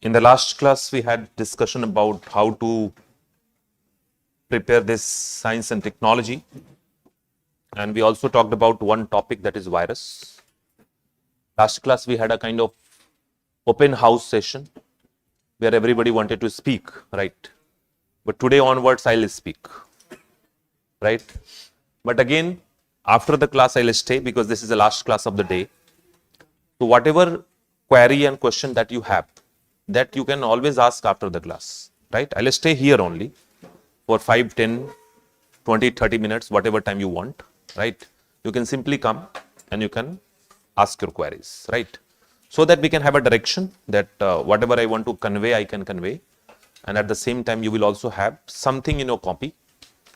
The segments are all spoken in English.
In the last class, we had discussion about how to prepare this science and technology. And we also talked about one topic, that is virus. Last class, we had a kind of open house session where everybody wanted to speak, right? But today onwards, I'll speak, right? But again, after the class, I'll stay because this is the last class of the day. So whatever query and question that you have, that you can always ask after the class, right? I'll stay here only for 5, 10, 20, 30 minutes, whatever time you want, right? You can simply come and you can ask your queries, right? So that we can have a direction that whatever I want to convey, I can convey. And at the same time, you will also have something in your copy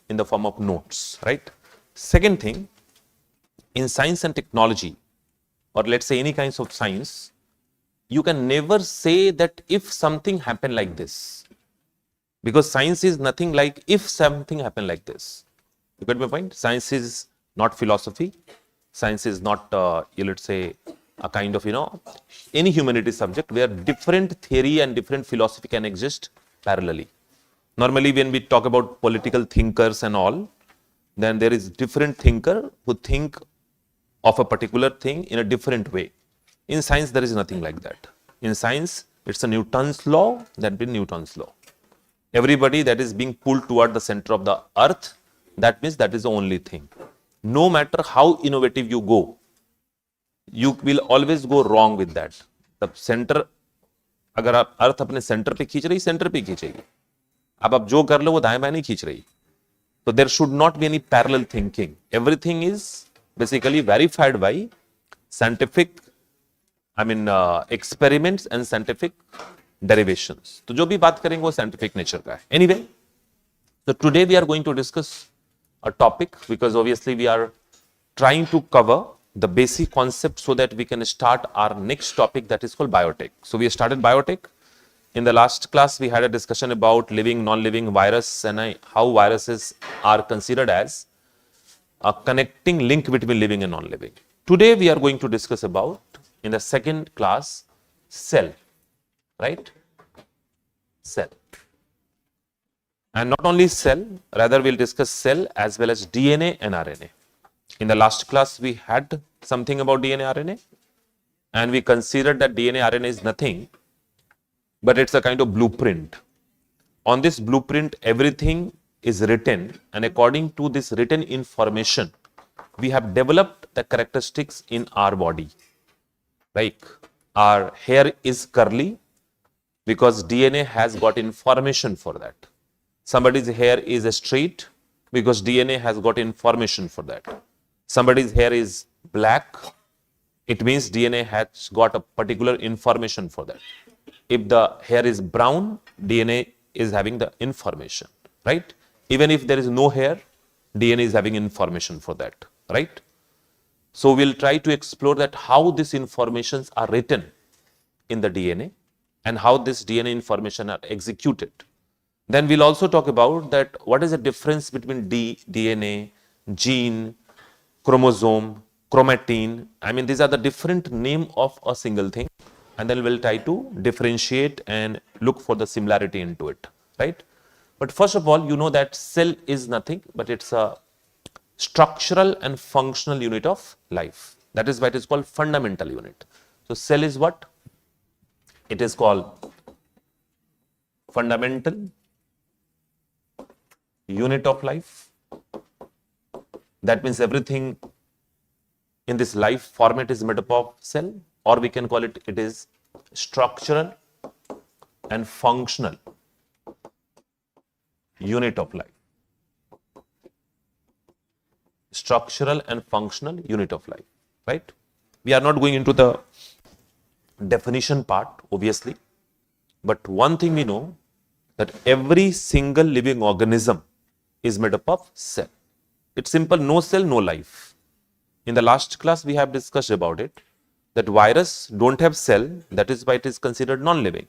in the form of notes, right? Second thing, in science and technology, or let's say any kinds of science, you can never say that if something happened like this, because science is nothing like if something happened like this. You get my point? Science is not philosophy. Science is not, let's say, a kind of, any humanity subject where different theory and different philosophy can exist parallelly. Normally, when we talk about political thinkers and all, then there is different thinker who think of a particular thing in a different way. In science, there is nothing like that. In science, it's a Newton's law, that be Newton's law. Everybody that is being pulled toward the center of the earth, that means that is the only thing. No matter how innovative you go, you will always go wrong with that. The center, अगर आप अर्थ अपने centre पे खींच रही, centre पे खींचेगी. अब आप जो कर लो वो दाएं बाएं नहीं खींच रही. So there should not be any parallel thinking. Everything is basically verified by scientific, experiments and scientific derivations. तो जो भी बात करेंगे वो scientific nature का है. Anyway, so today we are going to discuss a topic because obviously we are trying to cover the basic concept so that we can start our next topic, that is called biotech. So we started biotech. In the last class, we had a discussion about living, non-living, virus, and how viruses are considered as a connecting link between living and non-living. Today, we are going to discuss about, in the second class, cell, right? Cell. And not only cell, rather we'll discuss cell as well as DNA and RNA. In the last class, we had something about DNA, RNA, and we considered that DNA, RNA is nothing, but it's a kind of blueprint. On this blueprint, everything is written, and according to this written information, we have developed the characteristics in our body. Like our hair is curly because DNA has got information for that. Somebody's hair is straight because DNA has got information for that. Somebody's hair is black, it means DNA has got a particular information for that. If the hair is brown, DNA is having the information, right? Even if there is no hair, DNA is having information for that, right? So we'll try to explore that how these informations are written in the DNA and how this DNA information are executed. Then we'll also talk about that what is the difference between DNA, gene, chromosome, chromatin. These are the different name of a single thing. And then we'll try to differentiate and look for the similarity into it, right? But first of all, you know that cell is nothing, but it's a structural and functional unit of life. That is why it is called fundamental unit. So cell is what? It is called fundamental unit of life. That means everything in this life format is made up of cell, or we can call it, it is structural and functional unit of life. Structural and functional unit of life, right? We are not going into the definition part, obviously, but one thing we know, that every single living organism is made up of cell. It's simple, no cell, no life. In the last class, we have discussed about it, that virus don't have cell, that is why it is considered non-living.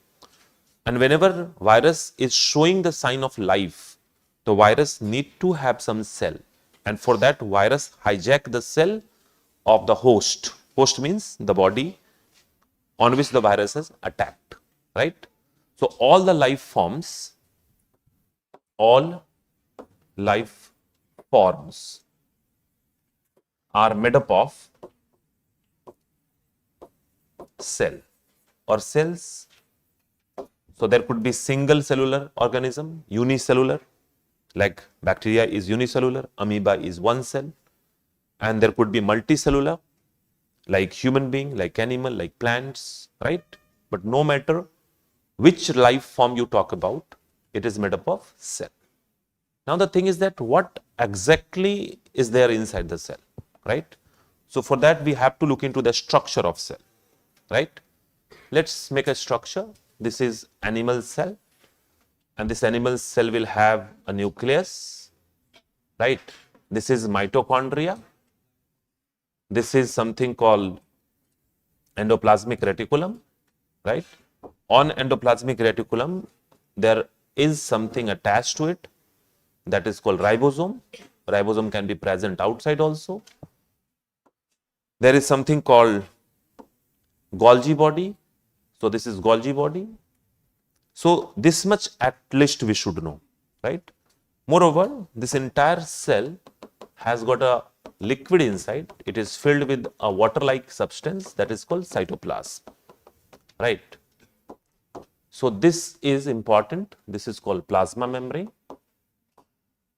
And whenever virus is showing the sign of life, the virus need to have some cell. And for that, virus hijack the cell of the host. Host means the body on which the virus is attacked, right? So all the life forms are made up of cell or cells. So there could be single cellular organism, unicellular, like bacteria is unicellular, amoeba is one cell, and there could be multicellular, like human being, like animal, like plants, right? But no matter which life form you talk about, it is made up of cell. Now the thing is that what exactly is there inside the cell, right? So for that we have to look into the structure of cell, right? Let's make a structure. This is animal cell, and this animal cell will have a nucleus, right? This is mitochondria. This is something called endoplasmic reticulum, right? On endoplasmic reticulum, there is something attached to it that is called ribosome. Ribosome can be present outside also. There is something called Golgi body. So this is Golgi body. So this much at least we should know, right? Moreover, this entire cell has got a liquid inside. It is filled with a water-like substance that is called cytoplasm, right? So this is important. This is called plasma membrane.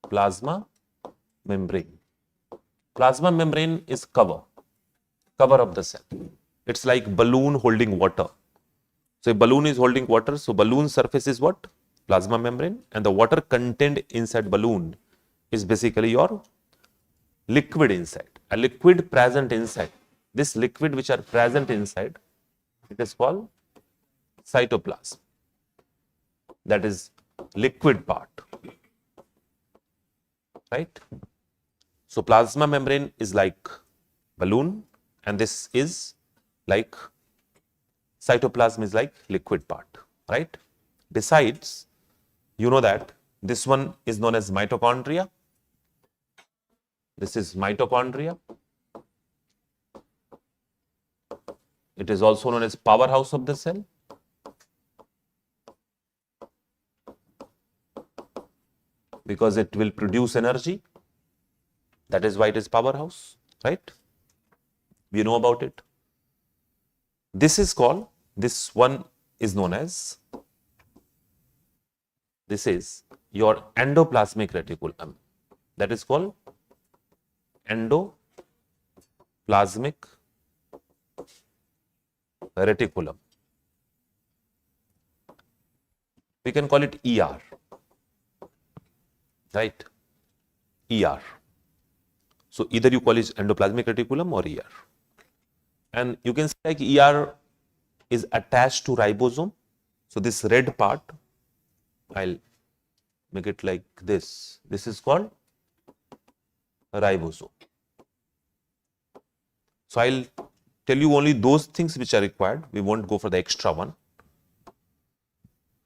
Plasma membrane. Plasma membrane is cover of the cell. It's like balloon holding water. So a balloon is holding water. So balloon surface is what? Plasma membrane, and the water contained inside balloon is basically your liquid inside. A liquid present inside. This liquid which are present inside, it is called cytoplasm. That is liquid part, right? So plasma membrane is like balloon, and this is like cytoplasm is like liquid part, right? Besides, you know that this one is known as mitochondria. This is mitochondria. It is also known as powerhouse of the cell. Because it will produce energy. That is why it is powerhouse, right? We know about it. This is called, this one is known as, this is your endoplasmic reticulum. That is called endoplasmic reticulum. We can call it ER, right? ER. So either you call it endoplasmic reticulum or ER. And you can say like ER is attached to ribosome. So this red part, I'll make it like this. This is called ribosome. So I'll tell you only those things which are required. We won't go for the extra one.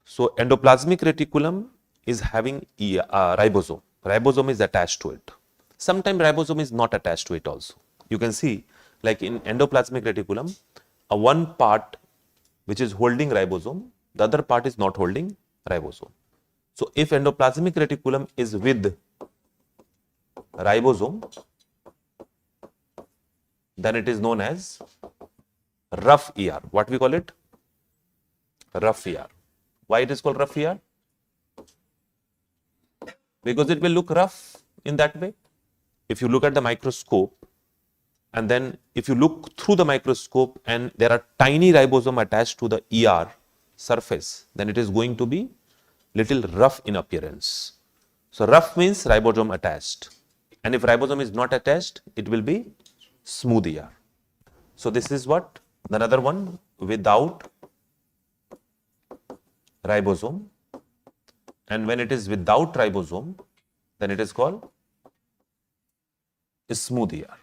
So endoplasmic reticulum is having ribosome. Ribosome is attached to it. Sometimes ribosome is not attached to it also. You can see like in endoplasmic reticulum, one part which is holding ribosome, the other part is not holding ribosome. So if endoplasmic reticulum is with ribosome, then it is known as rough ER. What we call it? Rough ER. Why it is called rough ER? Because it will look rough in that way. If you look at the microscope, and then if you look through the microscope and there are tiny ribosome attached to the ER surface, then it is going to be little rough in appearance. So rough means ribosome attached. And if ribosome is not attached, it will be smooth ER. So this is what? Another one, without ribosome. And when it is without ribosome, then it is called smooth ER.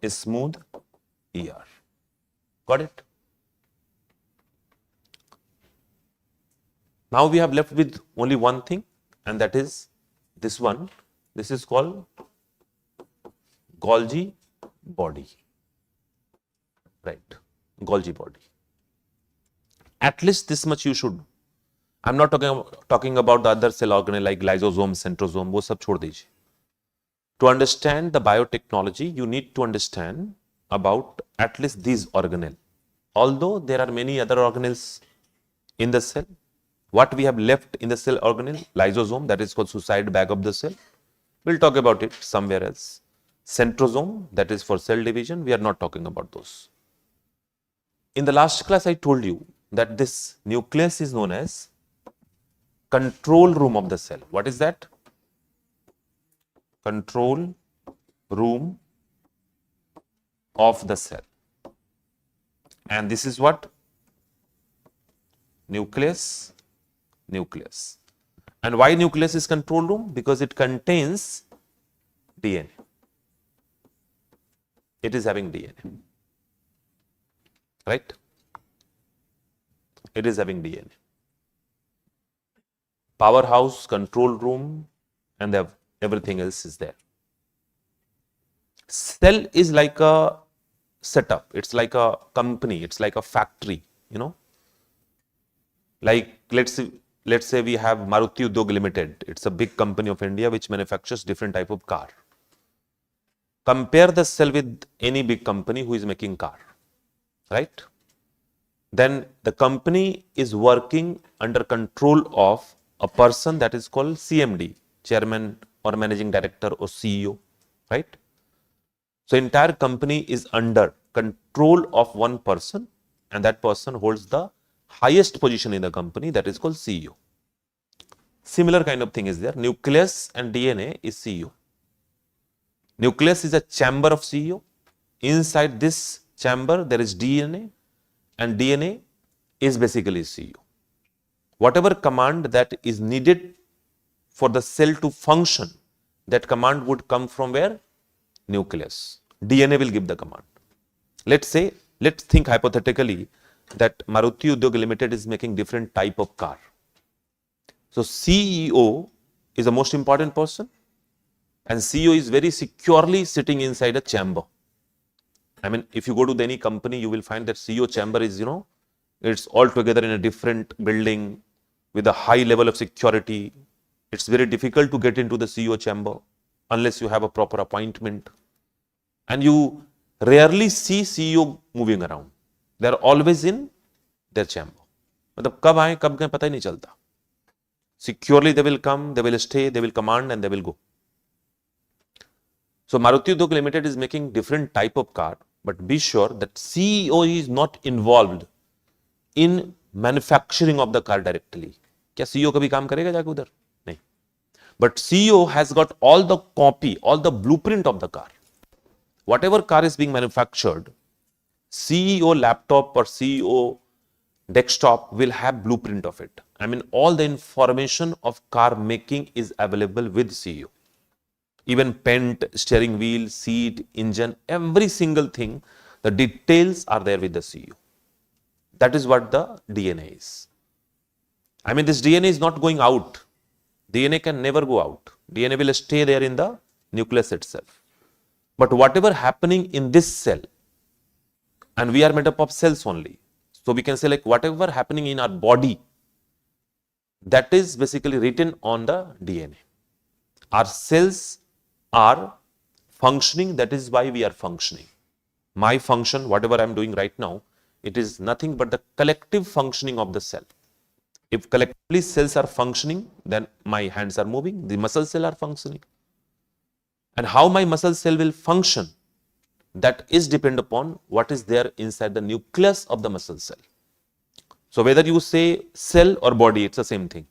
Smooth ER. Got it? Now we have left with only one thing, and that is this one. This is called Golgi body. Right, Golgi body. At least this much you should. I'm not talking about the other cell organelle like lysosome, centrosome, वो सब छोड़ दीजिए. To understand the biotechnology, you need to understand about at least these organelles. Although there are many other organelles in the cell, what we have left in the cell organelle, lysosome, that is called suicide bag of the cell. We'll talk about it somewhere else. Centrosome, that is for cell division, we are not talking about those. In the last class, I told you that this nucleus is known as control room of the cell. What is that? Control room of the cell. And this is what? Nucleus. Nucleus. And why nucleus is control room? Because it contains DNA. It is having DNA. Right? It is having DNA. Powerhouse, control room, and everything else is there. Cell is like a setup. It's like a company. It's like a factory, you know. Like let's say we have Maruti Udyog Limited. It's a big company of India which manufactures different type of car. Compare the cell with any big company who is making car, right? Then the company is working under control of a person that is called CMD, Chairman or Managing Director or CEO, right? So entire company is under control of one person, and that person holds the highest position in the company, that is called CEO. Similar kind of thing is there. Nucleus and DNA is CEO. Nucleus is a chamber of CEO. Inside this chamber there is DNA, and DNA is basically CEO. Whatever command that is needed for the cell to function, that command would come from where? Nucleus. DNA will give the command. Let's think hypothetically that Maruti Udyog Limited is making different type of car. So CEO is the most important person, and CEO is very securely sitting inside a chamber. I mean, if you go to any company, you will find that CEO chamber is, it's all together in a different building with a high level of security. It's very difficult to get into the CEO chamber unless you have a proper appointment. And you rarely see CEO moving around. They are always in their chamber. मतलब कब आए कब गए पता ही नहीं चलता. Securely they will come, they will stay, they will command, and they will go. So Maruti Udyog Limited is making different type of car, but be sure that CEO is not involved in manufacturing of the car directly. क्या CEO कभी काम करेगा जाके उधर? नहीं. But CEO has got all the copy, all the blueprint of the car. Whatever car is being manufactured, CEO laptop or CEO desktop will have blueprint of it. I mean, all the information of car making is available with CEO. Even paint, steering wheel, seat, engine, every single thing, the details are there with the CEO. That is what the DNA is. I mean, this DNA is not going out. DNA can never go out. DNA will stay there in the nucleus itself. But whatever happening in this cell, and we are made up of cells only. So we can say like whatever happening in our body, that is basically written on the DNA. Our cells are functioning, that is why we are functioning. My function, whatever I am doing right now, it is nothing but the collective functioning of the cell. If collectively cells are functioning, then my hands are moving, the muscle cells are functioning. And how my muscle cell will function, that is depend upon what is there inside the nucleus of the muscle cell. So whether you say cell or body, it's the same thing,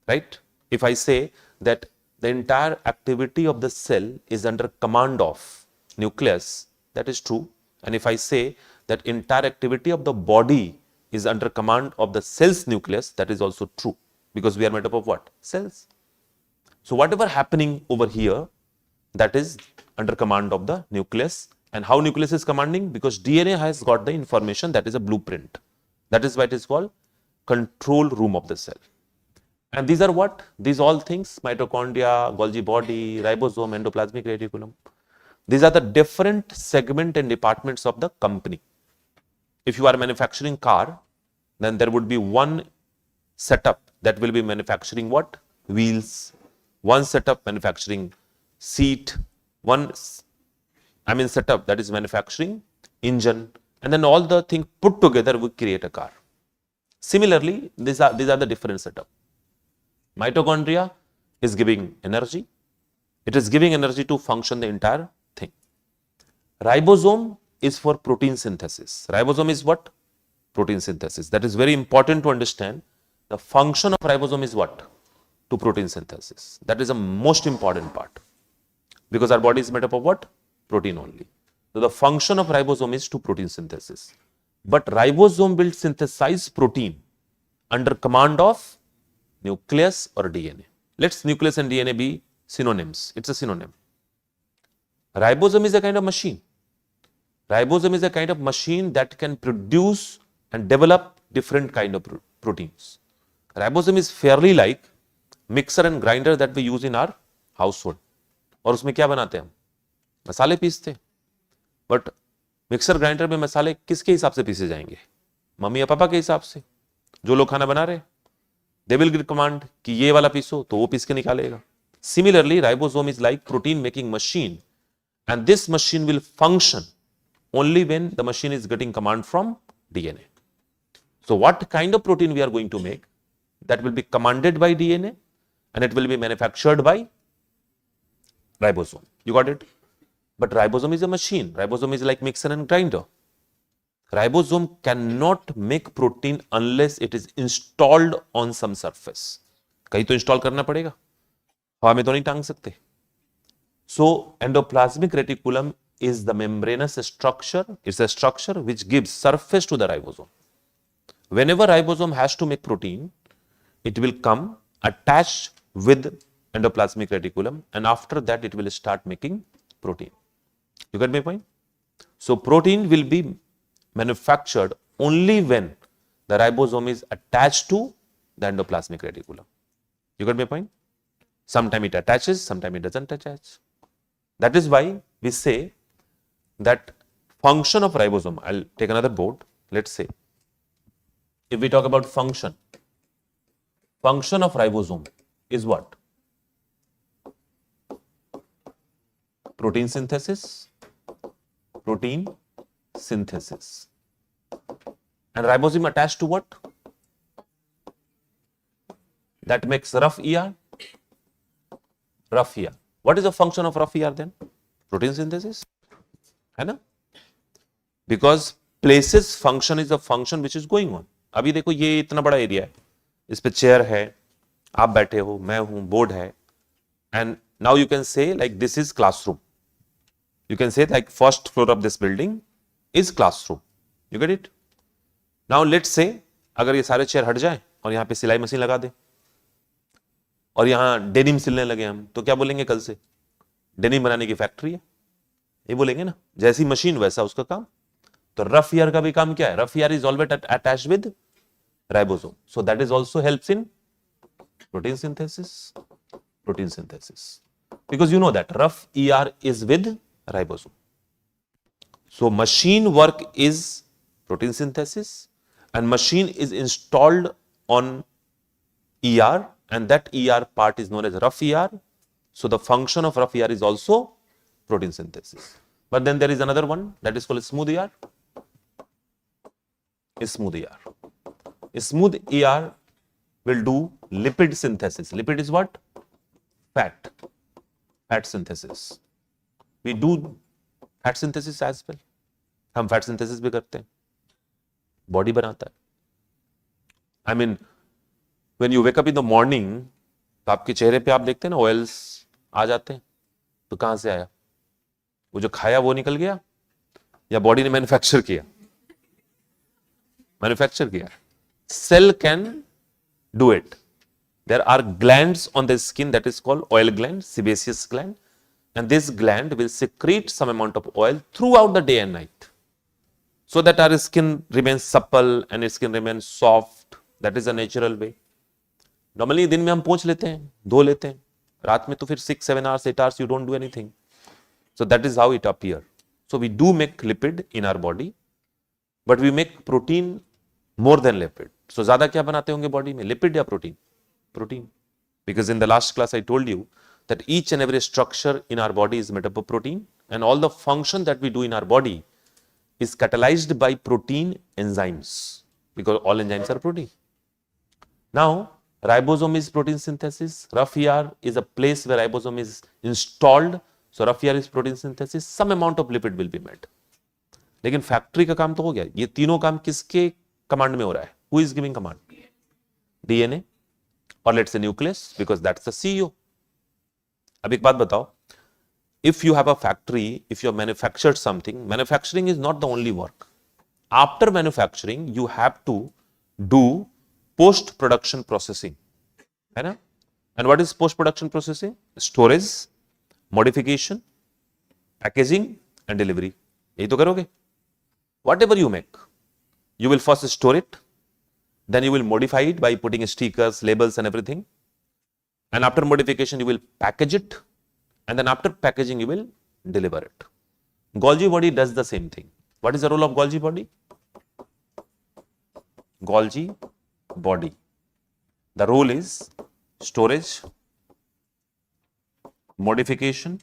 right? If I say that the entire activity of the cell is under command of nucleus, that is true. And if I say that entire activity of the body is under command of the cell's nucleus, that is also true, because we are made up of what? Cells. So whatever happening over here, that is under command of the nucleus. And how nucleus is commanding? Because DNA has got the information, that is a blueprint. That is why it is called control room of the cell. And these are what? These all things, mitochondria, Golgi body, ribosome, endoplasmic reticulum. These are the different segment and departments of the company. If you are manufacturing car, then there would be one setup that will be manufacturing what? Wheels. One setup manufacturing seat. One setup that is manufacturing engine, and then all the things put together will create a car. Similarly, these are the different setup. Mitochondria is giving energy. It is giving energy to function the entire thing. Ribosome is for protein synthesis. Ribosome is what? Protein synthesis. That is very important to understand. The function of ribosome is what? To protein synthesis. That is the most important part, because our body is made up of what? Protein only. So the function of ribosome is to protein synthesis. But ribosome will synthesize protein under command of nucleus or DNA. Let's nucleus and DNA be synonyms. It's a synonym. Ribosome is a kind of machine. Ribosome is a kind of machine that can produce and develop different kind of proteins. Ribosome is fairly like mixer and grinder that we use in our household. और उसमें क्या बनाते हैं हम? मसाले पीसते हैं. But mixer grinder में मसाले किसके हिसाब से पीसे जाएंगे? मम्मी या पापा के हिसाब से, जो लोग खाना बना रहे हैं. दे विल गिव कमांड कि ये वाला पीसो, तो वो पीस के निकालेगा. Similarly, ribosome is like protein making machine, and this machine will function only when the machine is getting command from DNA. So what kind of protein we are going to make? That will be commanded by DNA, and it will be manufactured by ribosome. You got it? But ribosome is a machine. Ribosome is like mixer and grinder. Ribosome cannot make protein unless it is installed on some surface. कहीं तो install करना पड़ेगा, हवा में तो नहीं टांग सकते. So endoplasmic reticulum is the membranous structure. It's a structure which gives surface to the ribosome. Whenever ribosome has to make protein, it will come attached with endoplasmic reticulum, and after that it will start making protein. You get my point? So protein will be manufactured only when the ribosome is attached to the endoplasmic reticulum. You got my point? Sometime it attaches, sometime it doesn't attach. That is why we say that function of ribosome, I'll take another board. Let's say, if we talk about function of ribosome is what? Protein synthesis. And ribosome attached to what? That makes rough ER. What is the function of rough ER then? Protein synthesis. है ना? Because places function is the function which is going on. अभी देखो ये इतना बड़ा area है, इस पे चेयर है, आप बैठे हो, मैं हूं, बोर्ड है, and now you can say like this is classroom. You can say like first floor of this building is classroom. You get it? Now let's say अगर ये सारे चेयर हट जाए और यहाँ पे सिलाई मशीन लगा दे और यहाँ डेनिम सिलने लगे हम, तो क्या बोलेंगे कल से? डेनिम बनाने की फैक्ट्री है, ये बोलेंगे ना. जैसी मशीन वैसा उसका काम. तो रफ ईयर का भी काम क्या है? Rough year is always attached with ribosome, so that is also helps in protein synthesis, because you know that rough ER is with ribosome. So machine work is protein synthesis, and machine is installed on ER, and that ER part is known as rough ER. So the function of rough ER is also protein synthesis. But then there is another one that is called smooth ER. Smooth ER will do lipid synthesis. Lipid is what? Fat synthesis. We do fat synthesis as well. हम fat synthesis भी करते हैं. Body बनाता है. I mean, when you wake up in the morning, तो आपके चेहरे पे आप देखते हैं ना ऑयल्स आ जाते हैं. तो कहां से आया? वो जो खाया वो निकल गया या बॉडी ने मैन्युफैक्चर किया? मैन्युफैक्चर किया. Cell can do it. There are glands on the skin that is called oil gland, sebaceous gland, and this gland will secrete some amount of oil throughout the day and night, so that our skin remains supple and our skin remains soft. That is a natural way. Normally दिन में हम पोंछ लेते हैं, धो लेते हैं. रात में तो फिर 6-7 hours, 8 hours you don't do anything. So that is how it appears. So we do make lipid in our body, but we make protein more than lipid. So ज्यादा क्या बनाते होंगे बॉडी में, लिपिड या protein? Protein. Because in the last class I told you that each and every structure in our body is made up of protein, and all the function that we do in our body is catalyzed by protein enzymes, because all enzymes are protein. Now ribosome is protein synthesis. Rough ER is a place where ribosome is installed. So rough ER is protein synthesis. Some amount of lipid will be made. लेकिन factory का काम तो हो गया. ये तीनों काम किसके कमांड में हो रहा है? Who is giving command? DNA or let's say nucleus, because that's the CEO. अब एक बात बताओ, if you have a factory, if you have manufactured something, manufacturing is not the only work. After manufacturing, you have to do post-production processing, है ना? And what is post-production processing? Storage, modification, packaging and delivery. यही तो करोगे. Whatever you make, you will first store it, then you will modify it by putting stickers, labels and everything. And after modification, you will package it, and then after packaging, you will deliver it. Golgi body does the same thing. What is the role of Golgi body? Golgi body. The role is storage, modification,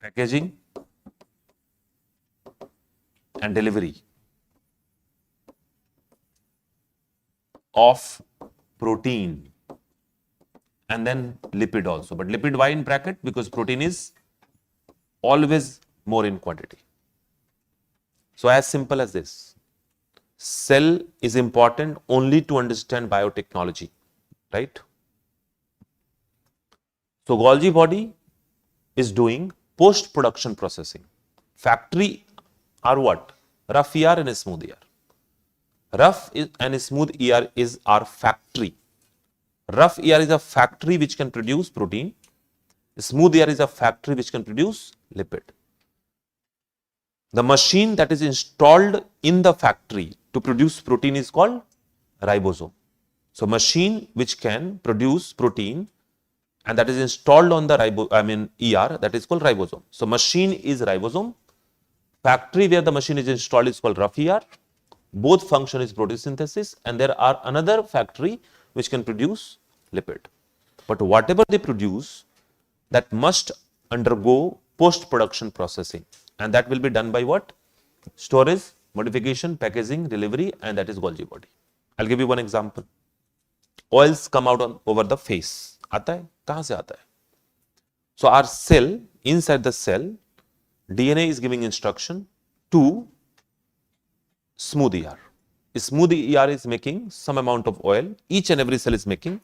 packaging, and delivery of protein, and then lipid also. But lipid why in bracket? Because protein is always more in quantity. So as simple as this. Cell is important only to understand biotechnology, right? So Golgi body is doing post-production processing. Factory are what? Rough ER and smooth ER. Rough and smooth ER is our factory. Rough ER is a factory which can produce protein. Smooth ER is a factory which can produce lipid. The machine that is installed in the factory to produce protein is called ribosome. So machine which can produce protein and that is installed on the ER, that is called ribosome. So machine is ribosome. Factory where the machine is installed is called rough ER. Both function is protein synthesis, and there are another factory which can produce lipid. But whatever they produce, that must undergo post-production processing, and that will be done by what? Storage, modification, packaging, delivery, and that is Golgi body. I'll give you one example. Oils come out over the face. आता है? कहाँ से आता है? So our cell, inside the cell, DNA is giving instruction to smooth ER. Smooth ER is making some amount of oil, each and every cell is making,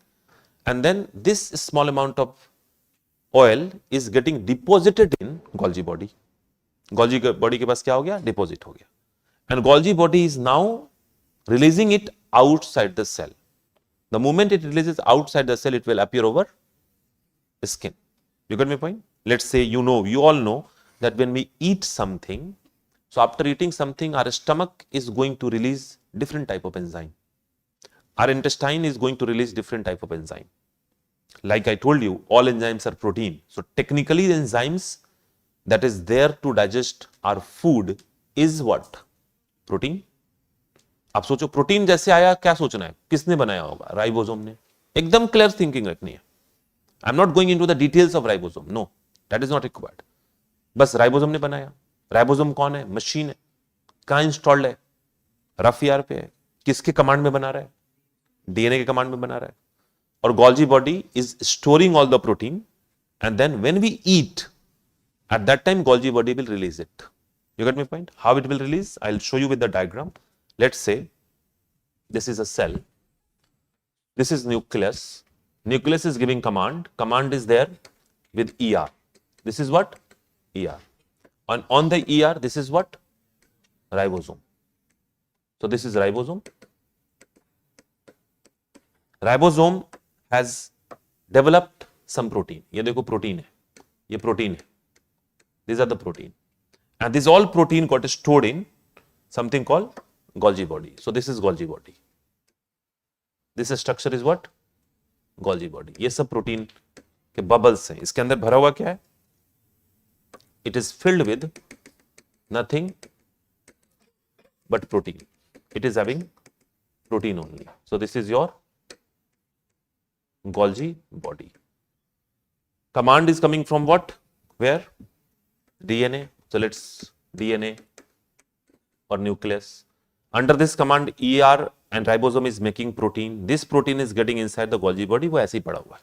and then this small amount of oil is getting deposited in Golgi body. Golgi body के पास क्या हो गया? Deposit हो गया. And Golgi body is now releasing it outside the cell. The moment it releases outside the cell, it will appear over skin. You got my point? Let's say you all know that when we eat something, so after eating something, our stomach is going to release different type of enzyme. Our intestine is going to release different type of enzyme. Like I told you, all enzymes are protein. So technically the enzymes that is there to digest our food is what? Protein. अब सोचो protein जैसे आया, क्या सोचना है? किसने बनाया होगा? राइबोसोम ने. एकदम क्लियर थिंकिंग रखनी है. I am not going into the details of ribosome. No, that is not required. बस राइबोसोम ने बनाया. राइबोसोम कौन है? मशीन है. कहां इंस्टॉल्ड है? रफ ईआर पे है. किसके कमांड में बना रहा है? डीएनए के कमांड में बना रहा है. और Golgi body is storing all the protein, and then when we eat, at that time Golgi body will release it. You got my point? How it will release? I'll show you with the diagram. Let's say this is a cell, this is nucleus. Nucleus is giving command. Command is there with ER. This is what? ER. And on the ER, this is what? Ribosome. So this is ribosome. Ribosome has developed some protein. ये देखो protein है. ये protein है. These are the protein, and this all protein got stored in something called Golgi body. So this is Golgi body. This structure is what? Golgi body. ये सब protein के bubbles हैं. इसके अंदर भरा हुआ क्या है? It is filled with nothing but protein. It is having protein only. So this is your Golgi body. Command is coming from what? Where? DNA. So let's DNA or nucleus. Under this command, ER and ribosome is making protein. This protein is getting inside the Golgi body. वो ऐसे ही पड़ा हुआ है.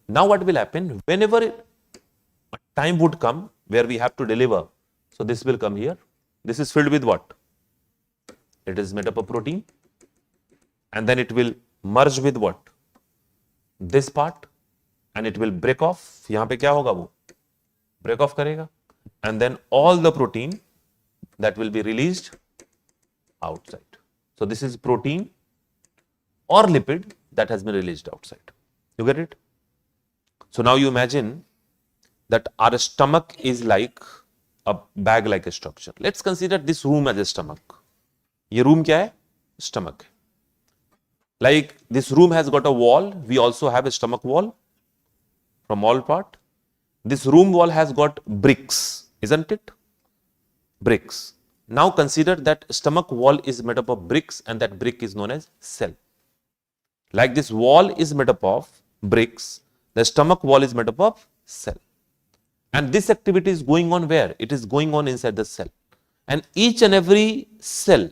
Now what will happen? Whenever a time would come where we have to deliver, so this will come here. This is filled with what? It is made up of protein, and then it will merge with what? This part, and it will break off. यहाँ पे क्या होगा वो? Break off करेगा, and then all the protein that will be released outside. So this is protein or lipid that has been released outside. You get it? So now you imagine that our stomach is like a bag-like a structure. Let's consider this room as a stomach. ये room क्या है? Stomach. Like this room has got a wall. We also have a stomach wall from all part. This room wall has got bricks, isn't it? Bricks. Now consider that stomach wall is made up of bricks, and that brick is known as cell. Like this wall is made up of bricks, the stomach wall is made up of cell. And this activity is going on where? It is going on inside the cell. And each and every cell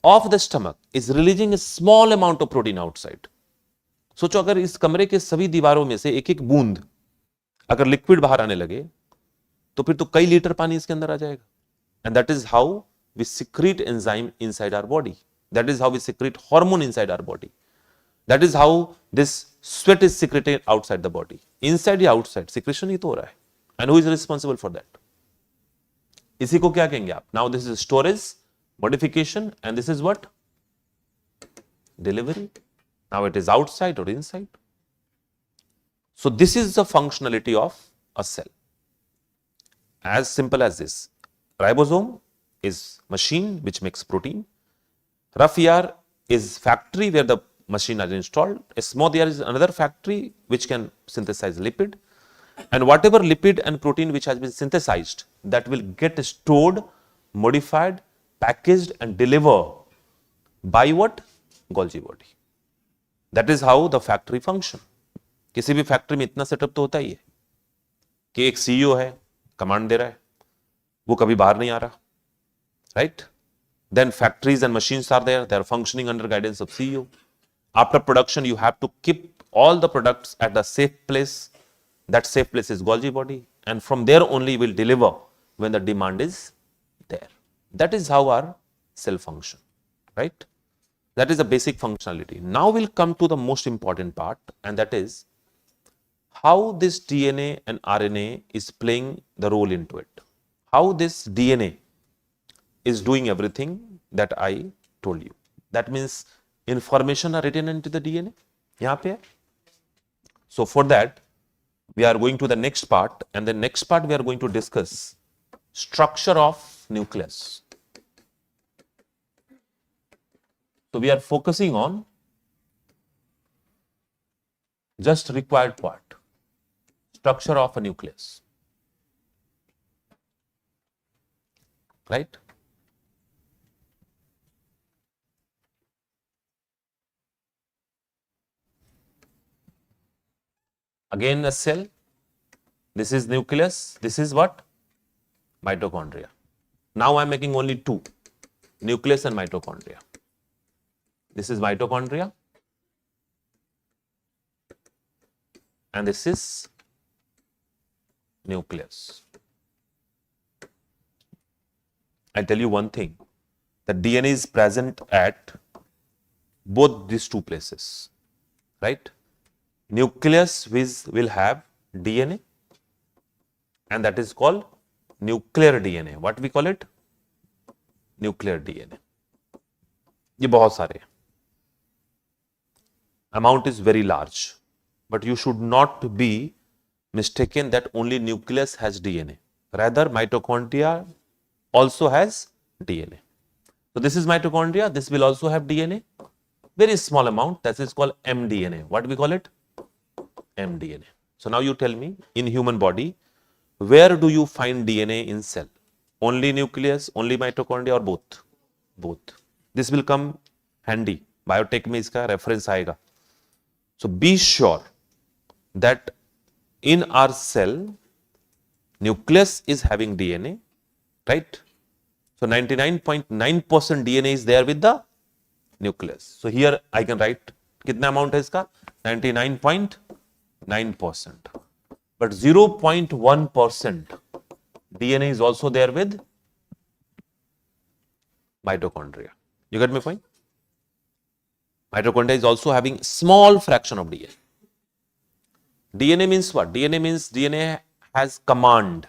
of the stomach is releasing a small amount of protein outside. सोचो अगर इस कमरे के सभी दीवारों में से एक एक बूंद अगर लिक्विड बाहर आने लगे तो फिर तो कई लीटर पानी इसके अंदर आ जाएगा. And that is how we secrete enzyme inside our body. That is how we secrete hormone inside our body. That is how this sweat is secreted outside the body. Inside या outside secretion ही तो हो रहा है. And who is responsible for that? इसी को क्या कहेंगे आप? Now this is storage, modification, and this is what? Delivery. Now it is outside or inside. So this is the functionality of a cell. As simple as this. Ribosome is machine which makes protein. Rough ER is factory where the machine are installed. A small ER is another factory which can synthesize lipid. And whatever lipid and protein which has been synthesized, that will get stored, modified, packaged and delivered by what? Golgi body. That is how the factory function. किसी भी factory में इतना setup तो होता ही है कि एक CEO है, कमांड दे रहा है, वो कभी बाहर नहीं आ रहा, right? Then factories and machines are there, they are functioning under guidance of CEO. After production, you have to keep all the products at a safe place. That safe place is Golgi body, and from there only will deliver when the demand is there. That is how our cell function, right? That is the basic functionality. Now we'll come to the most important part, and that is how this DNA and RNA is playing the role into it. How this DNA is doing everything that I told you. That means information are written into the DNA. यहाँ पे है. So for that, we are going to the next part, and the next part we are going to discuss structure of nucleus. So we are focusing on just required part, structure of a nucleus, right? Again a cell, this is nucleus, this is what? Mitochondria. Now I am making only two, nucleus and mitochondria. This is mitochondria and this is nucleus. I tell you one thing, the DNA is present at both these two places, right? Nucleus will have DNA, and that is called nuclear DNA. What we call it? Nuclear DNA. ये बहुत सारे हैं. Amount is very large, but you should not be mistaken that only nucleus has DNA. Rather, mitochondria also has DNA. So this is mitochondria, this will also have DNA. Very small amount, that is called mDNA. What we call it? mDNA. So now you tell me, in human body, where do you find DNA in cell? only nucleus, only mitochondria, or both? Both. This will come handy. Biotech में इसका reference आएगा. So be sure that in our cell, nucleus is having DNA, right? So 99.9% DNA is there with the nucleus. So here I can write कितना amount है इसका? 99.9%. But 0.1% DNA is also there with mitochondria. You get my point? Mitochondria is also having small fraction of DNA. DNA means what? DNA means DNA has command,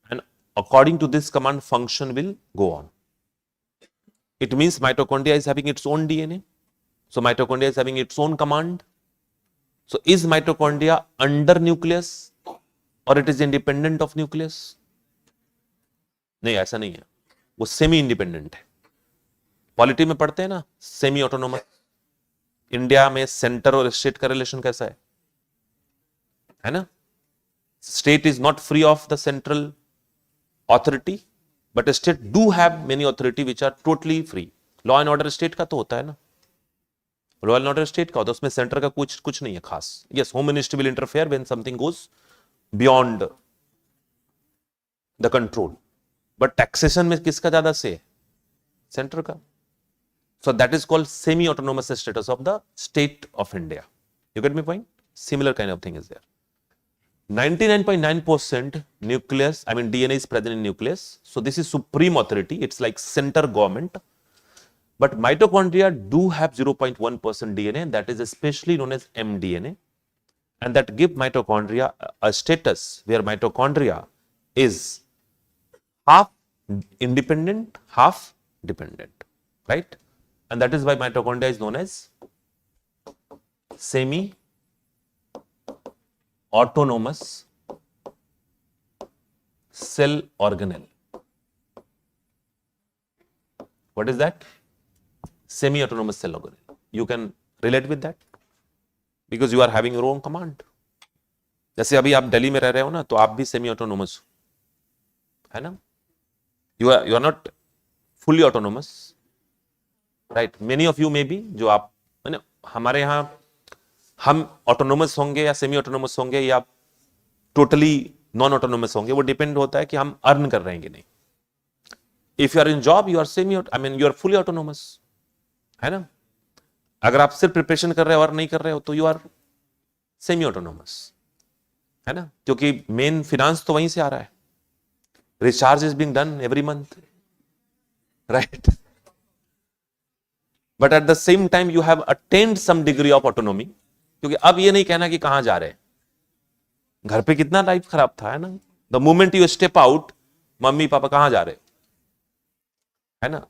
and according to this command, function will go on. It means mitochondria is having its own DNA. So mitochondria is having its own command. So is mitochondria under nucleus or it is independent of nucleus? नहीं, ऐसा नहीं है. वो semi independent है. Polity में पढ़ते हैं ना, सेमी ऑटोनोमस. इंडिया में सेंटर और स्टेट का रिलेशन कैसा है ना? State is not free of the central authority, but state do have many authority which are totally free. Law and order state का तो होता है ना. Law and order state का होता है, उसमें सेंटर का कुछ नहीं है खास. Yes, home ministry will interfere when something goes beyond the control. But taxation में किसका ज्यादा से है? सेंटर का. So that is called semi-autonomous status of the state of India. You get my point? Similar kind of thing is there. 99.9% nucleus, I mean DNA is present in nucleus. So this is supreme authority. It's like center government. But mitochondria do have 0.1% DNA, that is especially known as mDNA. And that give mitochondria a status where mitochondria is half independent, half dependent, right? And that is why mitochondria is known as semi-autonomous cell organelle. What is that? Semi-autonomous cell organelle. You can relate with that because you are having your own command. जैसे अभी आप दिल्ली में रह रहे हो ना, तो आप भी सेमी ऑटोनोमस है ना? You are not fully autonomous, right? Many of you may be, जो आप हमारे यहाँ हम ऑटोनोमस होंगे या सेमी ऑटोनोमस होंगे या टोटली नॉन ऑटोनोमस होंगे, वो डिपेंड होता है कि हम अर्न कर रहे हैं कि नहीं. If you are in job you are semi, I mean you are fully autonomous, है ना? अगर आप सिर्फ प्रिपरेशन कर रहे हो और नहीं कर रहे हो तो यू आर सेमी ऑटोनोमस, है ना? क्योंकि मेन फिनांस तो वहीं से आ रहा है. Recharge is being done every month, right? But at the same time you have attend some degree of autonomy, क्योंकि अब ये नहीं कहना कि कहां जा रहे हैं. घर पे कितना लाइफ खराब था, है ना? The moment you step out, mummy papa कहां जा रहे हो, है ना?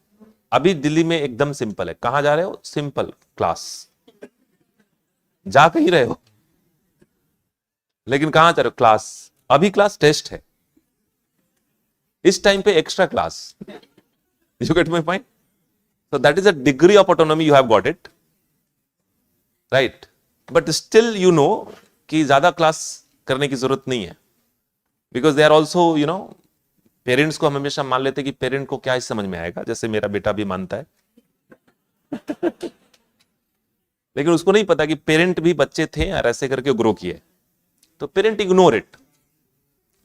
अभी दिल्ली में एकदम सिंपल है. कहां जा रहे हो? Simple, class. जा कहीं रहे हो, लेकिन कहां जा रहे हो? क्लास. अभी क्लास टेस्ट है, इस टाइम पे extra class. You get my point? So that is a degree of autonomy you have got it, right? But still you know कि ज्यादा क्लास करने की जरूरत नहीं है, because they are also, you know, parents को हम हमेशा मान लेते कि पेरेंट को क्या ही समझ में आएगा, जैसे मेरा बेटा भी मानता है. लेकिन उसको नहीं पता कि पेरेंट भी बच्चे थे और ऐसे करके ग्रो किए. तो parent ignore it,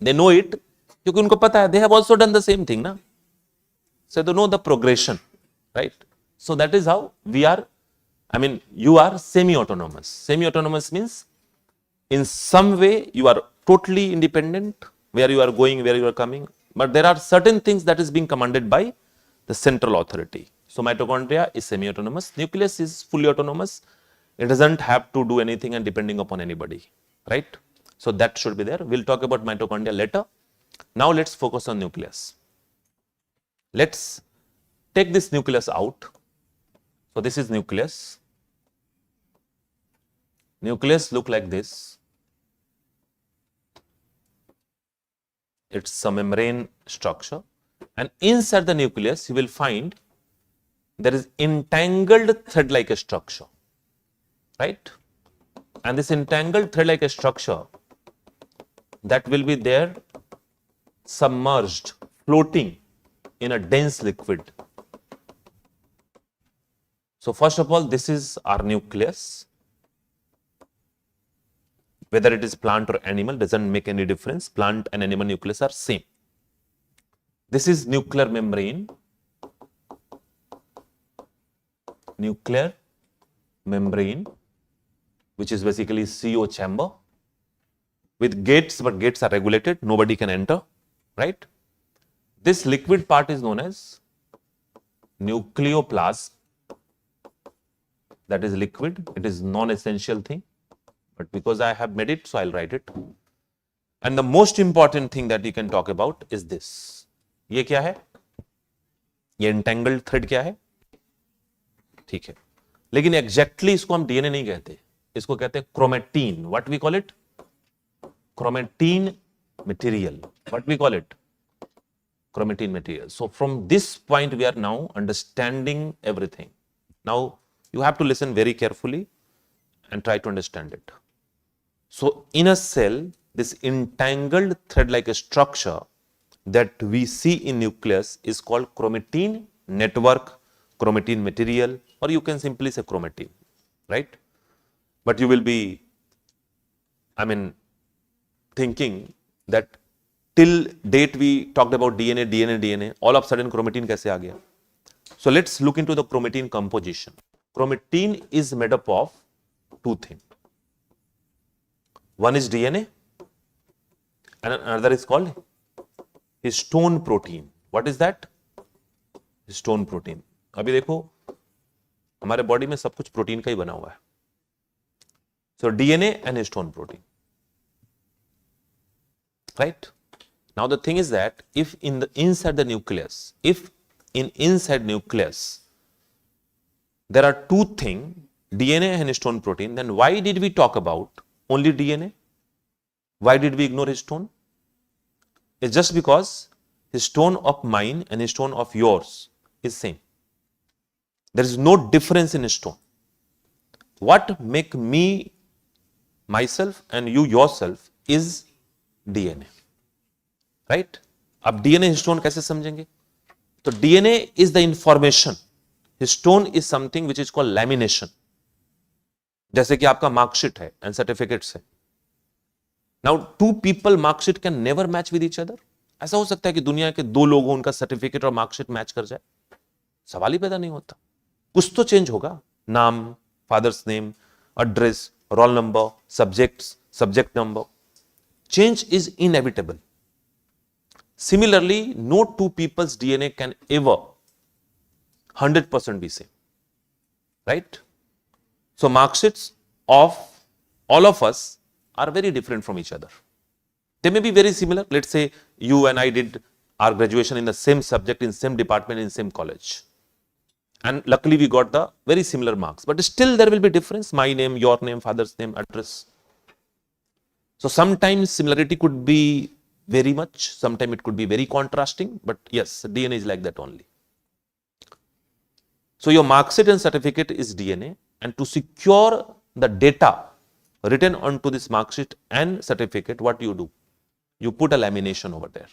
they know it, क्योंकि उनको पता है, they have also done the same thing ना. So they know the progression, right? So that is how we are, I mean, you are semi-autonomous. Semi-autonomous means in some way you are totally independent, where you are going, where you are coming, but there are certain things that is being commanded by the central authority. So mitochondria is semi-autonomous, nucleus is fully autonomous. It doesn't have to do anything and depending upon anybody, right? So that should be there. We'll talk about mitochondria later. Now let's focus on nucleus. Let's take this nucleus out. So this is nucleus. Nucleus look like this. It's a membrane structure, and inside the nucleus you will find there is entangled thread-like structure, right? And this entangled thread-like structure that will be there submerged floating in a dense liquid. So first of all, this is our nucleus. Whether it is plant or animal doesn't make any difference. Plant and animal nucleus are same. This is nuclear membrane. Nuclear membrane, which is basically CO chamber with gates, but gates are regulated. Nobody can enter, right? This liquid part is known as nucleoplasm. That is liquid. It is non-essential thing, but because I have made it, so I'll write it. And the most important thing that you can talk about is this. ये क्या है? ये entangled thread क्या है? ठीक है, लेकिन exactly इसको हम डीएनए नहीं कहते, इसको कहते हैं chromatin. What we call it? Chromatin material. What we call it? Chromatin material. So from this point we are now understanding everything. Now you have to listen very carefully and try to understand it. So in a cell, this entangled thread-like structure that we see in nucleus is called chromatin network, chromatin material, or you can simply say chromatin, right? But you will be, thinking that till date we talked about DNA, all of a sudden chromatin कैसे आ गया? So let's look into the chromatin composition. Chromatin is made up of two things. One is DNA and another is called histone protein. What is that? Histone protein. अभी देखो हमारे body में सब कुछ protein का ही बना हुआ है. So DNA and histone protein, right? Now the thing is that if inside the nucleus, inside nucleus there are two things, DNA and histone protein, then why did we talk about only DNA? Why did we ignore histone? It's just because histone of mine and histone of yours is same. There is no difference in histone. What make me myself and you yourself is DNA. राइट? अब DNA histone कैसे समझेंगे? तो DNA is the information, histone is something which is called lamination. जैसे कि आपका marksheet है and certificates है. Now two people marksheet can never match with each other. ऐसा हो सकता है कि दुनिया के दो लोग उनका सर्टिफिकेट और मार्कशीट मैच कर जाए? सवाल ही पैदा नहीं होता. कुछ तो चेंज होगा. नाम, father's name, address, roll number, subject number. Change is inevitable. Similarly, no two people's DNA can ever 100% be same, right? So marksheets of all of us are very different from each other. They may be very similar. Let's say you and I did our graduation in the same subject, in same department, in same college, and luckily we got the very similar marks, but still there will be difference. My name, your name, father's name, address. So sometimes similarity could be very much, sometimes it could be very contrasting, but yes, DNA is like that only. So your marksheet and certificate is DNA, and to secure the data written onto this marksheet and certificate, what you do? You put a lamination over there.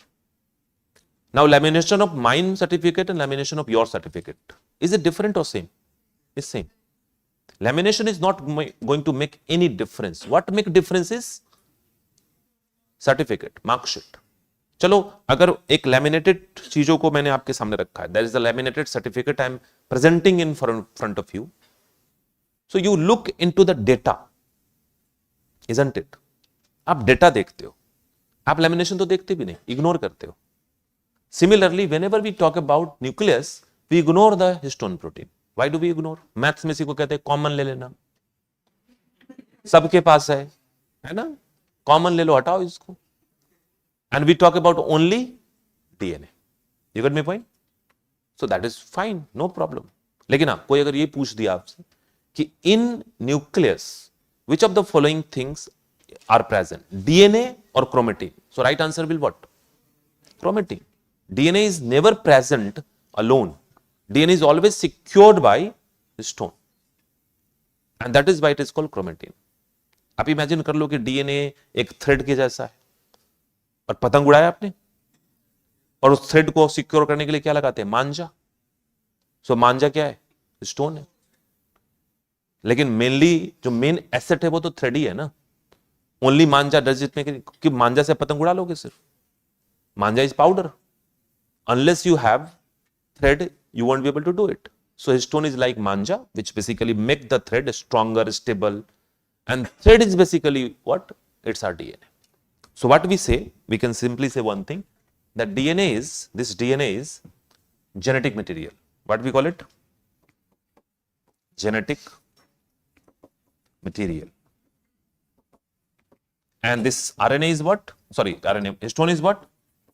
Now lamination of mine certificate and lamination of your certificate, is it different or same? It's same. Lamination is not going to make any difference. What make difference is certificate, marksheet. चलो अगर एक laminated चीजों को मैंने आपके सामने रखा है, that is the laminated certificate I am presenting in front of you. So you look into the data, isn't it? आप डेटा देखते हो, आप लैमिनेशन तो देखते भी नहीं, इग्नोर करते हो. Similarly whenever we talk about nucleus, we ignore the histone protein. Why do we ignore? Maths में इसी को कहते हैं कॉमन ले लेना. सबके पास है ना, कॉमन ले लो, हटाओ इसको. And we talk about only DNA. You get my point? So that is fine, no problem. लेकिन आप कोई अगर ये पूछ दिया आपसे कि in nucleus which of the following things are present, DNA और chromatin, so right answer will what? Chromatin. DNA is never present alone. DNA is always secured by histone, and that is why it is called chromatin. आप imagine कर लो कि DNA एक thread के जैसा है और पतंग उड़ाया आपने, और उस थ्रेड को सिक्योर करने के लिए क्या लगाते हैं? मांजा. सो मांजा क्या है? स्टोन है. लेकिन मेनली जो मेन एसेट है वो तो थ्रेड ही है ना. ओनली मांजा डज इट मेक, कि मांजा से पतंग उड़ा लोगे सिर्फ? मांजा is powder. Unless you have thread, you won't be able to do it. So stone is like manja, which basically make the thread stronger, stable. And thread is basically what? It's our DNA. So what we say, we can simply say one thing, that this DNA is genetic material. What we call it? Genetic material. And this RNA is what? Sorry, stone is what?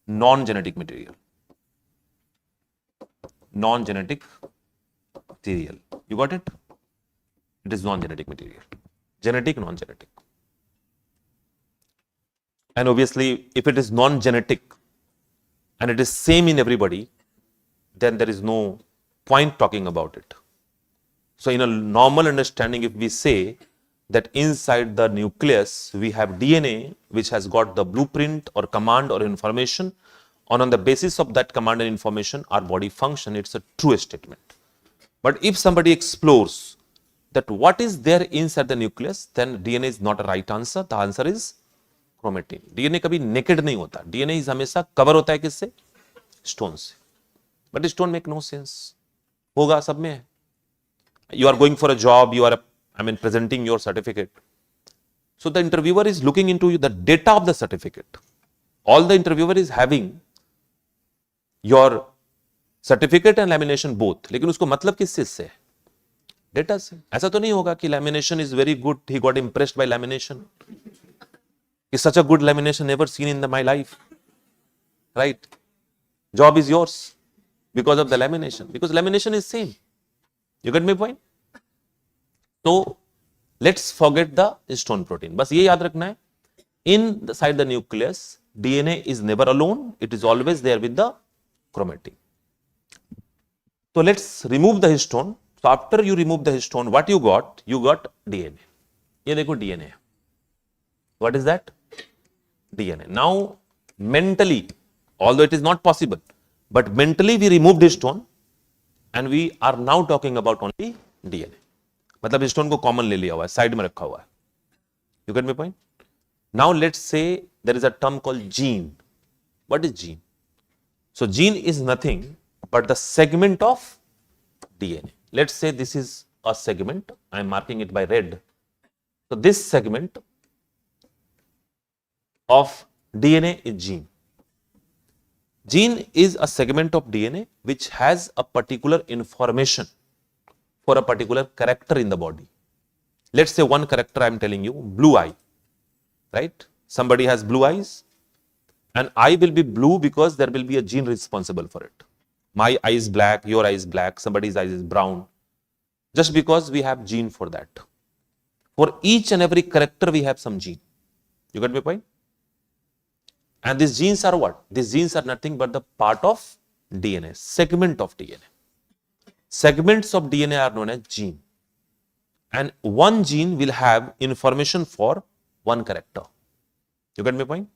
Non-genetic material. Non-genetic material. You got it? It is non-genetic material. Genetic, non-genetic. And obviously, if it is non-genetic and it is same in everybody, then there is no point talking about it. So in a normal understanding, if we say that inside the nucleus, we have DNA which has got the blueprint or command or information, on the basis of that command and information, our body function, it's a true statement. But if somebody explores that what is there inside the nucleus, then DNA is not a right answer. The answer is chromatin. DNA कभी naked नहीं होता. DNA is हमेशा cover होता है किससे? Stone से. But stone make no sense. होगा सब में है. You are going for a job, you are presenting your certificate. So the interviewer is looking into the data of the certificate. All the interviewer is having your certificate and lamination both. लेकिन उसको मतलब किस चीज से है? Data से. ऐसा तो नहीं होगा कि lamination is very good, he got impressed by lamination. Is such a good lamination never seen in my life. Right? Job is yours because of the lamination. Because lamination is same. You get my point? So let's forget the stone protein. बस ये याद रखना है. Inside the nucleus, DNA is never alone. It is always there with the chromatin. So let's remove the histone. So after you remove the histone, what you got? You got DNA. ये देखो DNA. What is that? DNA. Now mentally, although it is not possible, but mentally we removed histone and we are now talking about only DNA. मतलब histone को common ले लिया हुआ है, side में रखा हुआ है. You get my point? Now let's say there is a term called gene. What is gene? So gene is nothing but the segment of DNA. Let's say this is a segment. I am marking it by red. So this segment of DNA is gene. Gene is a segment of DNA which has a particular information for a particular character in the body. Let's say one character I am telling you, blue eye. Right? Somebody has blue eyes. And eye will be blue because there will be a gene responsible for it. My eye is black, your eye is black, somebody's eye is brown. Just because we have gene for that. For each and every character we have some gene. You got my point? And these genes are what? These genes are nothing but the part of DNA, segment of DNA. Segments of DNA are known as gene. And one gene will have information for one character. You get my point?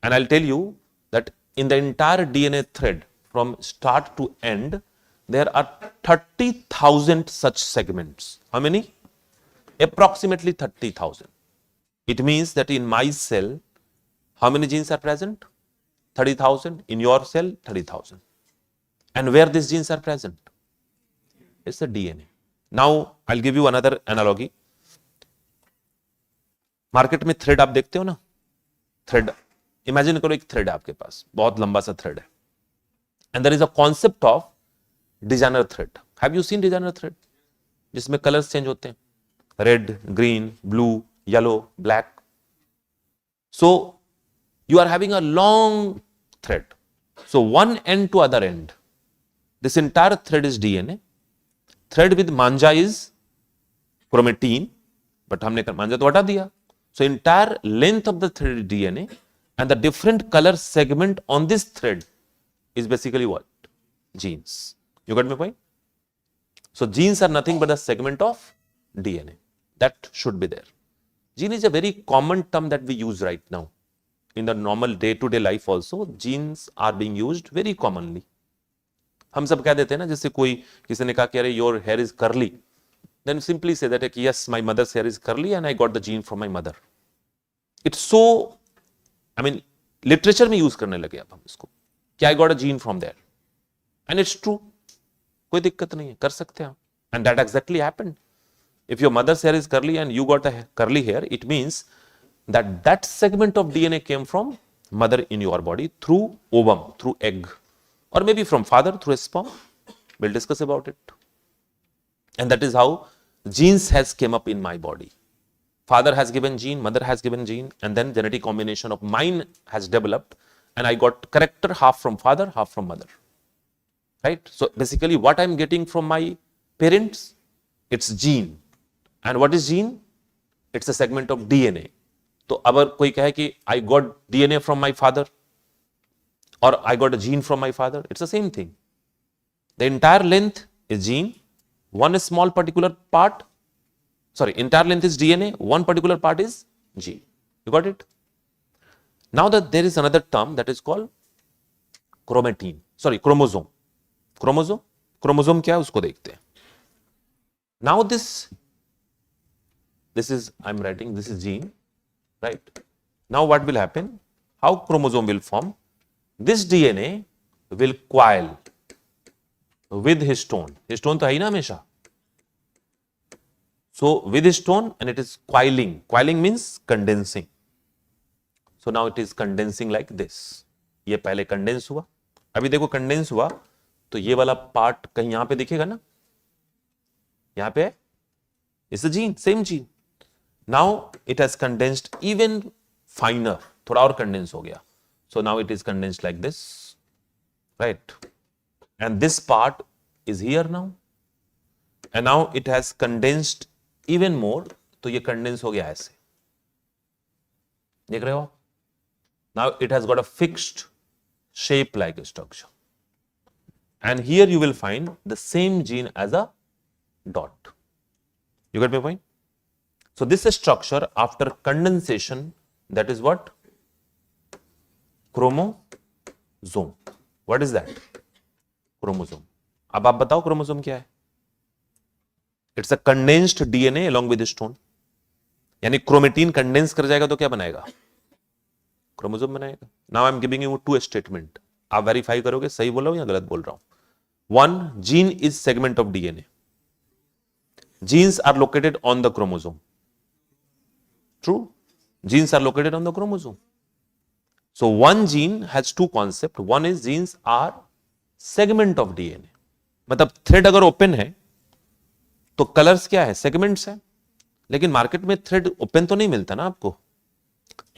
And I'll tell you that in the entire DNA thread from start to end, there are 30,000 such segments. How many? Approximately 30,000. It means that in my cell, how many genes are present? 30,000. In your cell, 30,000. And where these genes are present? It's the DNA. Now, I'll give you another analogy. Market में thread आप देखते हो ना, thread imagine करो, एक thread है आपके पास, बहुत लंबा सा थ्रेड है, and there is a concept of designer thread. Have you seen designer thread? जिसमें कलर्स चेंज होते हैं, red, green, blue, yellow, black. So you are having a long thread. So one end to other end, this entire thread is DNA. Thread with manja is chromatin, but हमने मांजा तो हटा दिया. So entire length of the thread is DNA, and the different color segment on this thread is basically what? Genes. You got my point? So genes are nothing but a segment of DNA. That should be there. Gene is a very common term that we use right now. in the normal day to day life also, genes are being used very commonly. हम सब कह देते हैं ना, जैसे कोई किसी ने कहा कि अरे your hair is curly, then simply say that yes, my mother's hair is curly and I got the gene from my mother. It's so, I mean, literature में use करने लगे अब हम इसको कि I got a gene from there, and it's true. कोई दिक्कत नहीं है, कर सकते हैं. And that exactly happened. If your mother's hair is curly and you got a curly hair, it means that that segment of DNA came from mother in your body through ovum, through egg, or maybe from father through a sperm. We'll discuss about it. And that is how genes has came up in my body. Father has given gene, mother has given gene, and then genetic combination of mine has developed, and I got character half from father, half from mother. Right? So basically what I'm getting from my parents, it's gene. And what is gene? It's a segment of DNA. तो अगर कोई कहे कि I got DNA from my father or I got a gene from my father, it's the same thing. The entire length is gene, one small particular part, sorry, entire length is DNA, one particular part is gene. You got it? Now that there is another term that is called chromatin, sorry, chromosome. Chromosome क्या है उसको देखते हैं. Now this is, I'm writing, this is gene, right? Now what will happen? How chromosome will form? This DNA will coil with histone. Histone तो है ही ना हमेशा. So with histone, and it is coiling. Coiling means condensing. So now it is condensing like this. ये पहले condense हुआ. अभी देखो condense हुआ तो ये वाला part कहीं यहां पे दिखेगा ना, यहां पे है. It's a gene, same gene. Now it has condensed even finer, थोड़ा और condense हो गया. So now it is condensed like this, right? And this part is here now, and now it has condensed even more. तो ये condense हो गया ऐसे, देख रहे हो? Now it has got a fixed shape like a structure, and here you will find the same gene as a dot. You get my point? So this is structure after condensation, that is what? Chromosome. What is that? Chromosome. अब आप बताओ chromosome क्या है? It's a condensed DNA along with histone. यानी chromatin condense कर जाएगा तो क्या बनाएगा? Chromosome बनाएगा. Now I'm giving you two statement. आप verify करोगे सही बोल रहा हूं या गलत बोल रहा हूं. One, gene is segment of DNA. Genes are located on the chromosome. True? Genes are located on the chromosome. So one gene has two concepts. One is genes are segment of DNA. मतलब thread अगर open है तो colors क्या है? Segments है. लेकिन market में thread open तो नहीं मिलता ना आपको.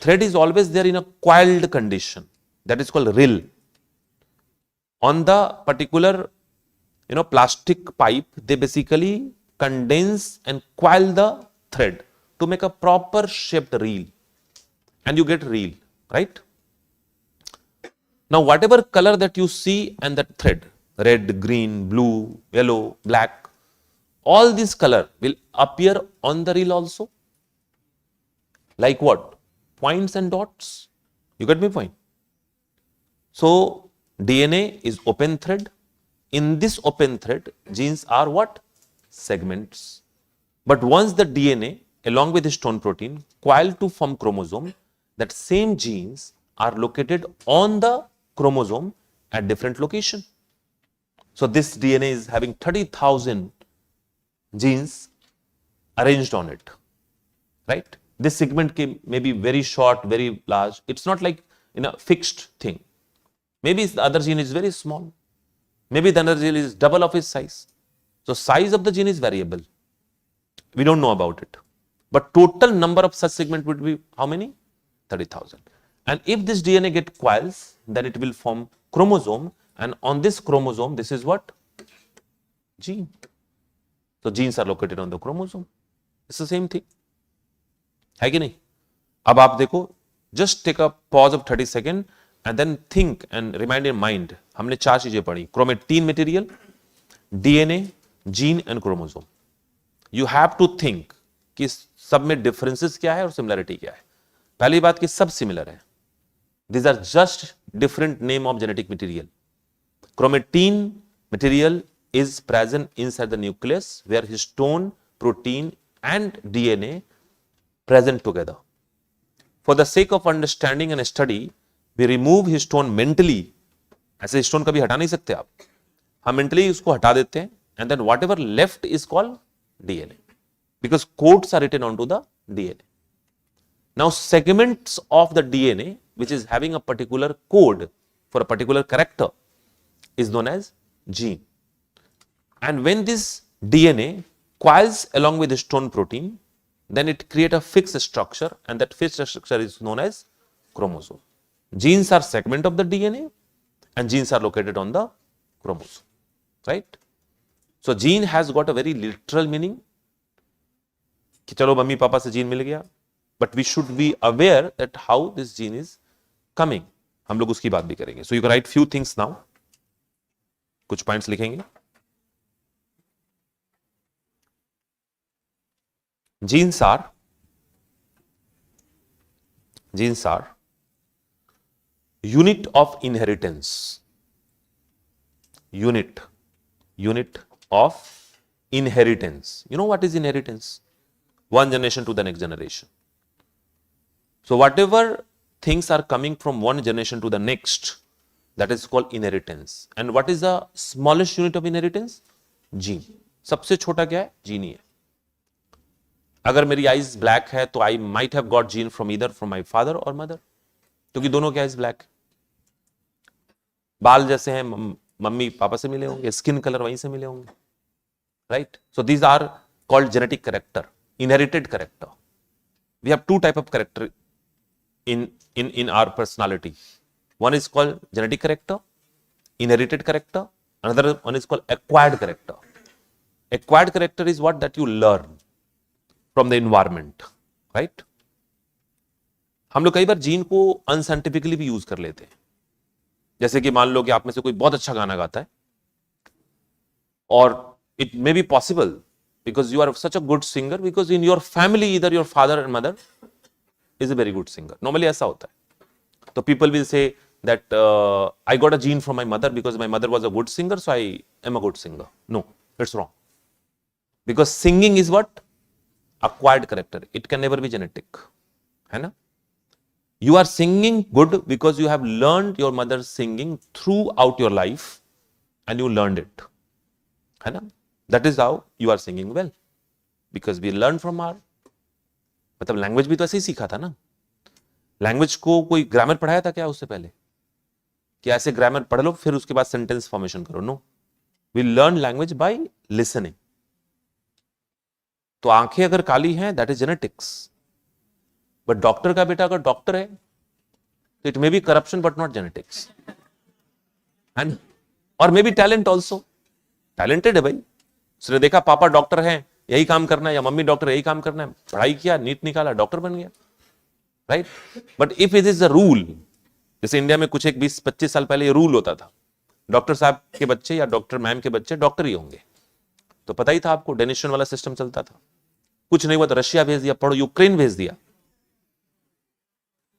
Thread is always there in a coiled condition. That is called reel. On the particular, plastic pipe, they basically condense and coil the thread to make a proper shaped reel, and you get reel, right? Now whatever color that you see and that thread, red, green, blue, yellow, black, all this color will appear on the reel also. Like what? Points and dots. You get my point? So DNA is open thread. In this open thread, genes are what? Segments. But once the DNA along with histone protein coil to form chromosome, that same genes are located on the chromosome at different location. So this DNA is having 30,000 genes arranged on it, right? This segment may be very short, very large. It's not like in a fixed thing. Maybe the other gene is very small. Maybe the other gene is double of its size. So size of the gene is variable. We don't know about it. But total number of such segment would be how many? 30,000. And if this DNA get coils, then it will form chromosome. And on this chromosome, this is what? Gene. So genes are located on the chromosome. It's the same thing. है कि नहीं? अब आप देखो, just take a pause of 30 seconds and then think and remind your mind. हमने चार चीजें पढ़ी. Chromatin material, DNA, gene and chromosome. You have to think कि सब में differences क्या है और similarity क्या है. पहली बात कि सब similar है. These are just different name of genetic material. Chromatin material is present inside the nucleus, where histone, protein and DNA present together. For the sake of understanding and study, we remove histone mentally. ऐसे histone कभी हटा नहीं सकते आप, हम mentally उसको हटा देते हैं, and then whatever left is called DNA, because codes are written onto the DNA. Now segments of the DNA which is having a particular code for a particular character is known as gene. And when this DNA coils along with histone protein, then it creates a fixed structure, and that fixed structure is known as chromosome. Genes are segment of the DNA and genes are located on the chromosome, right? So gene has got a very literal meaning कि चलो mummy papa से gene मिल गया, but we should be aware that how this gene is coming. हम लोग उसकी बात भी करेंगे. So you can write few things now. कुछ पॉइंट्स लिखेंगे. Genes are unit of inheritance. Unit of inheritance. You know what is inheritance? One generation to the next generation. So whatever things are coming from one generation to the next, that is called inheritance. And what is the smallest unit of inheritance? Gene. सबसे छोटा क्या है? Gene ही है. अगर मेरी eyes black है तो I might have got gene from either from my father और मदर, क्योंकि दोनों की आईज ब्लैक. बाल जैसे हैं मम्मी पापा से मिले होंगे, स्किन कलर वहीं से मिले होंगे, right? So these are called genetic character, inherited character. We have two type of character in our personality. One is called genetic character, inherited character. Another one is called acquired character. Acquired character is what that you learn from the environment, right? हम लोग कई बार gene को अनसाइंटिफिकली भी use कर लेते हैं. जैसे कि मान लो कि आप में से कोई बहुत अच्छा गाना गाता है, और it may be possible because you are such a good singer, because in your family इधर your father and mother is a very good singer. Normally ऐसा होता है. तो people will say that I got a gene from my mother because my mother was a good singer, so I am a good singer. No, it's wrong. Because singing is what? Acquired character. It can never be genetic. है ना? You are singing good because you have learned your mother's singing throughout your life and you learned it. है ना? That is how you are singing well. Because we learn from our, मतलब language भी तो ऐसे ही सीखा था ना. Language को कोई ग्रामर पढ़ाया था क्या उससे पहले, कि ऐसे ग्रामर पढ़ लो फिर उसके बाद सेंटेंस फॉर्मेशन करो? No, we learn language by listening. तो आंखें अगर काली हैं that is genetics, but doctor का बेटा अगर डॉक्टर है तो it may be corruption but not genetics. And और may be talent also. Talented है भाई, उसने देखा पापा डॉक्टर हैं, यही काम करना है, या मम्मी डॉक्टर यही काम करना है, पढ़ाई किया, नीट निकाला, डॉक्टर बन गया, right? But if it is a rule, जैसे इंडिया में कुछ एक 20-25 साल पहले ये रूल होता था, डॉक्टर साहब के बच्चे या डॉक्टर मैम के बच्चे डॉक्टर ही होंगे, तो पता ही था आपको, डोनेशन वाला सिस्टम चलता था. कुछ नहीं हुआ तो रशिया भेज दिया, पढ़ो, यूक्रेन भेज दिया.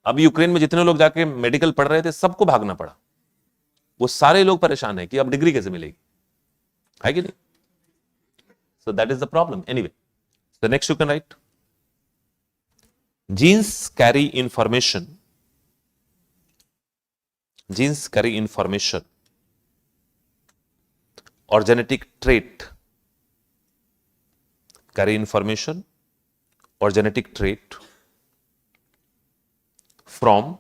अब यूक्रेन में जितने लोग जाके मेडिकल पढ़ रहे थे सबको भागना पड़ा. वो सारे लोग परेशान है कि अब डिग्री कैसे मिलेगी, है कि नहीं? So that is the problem. Anyway, the next you can write. Genes carry information. Genes carry information or genetic trait. Carry information or genetic trait from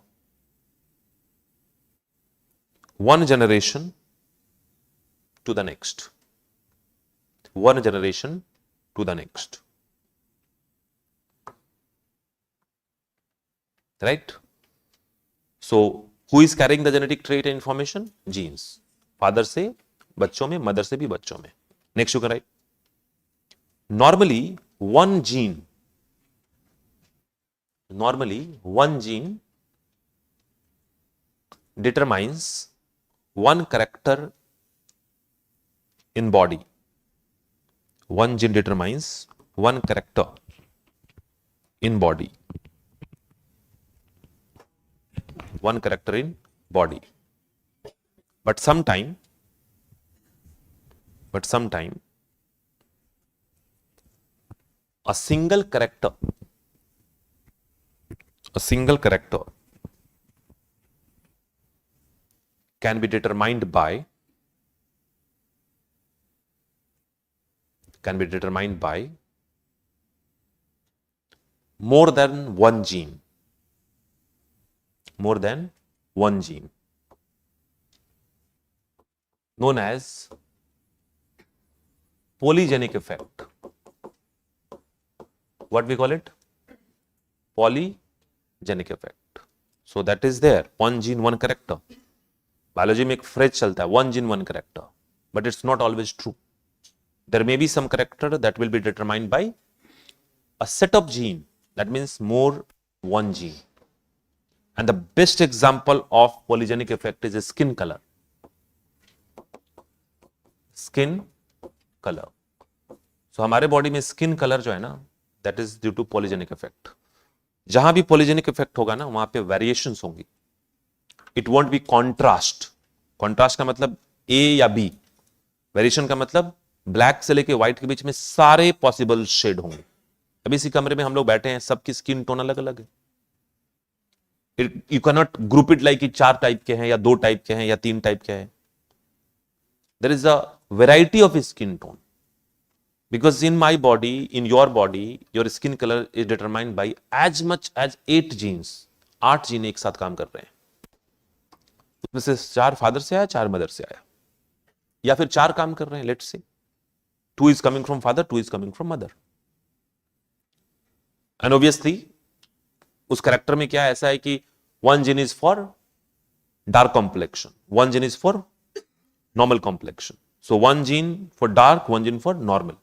one generation to the next. One generation to the next, right? So who is carrying the genetic trait and information? Genes. Father से बच्चों में, mother से भी बच्चों में. Next you can write. Normally one gene determines one character in body. One gene determines one character in body. one character in body. But sometime a single character can be determined by more than one gene. Known as polygenic effect. What we call it? Polygenic effect. So that is there. One gene, one character. Biology में एक phrase चलता है, one gene, one character. But it's not always true. There may be some character that will be determined by a set of gene. That means more one gene. And the best example of polygenic effect is skin color. Skin color. So हमारे body में skin colour जो है ना, that is due to polygenic effect. जहां भी polygenic effect होगा ना, वहां पे variations होंगी. It won't be contrast. Contrast का मतलब A या B. Variation का मतलब ब्लैक से लेके व्हाइट के बीच में सारे पॉसिबल शेड होंगे. अभी इसी कमरे में हम लोग बैठे हैं, सबकी स्किन टोन अलग अलग है. You can not group it like कि 4 टाइप के हैं या 2 टाइप के हैं या 3 टाइप के हैं. There is a variety of skin tone because in my body, in your body, your skin colour is determined by as much as 8 genes. 8 gene एक साथ काम कर रहे हैं. उसमें से 4 फादर से आया, 4 मदर से आया, या फिर 4 काम कर रहे हैं. Let's say 2 is coming from father, 2 is coming from mother. And obviously, उस कैरेक्टर में क्या ऐसा है कि 1 gene is for dark complexion, 1 gene is for normal complexion. So 1 gene for dark, 1 gene for normal.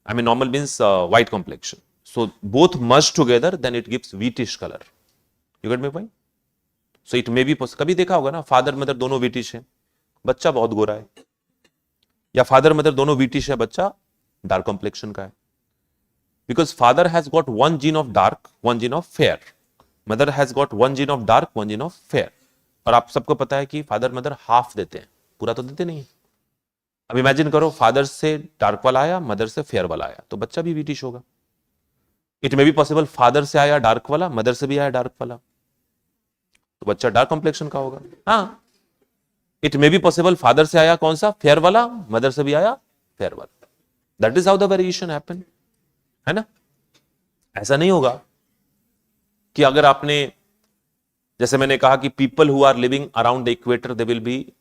I mean, normal means white complexion. So both merged together, then it gives wheatish color. You get my point? So it may be possible. कभी देखा होगा ना, father mother दोनों wheatish है, बच्चा बहुत गोरा है. या फादर मदर दोनों व्हीटिश है, बच्चा डार्क कॉम्प्लेक्शन का है. Because father has got 1 gene of dark, 1 gene of fair. Mother has got 1 gene of dark, 1 gene of fair. और आप सबको पता है कि फादर मदर हाफ देते हैं, पूरा तो देते नहीं. अब इमेजिन करो, फादर से डार्क वाला आया, मदर से फेयर वाला आया, तो बच्चा भी व्हीटिश होगा. It may be possible father से आया डार्क वाला, मदर से भी आया डार्क वाला, तो बच्चा डार्क कॉम्प्लेक्शन का होगा. हाँ, it may be possible father से आया कौन सा, फेयर वाला, मदर से भी आया फेयर वाला. That is how the variation happen, है ना. ऐसा नहीं होगा कि अगर आपने, जैसे मैंने कहा कि people who are living around the equator they will be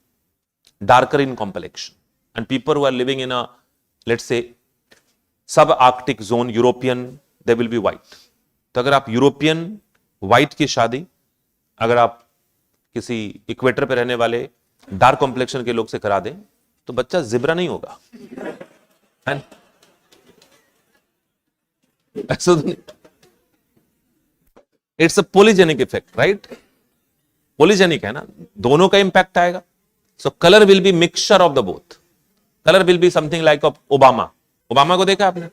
darker in complexion, and people who are living in a let's say subarctic zone, European, they will be white. तो अगर आप यूरोपियन व्हाइट की शादी अगर आप किसी equator पे रहने वाले डार्क कॉम्प्लेक्शन के लोग से करा दें, तो बच्चा जिब्रा नहीं होगा, है ना. It's a polygenic effect, right. Polygenic है ना, दोनों का इंपैक्ट आएगा. So colour will be mixture of the both. Colour will be something like of Obama. Obama को देखा आपने?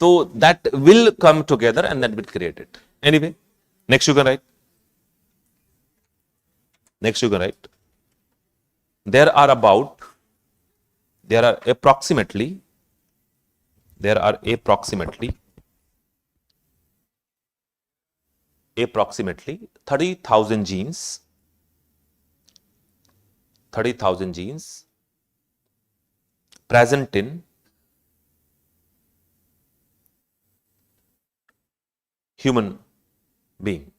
So that will come together and that will create it. Anyway, next you can write. There are approximately 30,000 genes. 30,000 genes present in human being,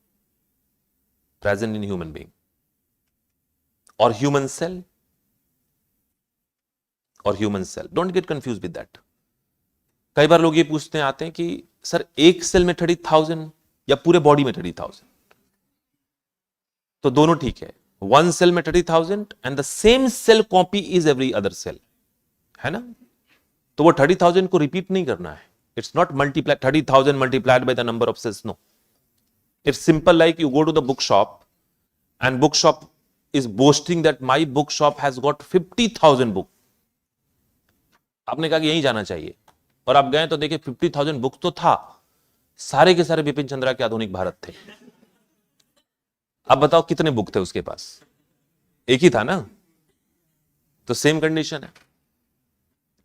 or human cell. Don't get confused with that. कई बार लोग ये पूछते हैं, आते हैं कि sir एक cell में 30,000 या पूरे बॉडी में 30,000. तो दोनों ठीक है. 1 सेल में 30,000 and the same cell copy is every other cell, है ना. तो वो 30,000 को रिपीट नहीं करना है. It's not 30,000 multiplied by the number of cells. No. It's simple like you go to the bookshop and bookshop is boasting that my bookshop has got 50,000 books. आपने कहा कि यहीं जाना चाहिए और आप गए तो देखिए 50,000 बुक्स तो था, सारे के सारे बिपिन चंद्रा के आधुनिक भारत थे। अब बताओ कितने बुक थे उसके पास? एक ही था ना। तो सेम कंडीशन है,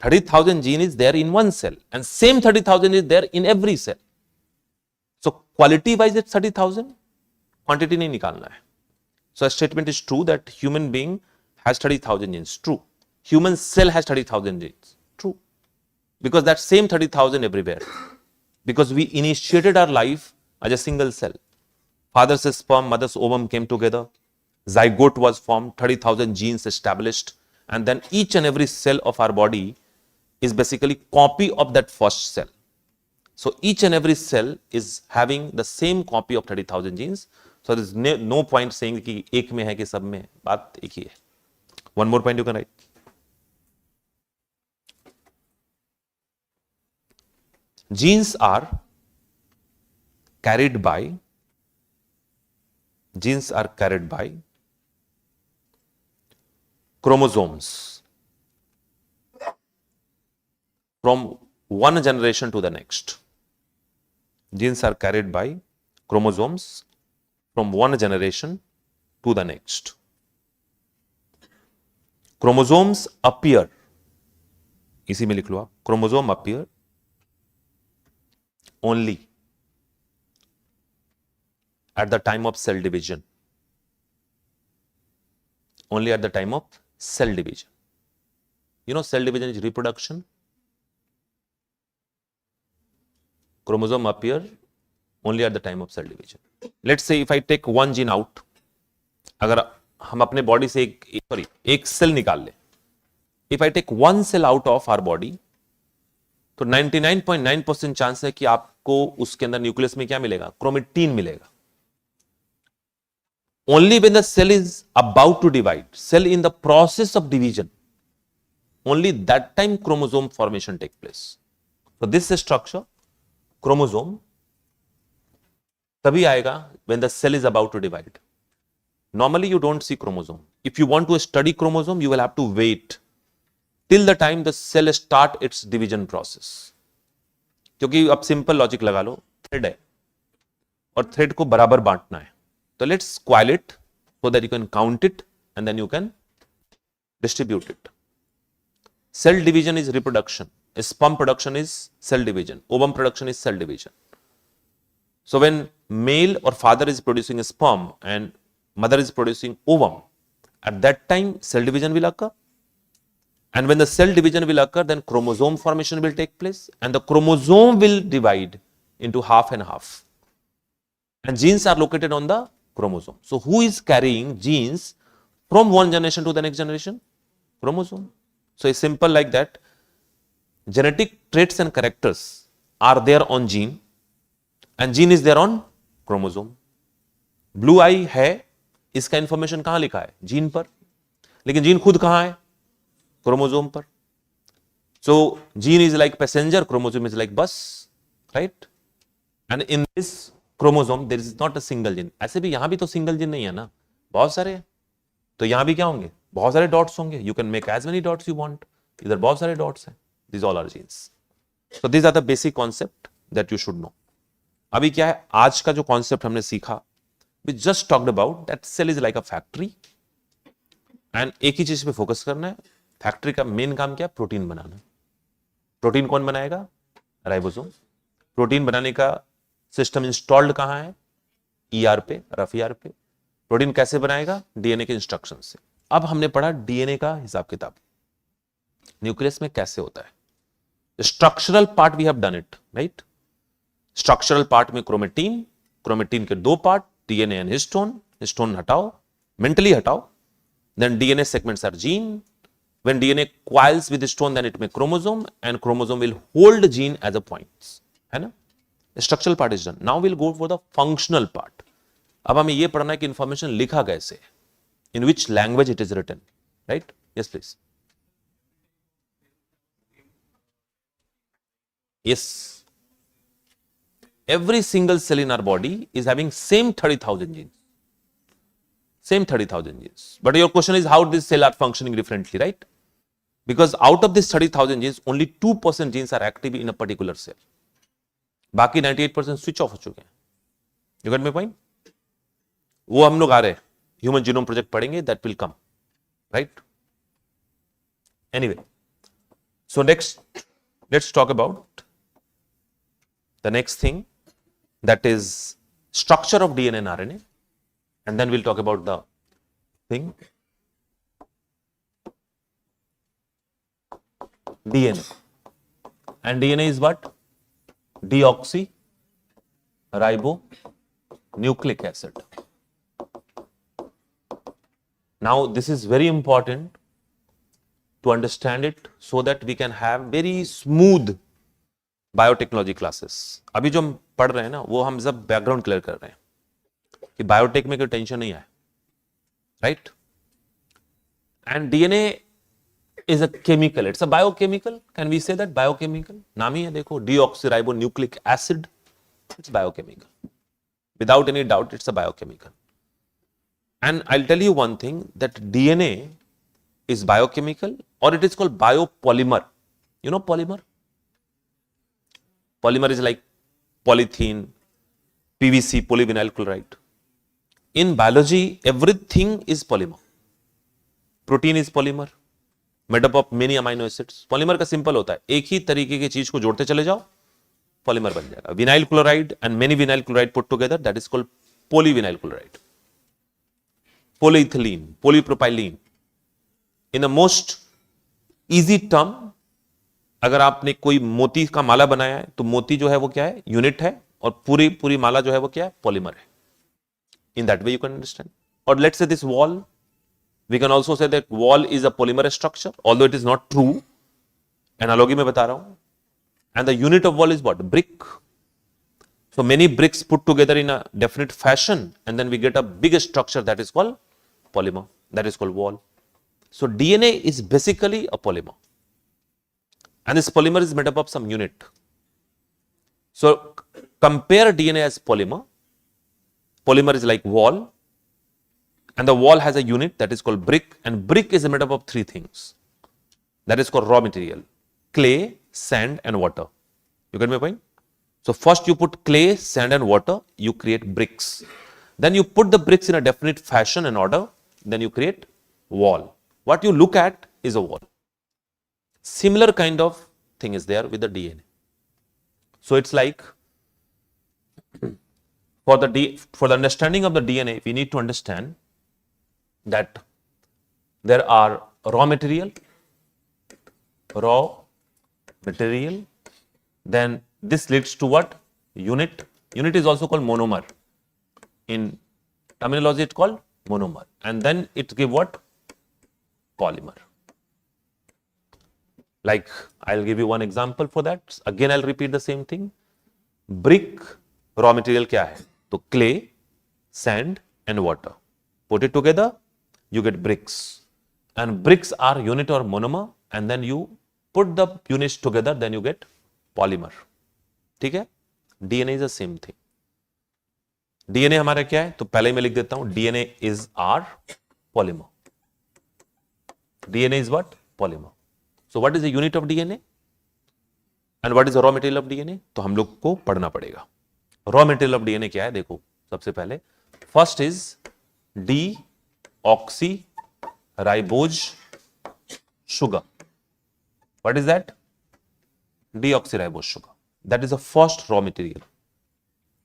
30,000 gene is there in one cell and same 30,000 is there in every cell. So quality wise it's 30,000, quantity नहीं निकालना है. So a statement is true that human being has 30,000 genes. True. Human cell has 30,000 genes. True. Because that same 30,000 everywhere. Because we initiated our life as a single cell. Father's sperm, mother's ovum came together. Zygote was formed, 30,000 genes established. And then each and every cell of our body is basically copy of that first cell. So each and every cell is having the same copy of 30,000 genes. So there is no point saying कि एक में है कि सब में है, बात एक ही है. One more point you can write. Genes are carried by chromosomes from one generation to the next. Genes are carried by chromosomes from one generation to the next. Chromosomes appear, इसी में लिख लो आप, chromosome appear only at the time of cell division. Only at the time of cell division. You know, cell division is reproduction. Chromosome appear only at the time of cell division. Let's say if I take one gene out, अगर हम अपने body से एक cell निकाल ले, if I take one cell out of our body, तो 99.9% chance है कि आपको उसके अंदर न्यूक्लियस में क्या मिलेगा? क्रोमेटिन मिलेगा. Only when the cell is about to divide, cell in the process of division, only that time chromosome formation take place. So this structure, chromosome, तभी आएगा when the cell is about to divide. Normally you don't see chromosome. If you want to study chromosome, you will have to wait till the time the cell start its division process. क्योंकि अब simple logic लगा लो, thread है और thread को बराबर बांटना है. So let's coil it so that you can count it and then you can distribute it. Cell division is reproduction. Sperm production is cell division. Ovum production is cell division. So when male or father is producing a sperm and mother is producing ovum, at that time cell division will occur. And when the cell division will occur, then chromosome formation will take place and the chromosome will divide into half and half. And genes are located on the chromosome. So who is carrying genes from one generation to the next generation? Chromosome. So it's simple like that. Genetic traits and characters are there on gene and gene is there on chromosome. Blue eye है, इसका information कहां लिखा है? Gene पर. लेकिन gene खुद कहां है? क्रोमोसोम पर. So gene is like passenger, chromosome is like bus, right? And in this chromosome there is not a single gene. ऐसे भी यहां भी तो सिंगल जीन नहीं है ना, बहुत सारे हैं. तो यहां भी क्या होंगे? बहुत सारे डॉट्स होंगे. You can make as many dots you want. इधर बहुत सारे डॉट्स हैं. This all are genes. So this are the basic concept that you should know. अभी क्या है, आज का जो कॉन्सेप्ट हमने सीखा, we just talked about that cell is like a factory and एक ही चीज पे फोकस करना है. फैक्ट्री का मेन काम क्या है? प्रोटीन बनाना. प्रोटीन कौन बनाएगा? राइबोसोम. प्रोटीन बनाने का सिस्टम इंस्टॉल्ड कहां है? ईआर पे, रफ ईआर पे. प्रोटीन कैसे बनाएगा? डीएनए के इंस्ट्रक्शन से. अब हमने पढ़ा डीएनए का हिसाब किताब, न्यूक्लियस में कैसे होता है. Structural part we have done it, right. Structural part में क्रोमेटिन, क्रोमेटिन के दो part, DNA and histone. Histone हटाओ, मेंटली हटाओ. Then DNA segments are gene. When DNA coils with histone, then it may chromosome and chromosome will hold gene as a points. है ना? Structural part is done. Now we'll go for the functional part. अब हमें ये पढ़ना है कि information लिखा कैसे, in which language it is written, right? Yes, please. Yes. Every single cell in our body is having same 30,000 genes. Same 30,000 genes. But your question is how these cells are functioning differently, right? Because out of this 30,000 genes, only 2% genes are active in a particular cell. बाकी 98% switch off हो चुके हैं. You got my point? वो हम लोग आ रहे हैं, human genome project पढ़ेंगे, that will come, right? Anyway, so next let's talk about the next thing, that is structure of DNA and RNA, and then we'll talk about the thing DNA. And DNA is what? Deoxyribonucleic acid. Now this is very important to understand it so that we can have very smooth biotechnology classes. अभी जो हम पढ़ रहे हैं ना, वो हम सब बैकग्राउंड क्लियर कर रहे हैं कि बायोटेक में कोई टेंशन नहीं आए, right? And DNA is a chemical, it's a biochemical. Can we say that? Biochemical नाम ही है, देखो, deoxyribonucleic acid, it's biochemical. Without any doubt it's a biochemical. And I will tell you one thing, that DNA is biochemical or it is called biopolymer. You know polymer? Polymer is like polythene, PVC, polyvinyl chloride. In biology, everything is polymer. Protein is polymer, made up of many amino acids. Polymer का simple होता है, एक ही तरीके की चीज को जोड़ते चले जाओ, polymer बन जाएगा. Vinyl chloride and many vinyl chloride put together, that is called polyvinyl chloride. Polyethylene, polypropylene. In a most easy term, अगर आपने कोई मोती का माला बनाया है तो मोती जो है वो क्या है? यूनिट है, और पूरी माला जो है वो क्या है? पॉलीमर है. In that way you can understand. और let's say this wall, we can also say that wall is a polymer structure, although it is not true. Analogy में बता रहा हूं. And the unit of wall is what? Brick. So many bricks put together in a definite fashion and then we get a big structure that is called polymer, that is called wall. So DNA is basically a polymer, and this polymer is made up of some unit. So compare DNA as polymer. Polymer is like wall, and the wall has a unit that is called brick, and brick is made up of three things. That is called raw material: clay, sand, and water. You get my point? So first you put clay, sand, and water. You create bricks. Then you put the bricks in a definite fashion and order. Then you create wall. What you look at is a wall. Similar kind of thing is there with the DNA. So it's like for the understanding of the DNA, we need to understand that there are raw material. Then this leads to what? Unit. Unit is also called monomer. In terminology, it's called monomer. And then it give what? Polymer. Like, I'll give you one example for that. Again, I'll repeat the same thing. Brick, raw material क्या है? तो clay, sand and water. Put it together, you get bricks. And bricks are unit or monomer, and then you put the units together, then you get polymer. ठीक है? DNA is the same thing. DNA हमारा क्या है? तो पहले ही मैं लिख देता हूं, DNA is our polymer. DNA is what? Polymer. So what is the unit of DNA? And what is the raw material of DNA? तो हम लोग को पढ़ना पड़ेगा. Raw material of DNA क्या है? देखो, सबसे पहले first is deoxyribose sugar. What is that? Deoxyribose sugar. That is the first raw material.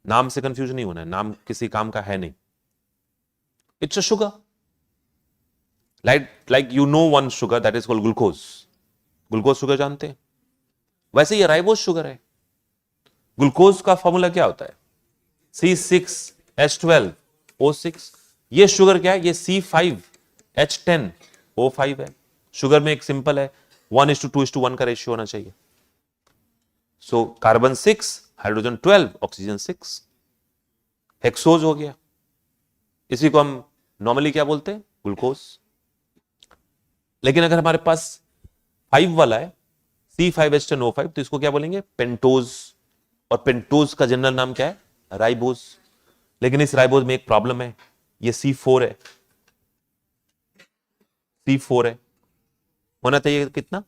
नाम से कंफ्यूजन नहीं होना है, नाम किसी काम का है नहीं. It's a sugar. Like you know one sugar that is called glucose. Glucose sugar जानते हैं? वैसे ये राइबोज शुगर है. ग्लूकोज का फॉर्मूला क्या होता है? C6H12O6. ये शुगर क्या है? ये C5H10O5 है. शुगर में एक सिंपल है, 1:2:1 का रेशियो होना चाहिए. So carbon 6, hydrogen 12, oxygen 6. Hexose हो गया. इसी को हम नॉर्मली क्या बोलते हैं? ग्लूकोज. लेकिन अगर हमारे पास 5 वाला है, C5H10O5, तो इसको क्या बोलेंगे? पेंटोज. और पेंटोज का जनरल नाम क्या है? राइबोज. लेकिन इस राइबोज में एक प्रॉब्लम है, ये C4 है. होना चाहिए कितना,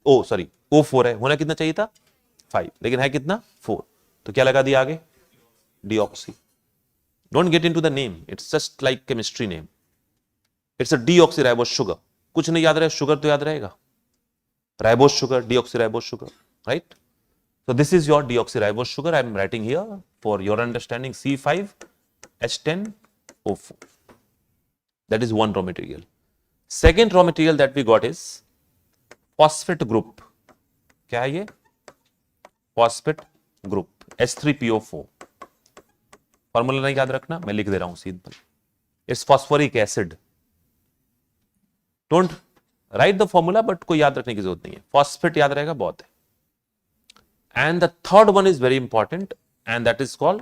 ओ सॉरी O4 है, होना कितना चाहिए था 5, लेकिन है कितना 4, तो क्या लगा दिया आगे deoxy. Don't get into the name, it's just like chemistry name, it's a deoxyribose sugar. कुछ नहीं याद रहे, शुगर तो याद रहेगा, ribose sugar, deoxyribose sugar, right. So this is your deoxyribose sugar. I am writing here for your understanding C5H10O4. That is one raw material. Second raw material that we got is phosphate group. क्या है ये? Phosphate group H3PO4. Formula नहीं याद रखना, मैं लिख दे रहा हूं सीधे. It's phosphoric acid. Don't write the formula, but कोई याद रखने की जरूरत नहीं है. Phosphate याद रहेगा बहुत है. And the third one is very important, and that is called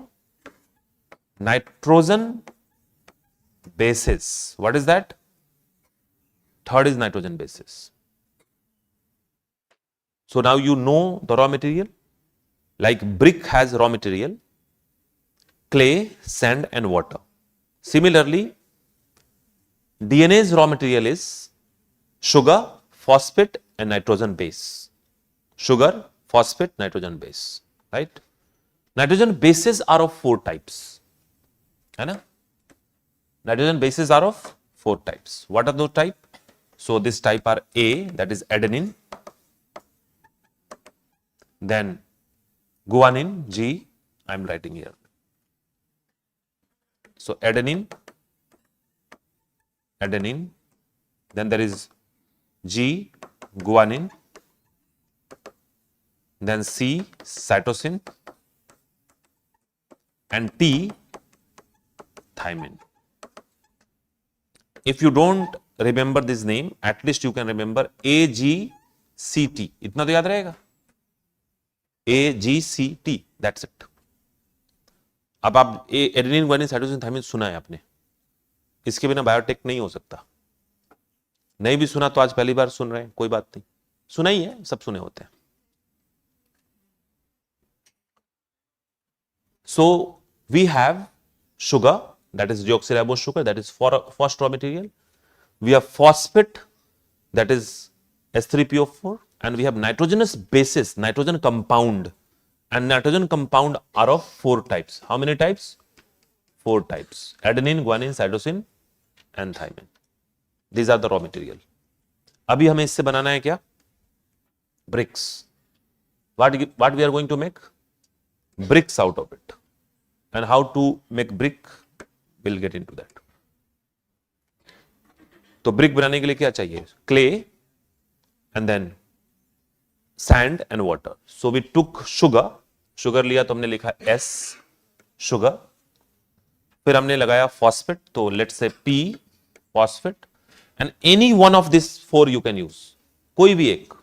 nitrogen bases. What is that? Third is nitrogen bases. So now you know the raw material. Like brick has raw material, clay, sand and water. Similarly, DNA's raw material is sugar, phosphate and nitrogen base. Sugar, phosphate, nitrogen base, right? Nitrogen bases are of 4 types, है ना? Nitrogen bases are of 4 types. What are those type? So this type are A, that is adenine, then guanine, G, I am writing here. So adenine, then there is G, guanine, then C, cytosine, and T, thymine. If you don't remember this name, at least you can remember AGCT. इतना तो याद रहेगा, AGCT, that's it. अब आप adenine, guanine, cytosine, thiamine सुना है आपने, इसके बिना बायोटेक नहीं हो सकता. नहीं भी सुना तो आज पहली बार सुन रहे हैं, कोई बात नहीं, सुना ही है, सब सुने होते हैं. So we have sugar, that is deoxyribose sugar, that is for first raw material. We have phosphate, that is H3PO4, and we have nitrogenous bases, nitrogen compound, and nitrogen compound are of 4 types. How many types? 4 types: adenine, guanine, cytosine, and thymine. These are the raw material. अभी हमें इससे बनाना है क्या? Bricks. What we are going to make? Bricks out of it. And how to make brick, we'll get into that. तो brick बनाने के लिए क्या चाहिए? Clay and then sand and water. So we took sugar, sugar लिया तो हमने लिखा S, sugar. फिर हमने लगाया phosphate, तो let's say P, phosphate, and any one of these 4 you can use. कोई भी एक,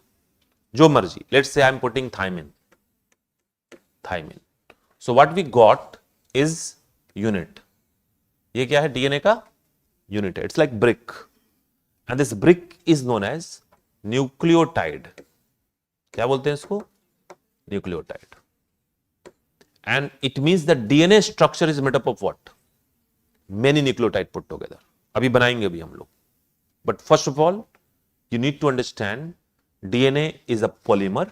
जो मर्जी. Let's say I'm putting thymine. So what we got is unit. ये क्या है? DNA का unit है. It's like brick, and this brick is known as nucleotide. क्या बोलते हैं इसको? Nucleotide. And it means that DNA structure is made up of what? Many nucleotide put together. अभी बनाएंगे भी हम लोग. But first of all, you need to understand DNA is a polymer.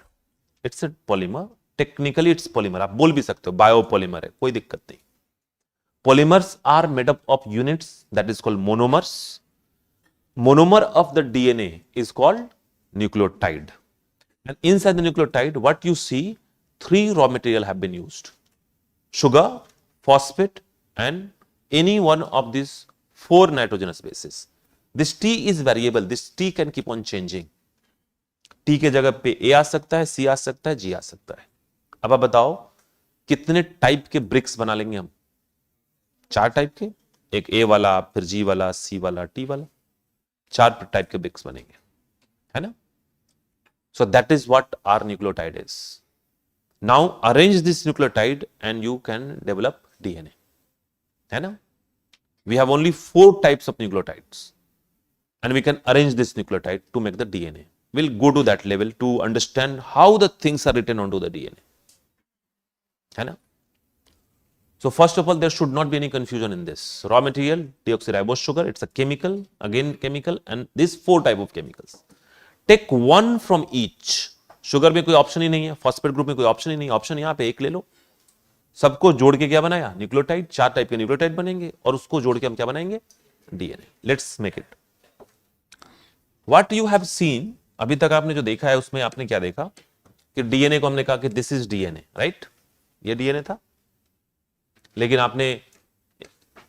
It's a polymer. Technically it's polymer, आप बोल भी सकते हो बायोपॉलीमर है, कोई दिक्कत नहीं. Polymers are made up of units, that is called monomers. Monomer of the DNA is called nucleotide. And inside the nucleotide what you see, 3 raw material have been used: sugar, phosphate, and any one of these 4 nitrogenous bases. This T is variable. This T can keep on changing. T के जगह पे A आ सकता है, C आ सकता है, G आ सकता है. अब आप बताओ कितने टाइप के ब्रिक्स बना लेंगे हम? 4 टाइप के, एक A वाला, फिर G वाला, C वाला, T वाला, 4 टाइप के ब्रिक्स बनेंगे, है ना? So that is what our nucleotide is. Now arrange this nucleotide and you can develop DNA, है ना? We have only 4 types of nucleotides and we can arrange this nucleotide to make the DNA. We'll go to that level to understand how the things are written onto the DNA. है ना? So first of all, there should not be any confusion in this. Raw material, deoxyribose sugar, it's a chemical, again chemical, and these 4 type of chemicals. Take one from each. Sugar में कोई option ही नहीं है, phosphate group में कोई option ही नहीं, option यहां पे एक ले लो। सबको जोड़ के क्या बनाया, न्यूक्लियोटाइड। 4 टाइप के न्यूक्लियोटाइड बनेंगे और उसको जोड़ के हम क्या बनाएंगे, DNA. Let's make it. What you have seen, अभी तक आपने जो देखा है उसमें आपने क्या देखा कि डीएनए को हमने कहा कि दिस इज डीएनए, राइट। ये डीएनए था, लेकिन आपने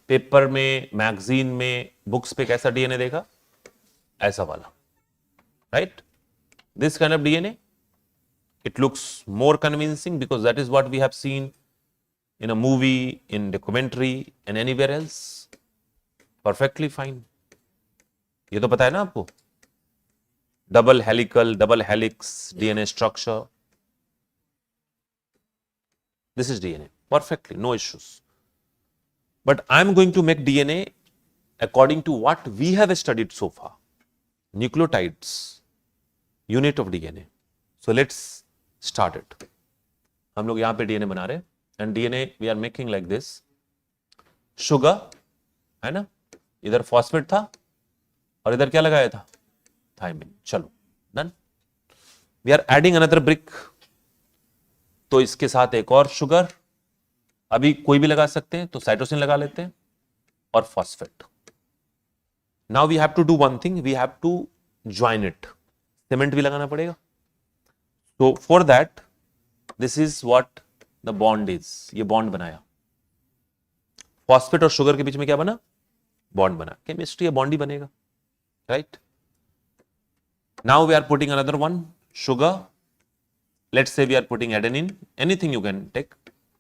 पेपर में, मैगजीन में, बुक्स पे कैसा डीएनए देखा, ऐसा वाला, right. This kind of DNA, it looks more convincing because that is what we have seen in a movie, in documentary and anywhere else. Perfectly fine. ये तो पता है ना आपको, double helical, double helix DNA structure, this is DNA perfectly, no issues. But I am going to make DNA according to what we have studied so far, nucleotides, unit of DNA. So let's start it. हम लोग यहां पे DNA बना रहे हैं, and DNA we are making like this. Sugar है ना, इधर फॉस्फेट था और इधर क्या लगाया था, थायमिन। चलो done. We are adding another brick, तो इसके साथ एक और शुगर, अभी कोई भी लगा सकते हैं, तो साइटोसिन लगा लेते हैं और phosphate. Now we have to do one thing, we have to join it. Cement भी लगाना पड़ेगा। So for that, this is what the bond is. ये बॉन्ड बनाया, फॉस्फेट और शुगर के बीच में क्या बना, बॉन्ड बना। केमिस्ट्री ये बॉन्ड ही बनेगा, right. Now we are putting another one, sugar. Let's say we are putting adenine, anything you can take,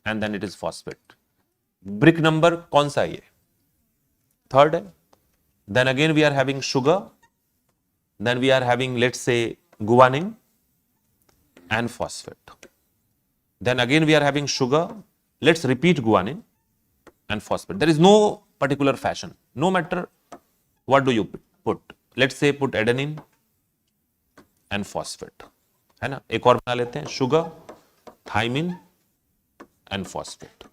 and then it is phosphate. Brick number कौन सा है ये, 3rd है। Then again we are having sugar, then we are having let's say guanine and phosphate. Then again we are having sugar. Let's repeat guanine and phosphate. There is no particular fashion. No matter what do you put. Let's say put adenine and phosphate. है ना, एक और बना लेते हैं, sugar, thymine and phosphate.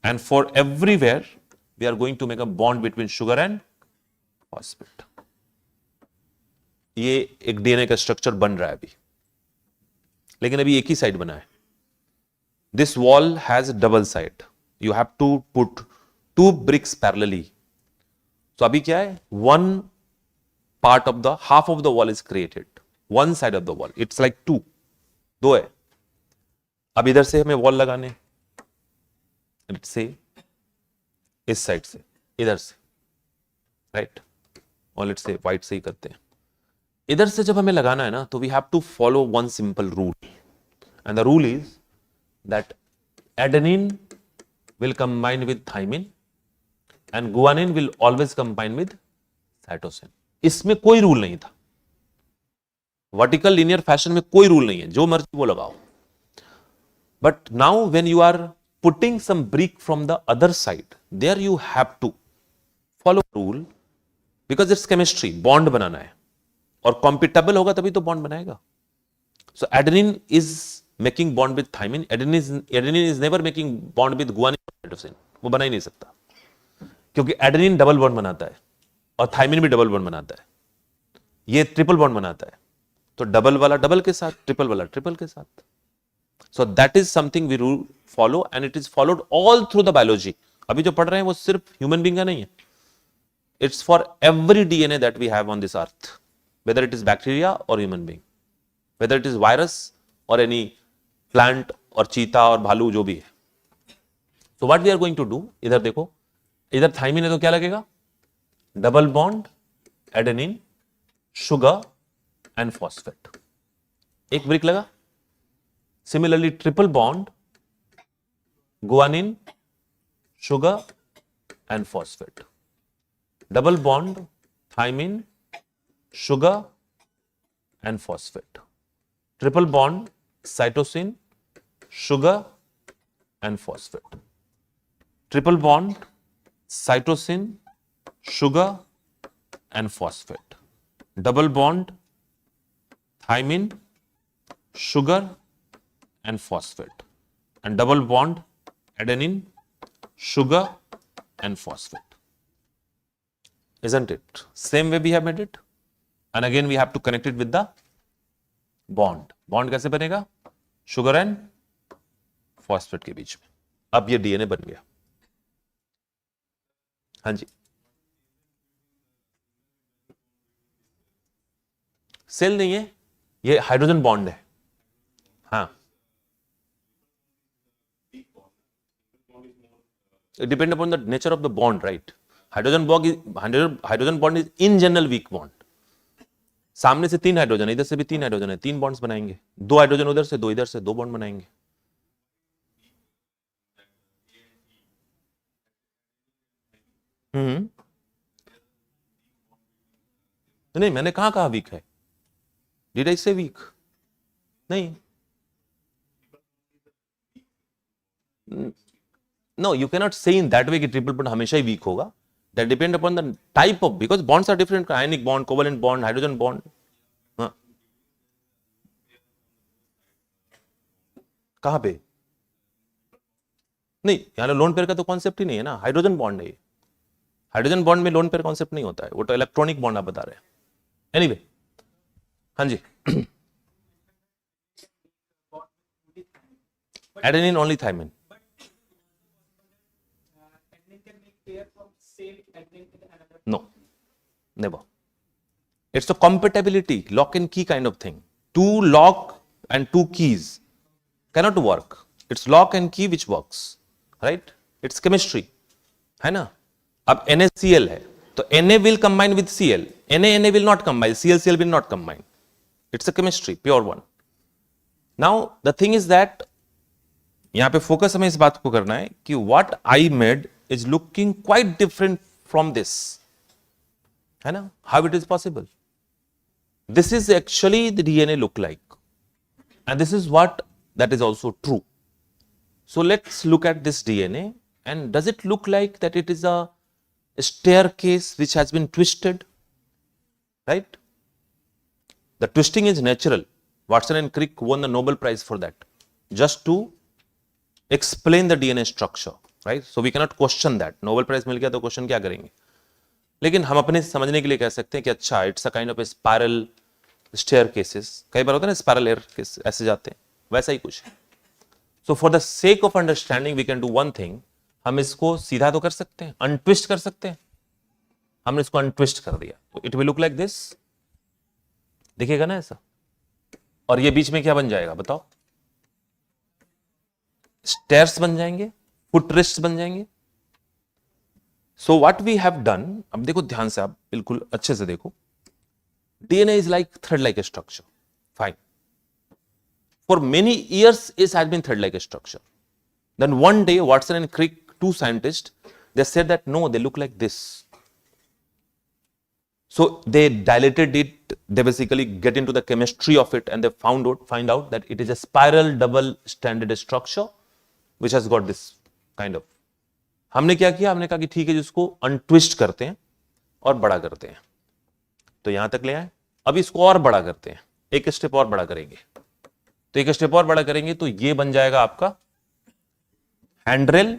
And for everywhere we are going to make a bond between sugar and phosphate. ये एक DNA का स्ट्रक्चर बन रहा है अभी, लेकिन अभी एक ही साइड बना है। This wall has double side, you have to put 2 bricks parallelly. तो अभी क्या है, one part of the half of the wall is created, one side of the wall, it's like 2 है। अब इधर से हमें वॉल लगाने, से इस साइड से, इधर से, राइट, और लेट्स से व्हाइट से ही करते हैं। इधर से जब हमें लगाना है ना, तो we have to follow one simple rule, and the rule is that adenine will combine with thymine and guanine will always combine with cytosine. इसमें कोई रूल नहीं था, वर्टिकल लीनियर फैशन में कोई रूल नहीं है, जो मर्जी वो लगाओ। But now when you are putting some brick from the other side, there you have to follow rule, because it's chemistry, bond बनाना है, और कॉम्पिटेबल होगा तभी तो बॉन्ड बनाएगा। So adenine is making bond with thymine, adenine is never making bond with guanine, cytosine, वो बना ही नहीं सकता, क्योंकि एडेनिन डबल बॉन्ड बनाता है और थायमिन भी डबल बॉन्ड बनाता है, ये ट्रिपल बॉन्ड बनाता है। तो डबल वाला डबल के साथ, ट्रिपल वाला ट्रिपल के साथ। So that is something we rule follow, and it is followed all through the biology. अभी जो पढ़ रहे हैं वो सिर्फ ह्यूमन बीइंग का नहीं है, it's for every DNA that we have on this earth, whether it is bacteria or human being, whether it is virus or any plant or cheetah और भालू जो भी है। So what we are going to do, इधर देखो, इधर thiamine है तो क्या लगेगा, double bond adenine, sugar and phosphate, एक ब्रिक लगा। Similarly triple bond guanine, sugar and phosphate, double bond thymine, sugar and phosphate, triple bond cytosine, sugar and phosphate, triple bond cytosine, sugar and phosphate, double bond thymine, sugar and phosphate, and double bond adenine, sugar and phosphate. Isn't it? Same way we have made it. And again we have to connect it with the bond. Bond कैसे बनेगा? Sugar and phosphate के बीच में. अब ये DNA बन गया. हाँ जी. Cell नहीं है, ये हाइड्रोजन बॉन्ड है. हाँ, it depends upon the nature of the bond, right? Hydrogen bond is in general weak bond. सामने से 3 हाइड्रोजन, इधर से भी 3 हाइड्रोजन है, 3 बॉन्ड्स बनाएंगे. 2 हाइड्रोजन उधर से, 2 इधर से, 2 बॉन्ड बनाएंगे. नहीं, मैंने कहा वीक है? डिड आई से वीक? नहीं. No, you cannot say in that way कि ट्रिपल बॉन्ड हमेशा ही वीक होगा. That depend upon the type of, because bonds are different, ionic bond, covalent bond, hydrogen bond. हाँ. कहाँ पे? नहीं, यहाँ लोन पेयर का तो कॉन्सेप्ट ही नहीं है ना. हाइड्रोजन बॉन्ड है ये. हाइड्रोजन बॉन्ड में लोन पेयर कॉन्सेप्ट नहीं होता है, वो तो इलेक्ट्रॉनिक बॉन्ड आप बता रहे हैं. एनीवे, हाँ जी. Adenine only thymine. No, never. It's a compatibility, lock and key kind of thing. 2 lock and 2 keys cannot work. It's lock and key which works, right? It's chemistry, है ना. अब NaCl है, तो Na will combine with Cl. Na will not combine. Cl will not combine. It's a chemistry, pure one. Now the thing is that यहाँ पे focus हमें इस बात को करना है कि what I made is looking quite different from this. है ना? How it is possible? This is actually the DNA look like, and this is what that is also true. So let's look at this DNA, and does it look like that it is a staircase which has been twisted, right? The twisting is natural. Watson and Crick won the Nobel Prize for that, just to explain the DNA structure, right? So we cannot question that. Nobel Prize मिल गया तो question क्या करेंगे? लेकिन हम अपने समझने के लिए कह सकते हैं कि अच्छा, it's a kind of spiral staircases. कई बार होता है ना स्पाइरल एयर केस, ऐसे जाते हैं, वैसा ही कुछ है. So for the sake of understanding we can do one thing. हम इसको सीधा तो कर सकते हैं, अनट्विस्ट कर सकते हैं. हमने इसको अनट्विस्ट कर दिया तो it will look like this. दिखेगा ना ऐसा. और ये बीच में क्या बन जाएगा बताओ? स्टेयर्स बन जाएंगे, फुट रेस्ट बन जाएंगे. So what we have done, अब देखो ध्यान से, आप बिल्कुल अच्छे से देखो. DNA is like thread-like a structure. Fine. For many years, it has been thread-like a structure. Then one day, Watson and Crick, 2 scientists, they said that no, they look like this. So they dilated it. They basically get into the chemistry of it, and they find out that it is a spiral double-stranded structure, which has got this kind of. हमने क्या किया? हमने कहा कि ठीक है, जिसको untwist करते हैं और बड़ा करते हैं. तो यहां तक ले आए. अब इसको और बड़ा करते हैं, एक स्टेप और बड़ा करेंगे. तो एक स्टेप और बड़ा करेंगे तो ये बन जाएगा आपका हैंड्रेल,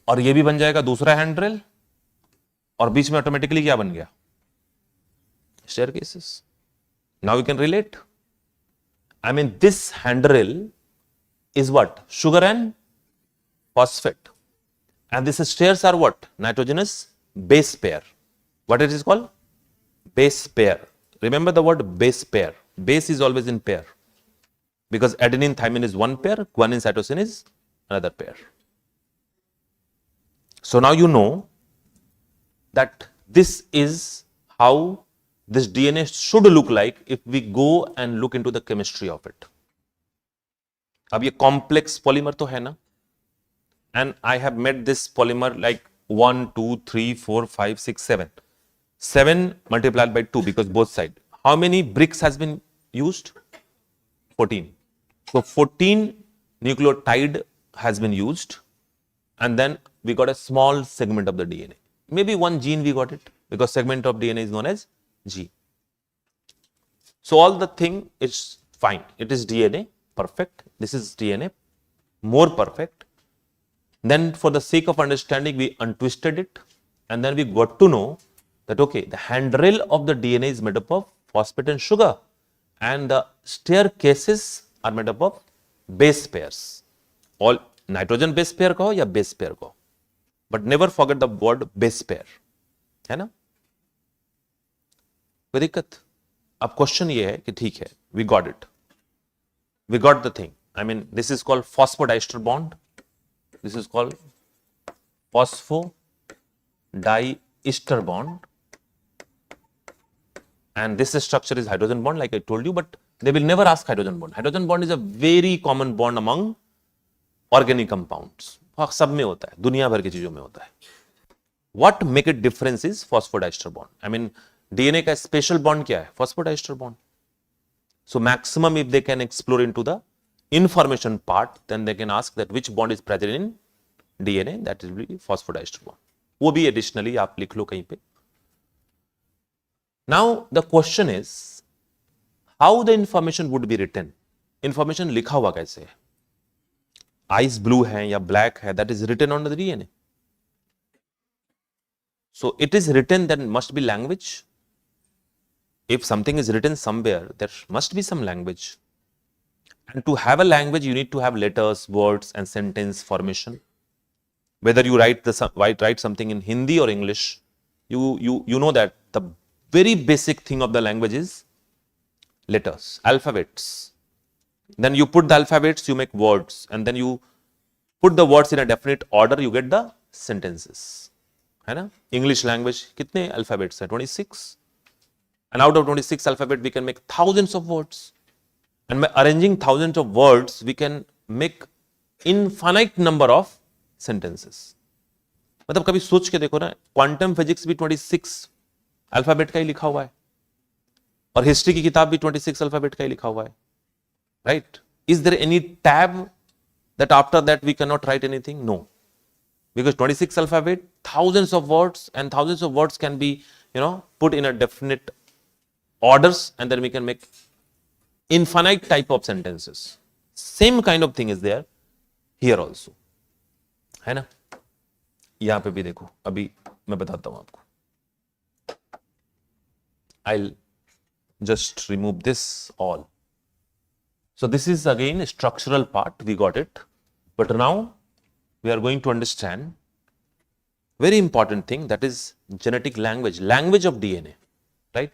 और ये भी बन जाएगा दूसरा हैंड्रेल, और बीच में ऑटोमेटिकली क्या बन गया? Staircases. Now we can relate. I mean this handrail is what? Sugar and phosphate, and these stairs are what? Nitrogenous base pair. What it is called? Base pair. Remember the word base pair. Base is always in pair, because adenine thymine is one pair, guanine cytosine is another pair. So now you know that this is how this DNA should look like if we go and look into the chemistry of it. अब ये complex polymer तो है ना, and I have made this polymer like 1, 2, 3, 4, 5, 6, 7. 7 multiplied by 2 because both sides. How many bricks has been used? 14. So 14 nucleotide has been used, and then we got a small segment of the DNA. Maybe one gene we got it, because segment of DNA is known as gene. So all the thing is fine. It is DNA, perfect. This is DNA, more perfect. Then for the sake of understanding, we untwisted it, and then we got to know that okay, the handrail of the DNA is made up of phosphate and sugar, and the staircases are made up of base pairs. All nitrogen base pair कहो या base pair कहो, but never forget the word base pair, है ना? कोई दिक्कत? अब question ये है कि ठीक है, we got it, we got the thing. I mean, this is called phosphodiester bond. This is called phosphodiester bond. And this structure is hydrogen bond, like I told you, but they will never ask hydrogen bond. Hydrogen bond is a very common bond among organic compounds. सब में होता है, दुनिया भर की चीजों में होता है. What make it difference is phosphodiester bond. I mean, DNA का special bond क्या है? Phosphodiester bond. So maximum if they can explore into the information part, then they can ask that which bond is present in DNA, that will be phosphodiester bond. वो भी additionally आप लिख लो कहीं पे. Now the question is how the information would be written. Information लिखा हुआ कैसे है? Eyes blue है या black है, that is written on the DNA. So it is written, then must be language. If something is written somewhere, there must be some language. And to have a language, you need to have letters, words, and sentence formation. Whether you write something in Hindi or English, you know that the very basic thing of the language is letters, alphabets. Then you put the alphabets, you make words, and then you put the words in a definite order, you get the sentences. है ना? English language कितने alphabets हैं? 26. And out of 26 alphabet, we can make thousands of words. And by arranging thousands of words, we can make infinite number of sentences. मतलब कभी सोच के देखो ना, क्वांटम फिजिक्स भी 26 अल्फाबेट का ही लिखा हुआ है, और हिस्ट्री की किताब भी 26 अल्फाबेट का ही लिखा हुआ है, right? Is there any tab that after that we can not write anything? No, because 26 alphabet, thousands of words, and thousands of words can be, put in a definite orders, and then we can make infinite type of sentences. Same kind of thing is there here also, है ना? यहां पे भी देखो, अभी मैं बताता हूं आपको. I'll just remove this all. So this is again a structural part, we got it, but now we are going to understand very important thing, that is genetic language, language of DNA, right?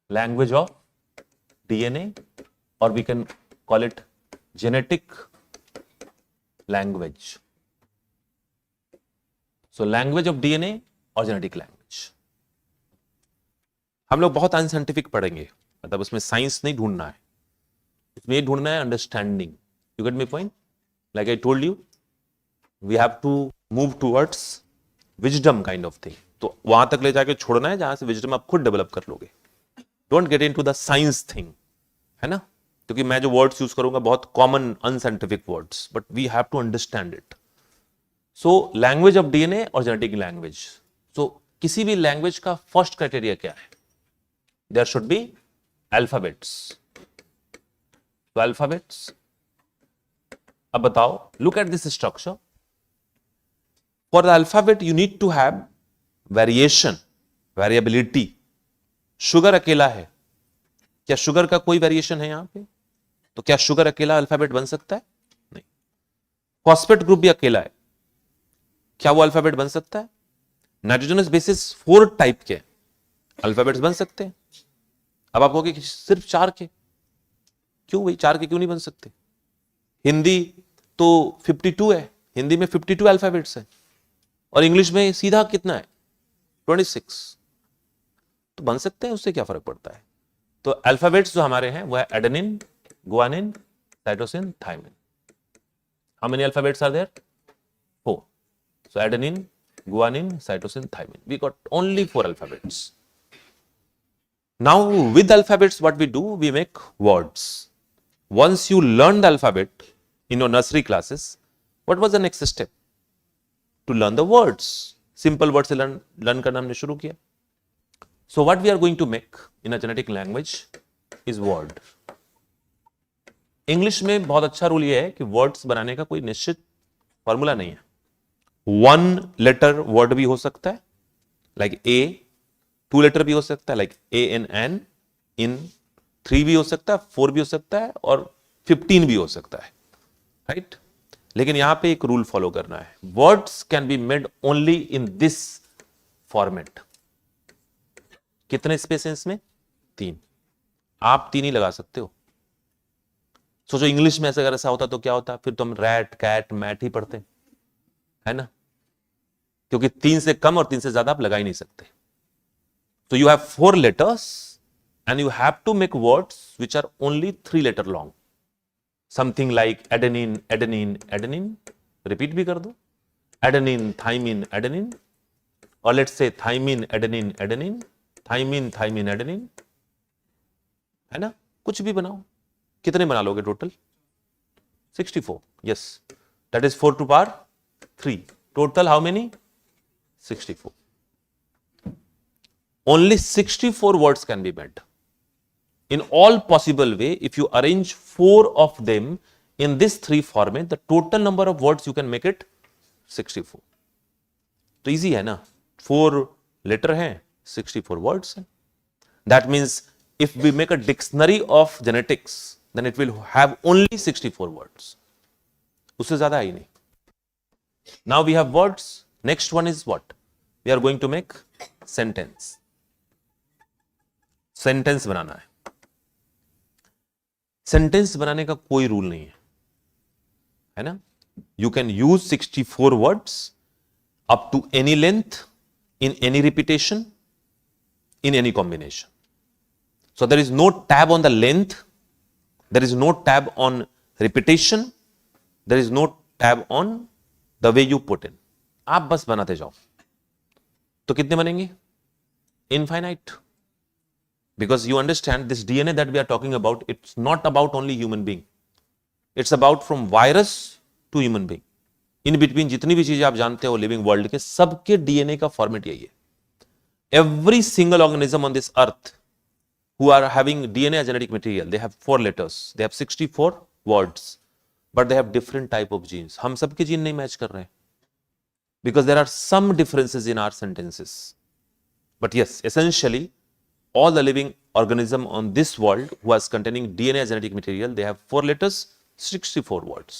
Language of DNA, or we can call it genetic language. So language of DNA और genetic language. हम लोग बहुत unscientific पढ़ेंगे, मतलब उसमें science नहीं ढूंढना है, इसमें ये ढूंढना है understanding. You get my point? Like I told you, we have to move towards wisdom kind of thing. तो वहां तक ले जाके छोड़ना है जहां से विजडम आप खुद डेवलप कर लोगे. Don't get into the science thing, है ना? क्योंकि मैं जो वर्ड्स यूज करूंगा बहुत common unscientific words, but we have to understand it. So language of DNA और जेनेटिक लैंग्वेज. सो किसी भी लैंग्वेज का फर्स्ट क्राइटेरिया क्या है? There should be alphabets. So alphabets. अब बताओ, look at this structure. For the alphabet you need to have variation, variability. Sugar अकेला है, क्या शुगर का कोई वेरिएशन है यहां पे? तो क्या शुगर अकेला अल्फाबेट बन सकता है? नहीं. फॉस्फेट ग्रुप भी अकेला है, क्या वो अल्फाबेट बन सकता है? नाइट्रोजनस बेसिस 4 टाइप के अल्फाबेट्स बन सकते हैं. अब आप कहोगे कि सिर्फ 4 के, क्यों भाई 4 के क्यों नहीं बन सकते? हिंदी तो 52 है, हिंदी में 52 अल्फाबेट्स है, और इंग्लिश में सीधा कितना है? 26. तो बन सकते हैं, उससे क्या फर्क पड़ता है? तो अल्फाबेट्स जो हमारे हैं वो है adenine, guanine, cytosine, thymine. How many alphabets are there? 4. So adenine, guanine, cytosine, thymine. We got only 4 alphabets. Now with alphabets what we do, we make words. Once you learn the alphabet in your nursery classes, what was the next step? To learn the words. Simple words से learn करना हमने शुरू किया. So what we are going to make in a genetic language is word. English में बहुत अच्छा rule ये है कि words बनाने का कोई निश्चित फॉर्मूला नहीं है। 1 लेटर वर्ड भी हो सकता है लाइक ए, 2 लेटर भी हो सकता है लाइक ए एन एन, इन, 3 भी हो सकता है, 4 भी हो सकता है और 15 भी हो सकता है, राइट। लेकिन यहां पे एक रूल फॉलो करना है, words can be made only in this format. कितने स्पेस है इसमें? 3। आप 3 ही लगा सकते हो। सोचो इंग्लिश में अगर ऐसा होता तो क्या होता, फिर तो हम रैट, कैट, मैट ही पढ़ते, है ना, क्योंकि 3 से कम और 3 से ज्यादा आप लगा ही नहीं सकते। तो you have 4 letters and you have to make words which are only 3 letter long. Something like adenine, adenine, adenine. Repeat भी कर दो, adenine, thymine, adenine. Or let's say thymine, adenine, adenine. Thymine, thymine, adenine. है ना, कुछ भी बनाओ। कितने बना लोगे total? 64. Yes, that is 4 to power 3. Total how many? 64. Only 64 words can be made. In all possible way, if you arrange 4 of them in this 3 format, the total number of words you can make it 64. तो easy है ना, 4 letter हैं, 64 words हैं. That means if we make a dictionary of genetics, then it will have only 64 words. उससे ज्यादा ही नहीं. Now we have words. Next one is what? We are going to make sentence. Sentence बनाना है। Sentence बनाने का कोई rule नहीं है ना। You can use 64 words up to any length, in any repetition, in any combination. So there is no tab on the length, there is no tab on repetition, there is no tab on the way you put in. आप बस बनाते जाओ। तो कितने बनेंगे? Infinite. Because you understand this DNA that we are talking about, it's not about only human being. It's about from virus to human being. In between जितनी भी चीजें आप जानते हो लिविंग वर्ल्ड के, सबके डीएनए का फॉर्मेट यही है। Every single organism on this earth who are having DNA as genetic material, they have 4 letters, they have 64 words, but they have different type of genes. हम सबके जीन नहीं match कर रहे हैं, because there are some differences in our sentences. But yes, essentially all the living organism on this world who is containing DNA as genetic material, they have 4 letters, 64 words.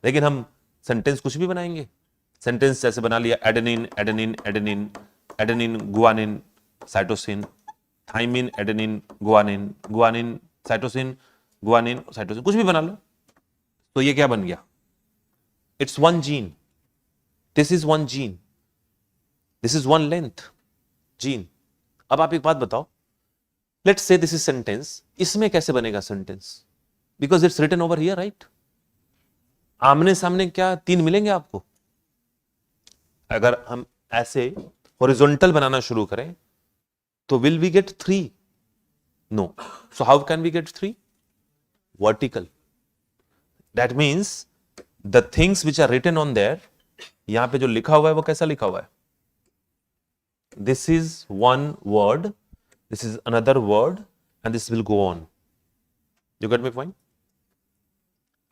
लेकिन हम sentence कुछ भी बनाएंगे। Sentence जैसे बना लिया adenine, adenine, adenine, adenine, guanine, cytosine, thymine, adenine, guanine, guanine, cytosine, guanine, cytosine, कुछ भी बना लो। तो ये क्या बन गया? It's 1 gene. This is 1 gene, this is 1 length gene. अब आप एक बात बताओ, let's say this is sentence, इसमें कैसे बनेगा sentence? Because it's written over here, right? आमने सामने क्या 3 मिलेंगे आपको? अगर हम ऐसे हॉरिजॉन्टल बनाना शुरू करें तो will we get 3? No. So how can we get 3? Vertical. That means the things which are written on there, यहां पे जो लिखा हुआ है वो कैसा लिखा हुआ है? This is one word, this is another word, and this will go on. You got my point?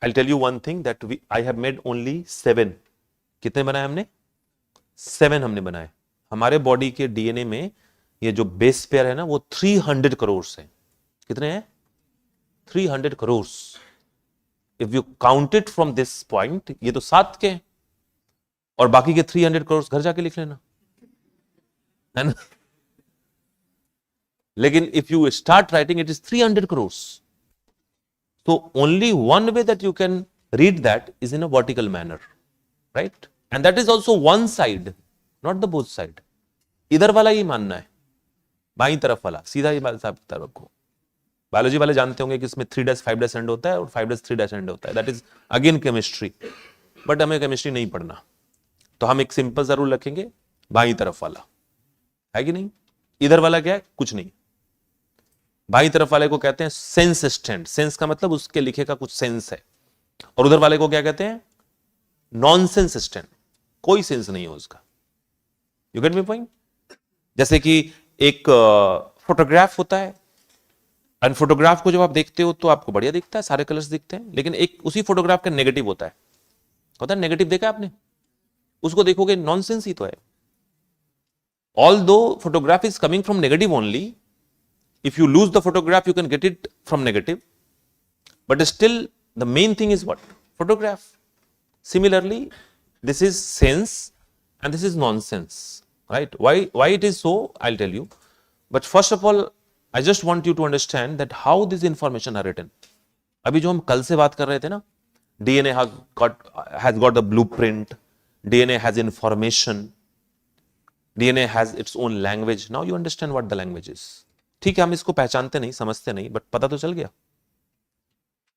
I'll tell you one thing that I have made only 7. कितने बनाए हमने? 7 हमने बनाए। हमारे बॉडी के डीएनए में ये जो बेस पेयर है ना, वो 300 करोड़ है। कितने हैं? 300 crore. If you count it from this point, ये तो 7 के हैं, और बाकी के 300 करोड़ घर जाके लिख लेना, है ना। लेकिन if you start writing, it is 300 crore. तो only one way that you can read that is in a vertical manner, right? And that is also one side, not the both side. इधर वाला ही मानना है, बाई तरफ वाला, सीधा ही तरफ को। बायोलॉजी वाले जानते होंगे कि इसमें 3-5 एंड होता है और 5-3 एंड होता है। That is again chemistry, but हमें केमिस्ट्री नहीं पढ़ना, तो हम एक सिंपल जरूर रखेंगे, बाई तरफ वाला, है कि नहीं? इधर वाला क्या है? कुछ नहीं। बाई तरफ वाले को कहते हैं सेंस स्टैंड। सेंस का मतलब उसके लिखे का कुछ सेंस है। और उधर वाले को क्या कहते हैं? नॉनसेंस स्टैंड, कोई सेंस नहीं है उसका। You get my point? जैसे कि एक फोटोग्राफ होता है, एंड फोटोग्राफ को जब आप देखते हो तो आपको बढ़िया दिखता है, सारे कलर्स दिखते हैं, लेकिन एक उसी फोटोग्राफ का नेगेटिव होता है। होता है नेगेटिव, देखा आपने, उसको देखोगे नॉनसेंस ही तो है. Although photograph is coming from negative only, if you lose the photograph, you can get it from negative. But still, the main thing is what? Photograph. Similarly, this is sense and this is nonsense, right? Why it is so? I'll tell you. But first of all, I just want you to understand that how this information are written. अभी जो हम कल से बात कर रहे थे ना, DNA has got the blueprint, DNA has information, DNA has its own language. Now you understand what the language is. ठीक है, हम इसको पहचानते नहीं, समझते नहीं, बट पता तो चल गया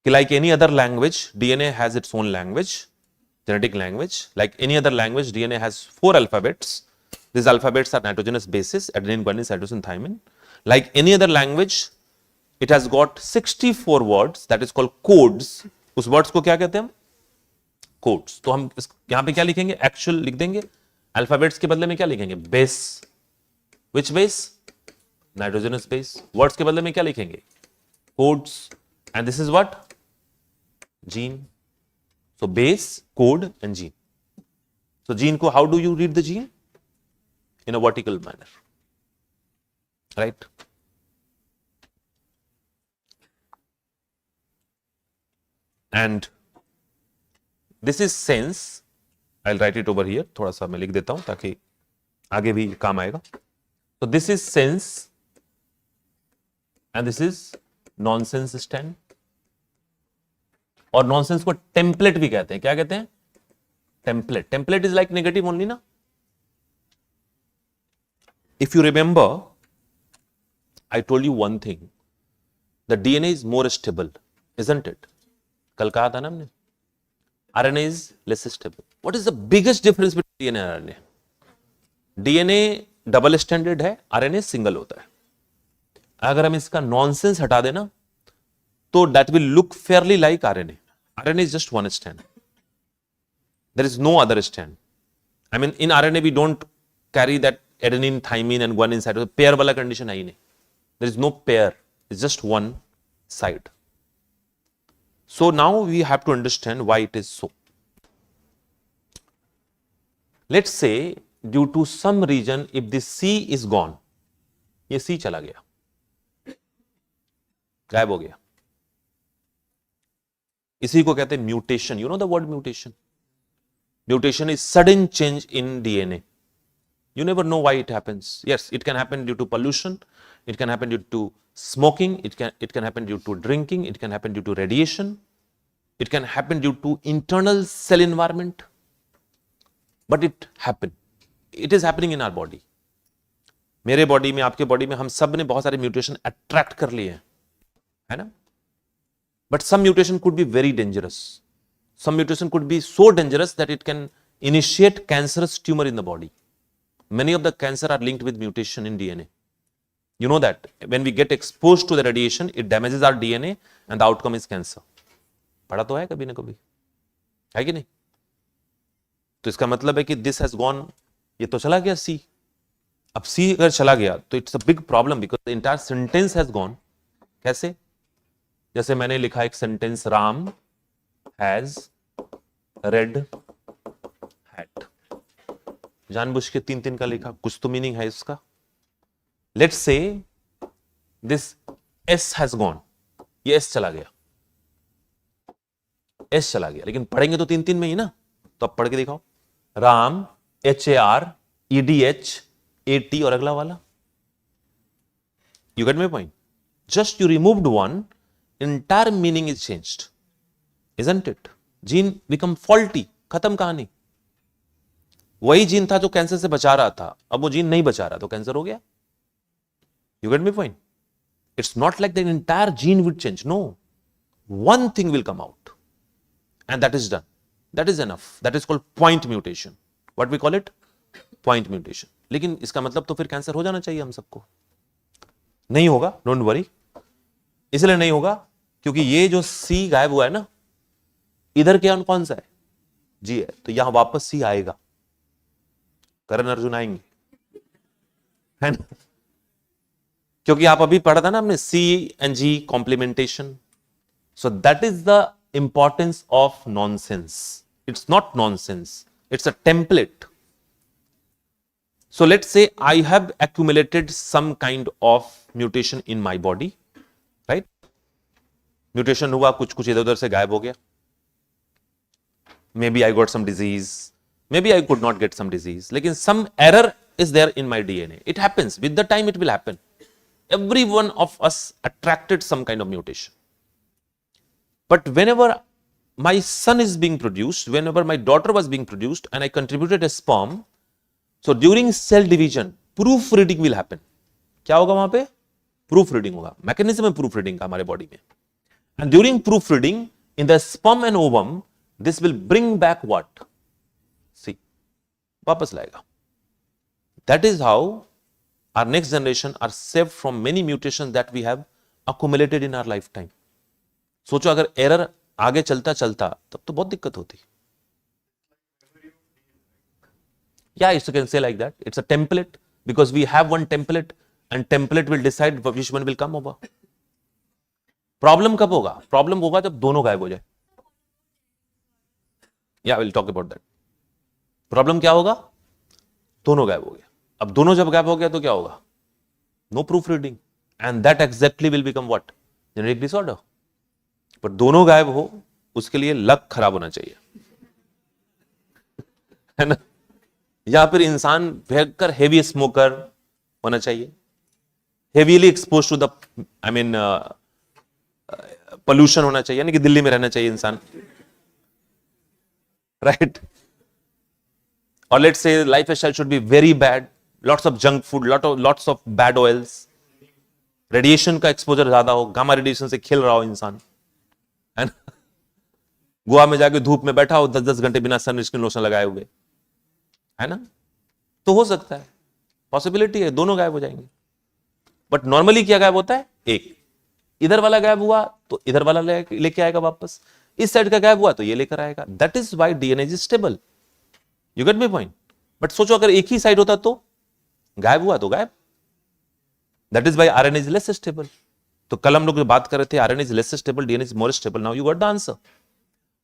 कि like any other language, DNA has its own language, genetic language. Like any other language, DNA has 4 alphabets. These alphabets are nitrogenous bases: adenine, guanine, cytosine, thymine. Like any other language, it has got 64 words that is called codes. उस words को क्या कहते हैं हम? Codes. तो हम यहाँ पे क्या लिखेंगे? Actual लिख देंगे. अल्फाबेट्स के बदले में क्या लिखेंगे? Base. Which base? Nitrogenous base. Words के बदले में क्या लिखेंगे? Codes. And this is what? Gene. So base, code and gene. So gene को how do you read the gene? In a vertical manner, right? And this is sense. I'll write it over here. थोड़ा सा मैं लिख देता हूं ताकि आगे भी काम आएगा. So this is sense and this is nonsense stand. और nonsense को template भी कहते हैं. क्या कहते हैं? Template. Template is like negative only ना. If you remember, I told you one thing. The DNA is more stable, isn't it? कल कहा था ना हमने. RNA is less stable. What is the biggest difference between DNA and RNA? DNA double standard है, RNA single होता है. अगर हम इसका नॉनसेंस हटा देना तो that will look fairly like RNA. RNA is just one strand. There is no other strand. I mean, in RNA we don't carry that adenine, thymine and guanine side. Pair वाला condition है ही नहीं. There is no pair. It's just one side. So now we have to understand why it is so. Let's say due to some reason if this C is gone, ये C चला गया, गायब हो गया. इसी को कहते हैं mutation. You know the word mutation? Mutation is sudden change in DNA. You never know why it happens. Yes, it can happen due to pollution. It can happen due to smoking. It can happen due to drinking. It can happen due to radiation. It can happen due to internal cell environment. But it happen. It is happening in our body. मेरे body में, आपके body में, हम सब ने बहुत सारे mutation attract कर लिए हैं, है ना? But some mutation could be very dangerous. Some mutation could be so dangerous that it can initiate cancerous tumor in the body. Many of the cancer are linked with mutation in DNA. You know that when we get exposed to the radiation, it damages our DNA and the outcome is cancer. पढ़ा तो है कभी ना कभी, है कि नहीं? तो इसका मतलब है कि this has gone, ये तो चला गया C. अब C अगर चला गया तो it's a big problem because the entire sentence has gone. कैसे? जैसे मैंने लिखा एक sentence, Ram has red hat. जानबूझ के 3 का लिखा, कुछ तो मीनिंग है इसका. Let's say this S has gone, ये S चला गया, S चला गया, लेकिन पढ़ेंगे तो 3 में ही ना. तो अब पढ़ के दिखाओ. राम HAREDH और अगला वाला. You get my point? Just you removed one, entire meaning is changed, isn't it? Gene become faulty, खत्म कहानी. वही जीन था जो कैंसर से बचा रहा था, अब वो जीन नहीं बचा रहा तो कैंसर हो गया. You get my point? It's not like the entire gene will change. No, one thing will come out and that is done. That is enough. That is called point mutation. What we call it? Point mutation. लेकिन इसका मतलब तो फिर cancer हो जाना चाहिए हम सबको. नहीं होगा, डोंट वरी. इसलिए नहीं होगा क्योंकि ये जो C गायब हुआ है ना, इधर क्या कौन सा है? G है. तो यहां वापस C आएगा. करण अर्जुन आएंगे, है ना? क्योंकि आप अभी पढ़ा था ना हमने C and G complementation. So that is the importance of nonsense. It's not nonsense. It's a template. So let's say I have accumulated some kind of mutation in my body, right? Mutation हुआ, कुछ कुछ इधर उधर से गायब हो गया. Maybe I got some disease. Maybe I could not get some disease. लेकिन some error is there in my DNA. It happens. With the time it will happen. Every one of us attracted some kind of mutation. But whenever my son is being produced, whenever my daughter was being produced, and I contributed a sperm, so during cell division, proofreading will happen. क्या होगा वहां पे? Proofreading होगा. Mechanism है proofreading का हमारे body में. And during proofreading, in the sperm and ovum, this will bring back what? See, वापस लाएगा. That is how our next generation are saved from many mutations that we have accumulated in our lifetime. सोचो अगर error आगे चलता चलता तब तो बहुत दिक्कत होती. Yeah, you can say like that. It's a template because we have one template and template will decide which one will come over. Problem कब होगा? प्रॉब्लम होगा जब दोनों गायब हो जाए. Yeah, we'll talk about that. Problem क्या होगा? दोनों गायब हो गया. अब दोनों जब गायब हो गया तो क्या होगा? No proof reading and that exactly will become what? Genetic disorder. पर दोनों गायब हो उसके लिए लक खराब होना चाहिए, है ना? या फिर इंसान भयंकर हेवी स्मोकर होना चाहिए, heavily expose to the pollution होना चाहिए, यानी कि दिल्ली में रहना चाहिए इंसान, राइट? और लेट्स से life style should be very bad, lots of junk food, lots of bad oils, radiation का एक्सपोजर ज्यादा हो, गामा रेडिएशन से खेल रहा हो इंसान, है ना? गोवा में जाके धूप में बैठा हो 10-10 घंटे बिना सनस्क्रीन लोशन लगाए हुए, है ना? तो हो सकता है, पॉसिबिलिटी है, दोनों गायब हो जाएंगे. बट नॉर्मली क्या गायब होता है? एक. इधर वाला गायब हुआ तो इधर वाला लेके आएगा वापस, इस साइड का गायब हुआ तो ये लेकर आएगा. That is why DNA is stable. You get my point? But सोचो अगर एक ही साइड होता तो गायब हुआ तो गायब. That is why RNA is less stable. तो कल हम लोग बात कर रहे थे RNA is less stable, DNA is more stable. Now you got the answer.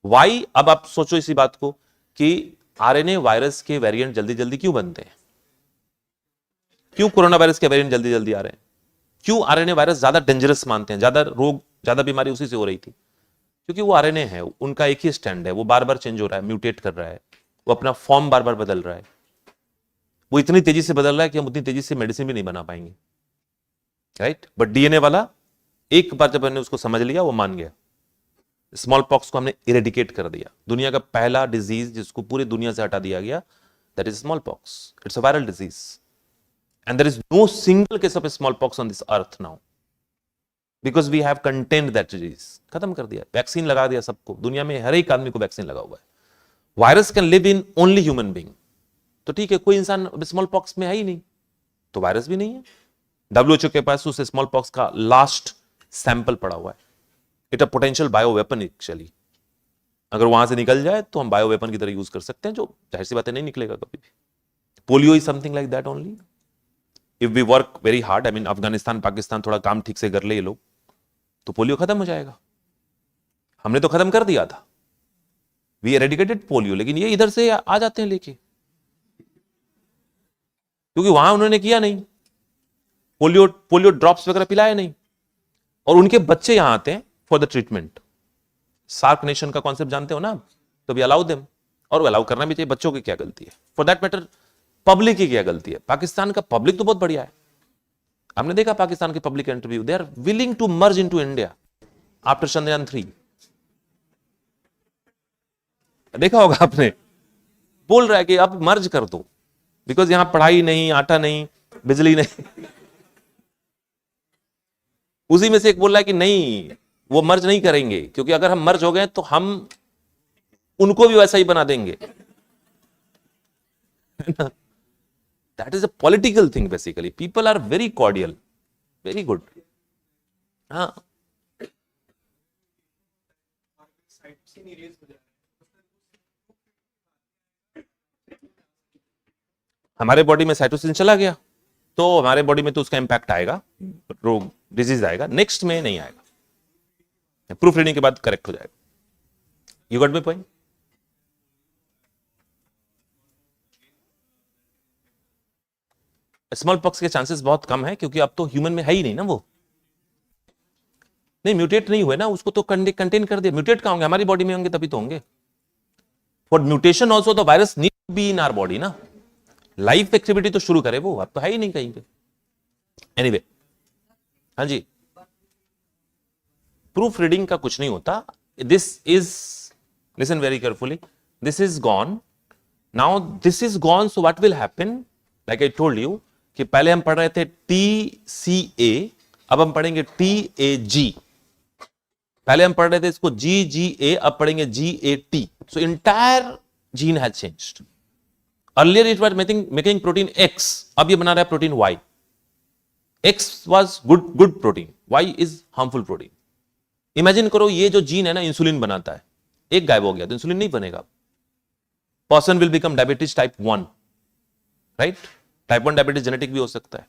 Why? अब आप सोचो इसी बात को कि आरएनए वायरस के वेरिएंट जल्दी जल्दी क्यों बनते हैं? क्यों कोरोना वायरस के वेरिएंट जल्दी जल्दी आ रहे हैं? क्यों आरएनए वायरस ज्यादा डेंजरस मानते हैं? ज्यादा रोग, ज्यादा बीमारी उसी से हो रही थी क्योंकि वो आरएनए है, उनका एक ही स्टैंड है, वो बार बार चेंज हो रहा है, म्यूटेट कर रहा है, वो अपना फॉर्म बार बार बदल रहा है. वो इतनी तेजी से बदल रहा है कि हम उतनी तेजी से मेडिसिन भी नहीं बना पाएंगे, राइट? बट डीएनए वाला एक बार जब हमने उसको समझ लिया, वो मान गया. स्मॉल पॉक्स को हमने इरेडिकेट कर दिया. दुनिया का पहला डिजीज जिसको पूरी दुनिया से हटा दिया गया, that is smallpox. It's a viral disease and there is no single case of smallpox on this earth now because we have contained that disease. खत्म कर दिया, वैक्सीन लगा दिया सबको. दुनिया में हर एक आदमी को वैक्सीन लगा हुआ है. Virus can live in only human being. तो ठीक है, कोई इंसान स्मॉल पॉक्स में है ही नहीं तो वायरस भी नहीं है. WHO के पास उस स्मॉल पॉक्स का लास्ट सैंपल पड़ा हुआ है. It a potential bio weapon actually. अगर वहां से निकल जाए तो हम बायो वेपन की तरह यूज कर सकते हैं, जो जाहिर सी बात है नहीं निकलेगा कभी भी. Polio is something like that only. If we work very hard, Afghanistan Pakistan थोड़ा काम ठीक से कर ले ये लोग, तो पोलियो खत्म हो जाएगा. हमने तो खत्म कर दिया था, वी एरेडिकेटेड पोलियो, लेकिन ये इधर से आ जाते हैं लेके, क्योंकि वहां उन्होंने किया नहीं, पोलियो ड्रॉप्स वगैरह पिलाया नहीं, और उनके बच्चे यहां आते हैं for the treatment. SAARC nation का कॉन्सेप्ट जानते हो ना, तो वी अलाउ देम, और वो अलाउ करना भी चाहिए. बच्चों की क्या गलती है? फॉर दैट मैटर पब्लिक की क्या गलती है? पाकिस्तान का पब्लिक तो बहुत बढ़िया है. हमने देखा पाकिस्तान के public interview, they are willing to merge into India after Chandrayaan 3. देखा होगा आपने, बोल रहा है कि अब मर्ज कर दो, बिकॉज यहां पढ़ाई नहीं, आटा नहीं, बिजली नहीं. उसी में से एक बोल रहा है कि नहीं, वो मर्ज नहीं करेंगे, क्योंकि अगर हम मर्ज हो गए तो हम उनको भी वैसा ही बना देंगे. That is a political thing basically. People are very cordial, very good. हाँ, हमारे बॉडी में साइटोसिन चला गया तो हमारे बॉडी में तो उसका इंपैक्ट आएगा, रोग डिजीज आएगा, नेक्स्ट में नहीं आएगा. प्रूफ रीडिंग के बाद करेक्ट हो जाएगा. You got my point? Small pox के चांसेस बहुत कम है क्योंकि अब तो ह्यूमन में है ही नहीं ना वो, नहीं म्यूटेट नहीं हुए ना, उसको तो कंटेन कर दिया। म्यूटेट कहां होंगे, हमारी बॉडी में होंगे तभी तो होंगे। For mutation also the virus need to be in our body ना, लाइफ एक्टिविटी तो शुरू करे वो, अब तो है ही नहीं कहीं पे। एनीवे हाँ जी, प्रूफ रीडिंग का कुछ नहीं होता। This is, listen very carefully, this is gone now, this is gone, so what will happen, like I told you कि पहले हम पढ़ रहे थे TCA, अब हम पढ़ेंगे TAG। पहले हम पढ़ रहे थे इसको GGA, अब पढ़ेंगे GAT। So entire gene has changed. Earlier it was making protein X, अब ये बना रहा है protein Y। X was good protein, Y is harmful protein. Imagine करो ये जो जीन है ना इंसुलिन बनाता है, एक गायब हो गया तो इंसुलिन नहीं बनेगा। Person will become diabetes type 1, right? Type 1 diabetes genetic भी हो सकता है।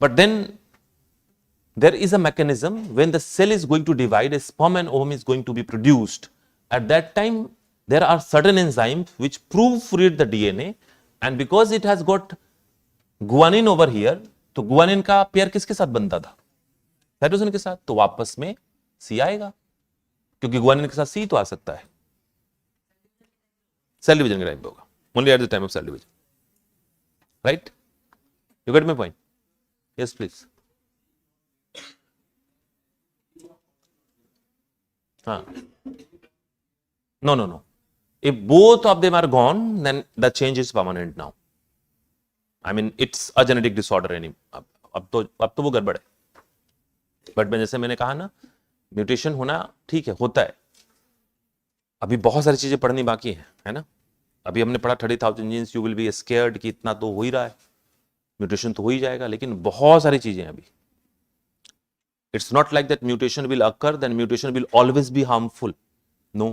But then there is a mechanism when the cell is going to divide, a sperm and ovum is going to be produced. At that time, there are certain enzymes which proofread the DNA, and because it has got guanine over here, तो guanine का pair किसके साथ बनता था? Cytosine के साथ, तो वापस में C आएगा क्योंकि guanine के साथ C तो आ सकता है। सेल डिवीजन के टाइम पे होगा, only at the time of cell division, right? You get my point? Yes, please. No. If both of them are gone, then the change is permanent now. I mean, it's a genetic disorder anymore. अब तो वो गड़बड़ है। But जैसे मैंने कहा ना, mutation होना ठीक है, होता है। अभी बहुत सारी चीजें पढ़नी बाकी है ना? अभी हमने पढ़ा 30,000 genes, you will be scared कि इतना तो हो ही रहा है, म्यूटेशन तो हो ही जाएगा, लेकिन बहुत सारी चीजें अभी। It's not like that mutation will occur, then mutation will always be harmful. No.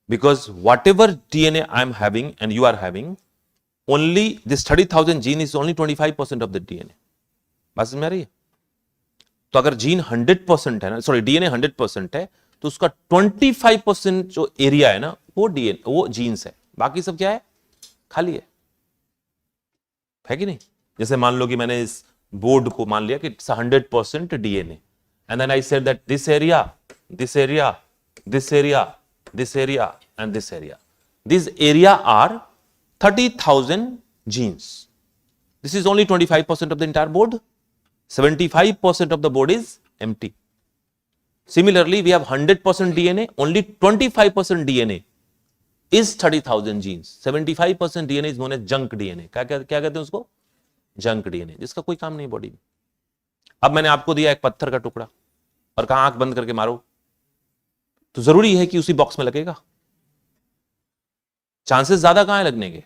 Because whatever DNA I'm having and you are having, only this 30,000 gene is only 25% of the DNA. बात समझ में आ रही है? तो अगर gene 100% है ना, sorry DNA 100% है, तो उसका 25% जो एरिया है ना, वो DNA, वो जीन्स है, बाकी सब क्या है? खाली है कि नहीं? जैसे मान लो कि मैंने इस बोर्ड को मान लिया कि it's 100% DNA, and then I said that this area, this area, this area, this area, and this area, these area are 30,000 genes. This is only 25% of the entire board. 75% of the board is empty. Similarly, we have 100% DNA, only 25% DNA is 30,000 genes. 75% DNA is known as junk DNA. क्या कहते हैं उसको? Junk DNA, जिसका कोई काम नहीं body में। अब मैंने आपको दिया एक पत्थर का टुकड़ा और कहा आंख बंद करके मारो, तो जरूरी है कि उसी बॉक्स में लगेगा? चांसेस ज्यादा कहां है लगने के?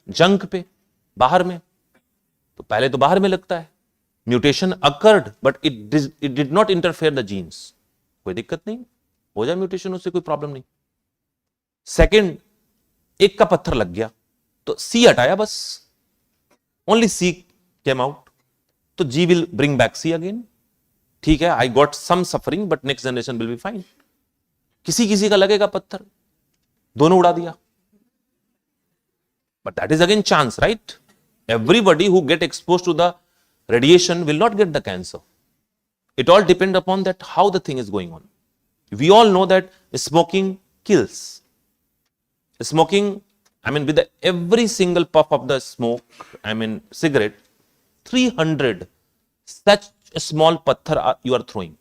जंक पे, बाहर में। तो पहले तो बाहर में लगता है। Mutation occurred but it did not interfere the genes, कोई दिक्कत नहीं, हो जाए म्यूटेशन, उससे कोई प्रॉब्लम नहीं। सेकंड, एक का पत्थर लग गया तो सी हटाया बस, only C came out, तो G will bring back C again. ठीक है, I got some suffering but next generation will be fine. किसी का लगेगा पत्थर, दोनों उड़ा दिया, but that is again chance, right? Everybody who get exposed to the radiation will not get the cancer. It all depend upon that how the thing is going on. We all know that smoking kills. Smoking, I mean, with every single puff of the smoke, I mean, cigarette, 300 such a small patthar you are throwing.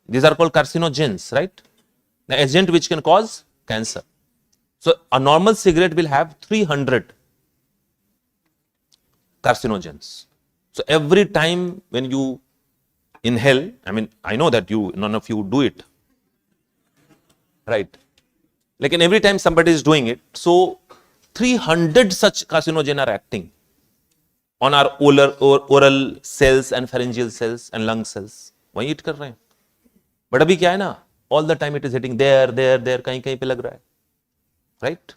These are called carcinogens, right? The agent which can cause cancer. So, a normal cigarette will have 300 carcinogens. So, every time when you inhale, I mean, I know that none of you do it, right? Like every time somebody is doing it, so 300 such carcinogen are acting on our oral cells and pharyngeal cells and lung cells. वही hit कर रहे हैं। But अभी क्या है ना, all the time it is hitting there, कहीं पे लग रहा है, right?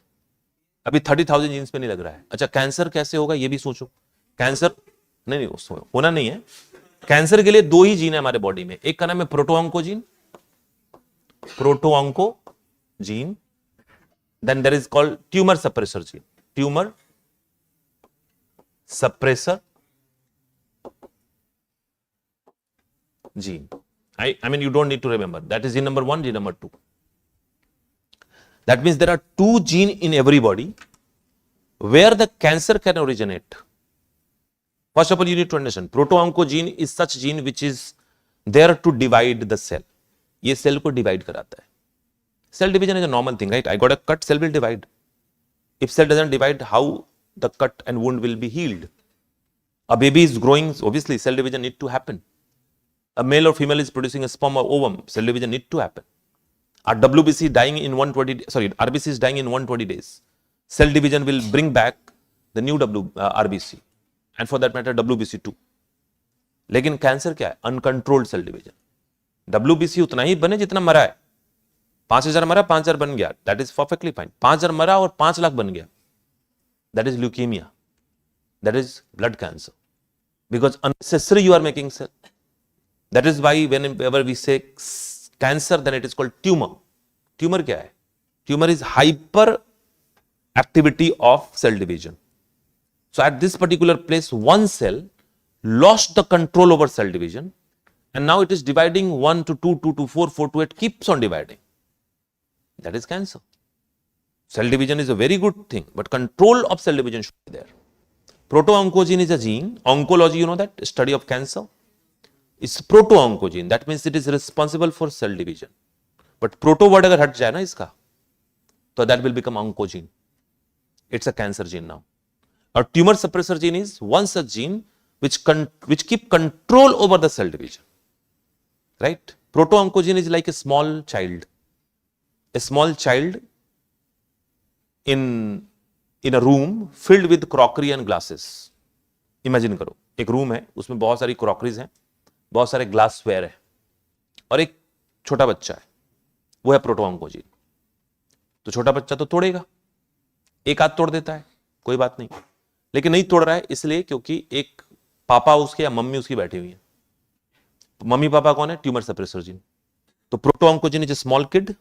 अभी 30,000 जीन्स पे नहीं लग रहा है। अच्छा, कैंसर कैसे होगा ये भी सोचो। कैंसर नहीं होना नहीं है। कैंसर के लिए दो ही जीन है हमारे बॉडी में, एक का नाम है प्रोटोऑन्कोजीन, then there is called tumor suppressor gene, tumor suppressor gene. I mean, you don't need to remember. That is gene number 1, gene number 2. That means there are 2 genes in everybody where the cancer can originate. First of all, you need to understand, proto-oncogene is such gene which is there to divide the cell. ये cell को divide कराता है. Cell division is a normal thing, right? I got a cut, cell will divide. If cell doesn't divide, how the cut and wound will be healed? A baby is growing, obviously cell division need to happen. A male or female is producing a sperm or ovum, cell division need to happen. Our WBC dying in 120, sorry, RBC is dying in 120 days. Cell division will bring back the new RBC, and for that matter WBC2. लेकिन cancer क्या है? Uncontrolled cell division. WBC उतना ही बने जितना मरा है. 5000 मरा, 5000 बन गया, दैट इज परफेक्टली फाइन. 5000 मरा और 5 लाख बन गया, that is leukaemia, that is blood cancer, because unnecessary you are making cell. That is why whenever we say cancer, then it is called tumour. Tumour क्या है? Tumour is hyper activity of cell division. So at this particular place, one cell lost the control over cell division, and now it is dividing 1 to 2, 2 to 4, 4 to 8, keeps on dividing. That is cancer. Cell division is a very good thing, but control of cell division should be there. Proto-oncogene is a gene. Oncology, you know that, study of cancer. It's proto-oncogene. That means it is responsible for cell division. But proto word अगर हट जाए ना इसका, तो that will become oncogene. It's a cancer gene now. A tumor suppressor gene is one such gene which keep control over the cell division, right? Proto-oncogene is like a small child. A small child in a room filled with crockery and glasses. Imagine करो, एक room है, उसमें बहुत सारी crockeries हैं, बहुत सारे glassware है, और एक छोटा बच्चा है, वो है proto-oncogene. तो छोटा बच्चा तो तोड़ेगा, एक हाथ तोड़ देता है, कोई बात नहीं, लेकिन नहीं तोड़ रहा है इसलिए क्योंकि एक पापा उसके या मम्मी उसकी बैठी हुई है. मम्मी पापा कौन है? Tumour suppressor gene. तो proto oncogene is a small kid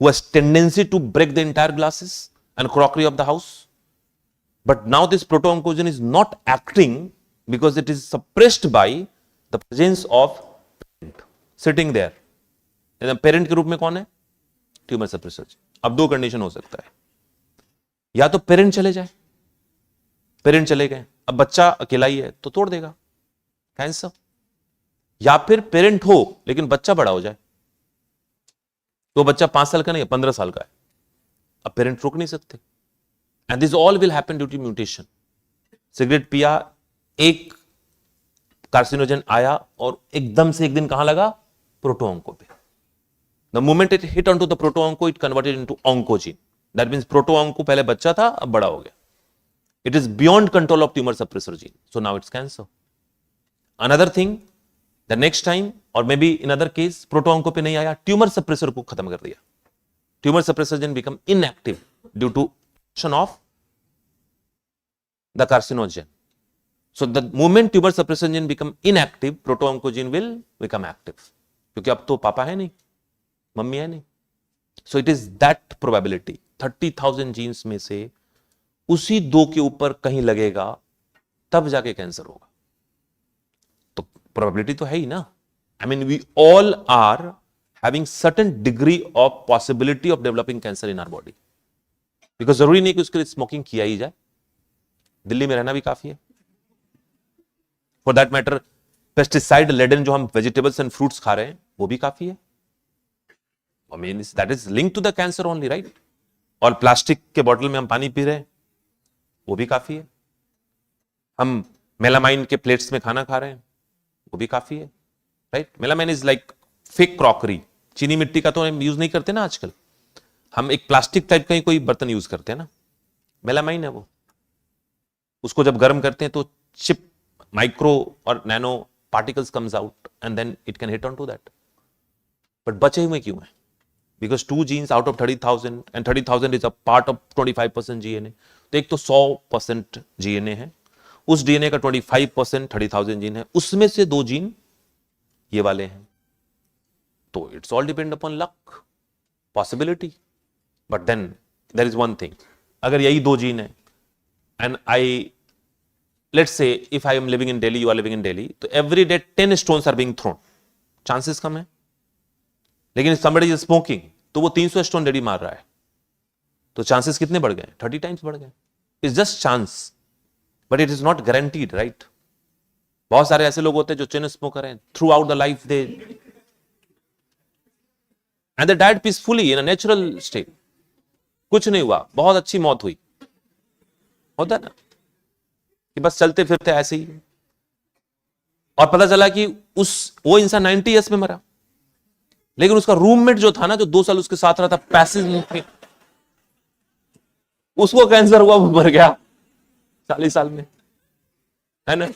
who has tendency to break the entire glasses and crockery of the house, but now this proto-oncogene is not acting because it is suppressed by the presence of parent sitting there. Parent के रूप में कौन है? Tumour suppressor gene. अब 2 condition हो सकता है, या तो पेरेंट चले जाए, पेरेंट चले गए, अब बच्चा अकेला ही है तो तोड़ देगा कैंसर, या फिर पेरेंट हो लेकिन बच्चा बड़ा हो जाए, तो बच्चा 5 साल का नहीं है, 15 साल का है, अब पेरेंट रोक नहीं सकते. And this all will happen due to mutation. Cigarette पिया, एक कार्सिनोजन आया और एकदम से एक दिन कहां लगा? प्रोटो-ऑन्को पे. The moment it hit on to the proto-onco, it converted into oncogene. That means proto-onco पहले बच्चा था, अब बड़ा हो गया. It is beyond control of tumor suppressor gene. So now it's cancer. Another thing, the next time or maybe in other case, proto-onco पे नहीं आया, tumor suppressor को खत्म कर दिया. Tumor suppressor gene become inactive due to action of the carcinogen. So the moment tumor suppressor gene become inactive, proto-oncogene will become active. क्योंकि अब तो पापा है नहीं, मम्मी है नहीं. So it is that probability. 30,000 jeans में से उसी 2 के ऊपर कहीं लगेगा, तब जाके कैंसर होगा. तो प्रोबेबिलिटी तो है ही ना. I mean we all are having certain degree of possibility of developing cancer in our body. Because जरूरी नहीं कि उसके लिए स्मोकिंग किया ही जाए, दिल्ली में रहना भी काफी है. For that matter pesticide laden जो हम वेजिटेबल्स एंड फ्रूट्स खा रहे हैं वो भी काफी है. I mean, that is linked to the cancer only, right? और प्लास्टिक के बोतल में हम पानी पी रहे हैं, वो भी काफी है. हम मेलामाइन के प्लेट्स में खाना खा रहे हैं, वो भी काफी है, right? Melamine is like fake crockery. चीनी मिट्टी का तो हम यूज नहीं करते ना आजकल, हम एक प्लास्टिक टाइप का ही कोई बर्तन यूज करते हैं ना, मेलामाइन है वो. उसको जब गर्म करते हैं तो चिप, माइक्रो और nano particles comes out and then it can hit on to that. But बचे हुए क्यों हैं? Because 2 genes out of 30,000 and 30,000 is a part of 25% DNA. तो एक तो 100% DNA है, उस DNA का 25% 30,000 जीन है, उसमें से 2 जीन ये वाले हैं. तो it's all depend upon luck, possibility. But then there is one thing, अगर यही 2 जीन है and I let's say if I am living in Delhi, you are living in Delhi, तो every day 10 stones are being thrown, chances कम है। लेकिन somebody is smoking, तो वो 300 stone daily मार रहा है, तो चांसेस कितने बढ़ गए? 30 टाइम्स बढ़ गए। It's just chance, but it is not guaranteed, right? बहुत सारे ऐसे लोग होते हैं जो चेन स्मोकर हैं, through out the life they and they died peacefully in a natural state, कुछ नहीं हुआ, बहुत अच्छी मौत हुई। होता है ना कि बस चलते फिरते ऐसे ही, और पता चला कि वो इंसान 90 ईयर्स में मरा, लेकिन उसका रूममेट जो था ना, जो 2 साल उसके साथ रहा था, पैसिव, उसको कैंसर हुआ, वो मर गया 40 साल में, है ना?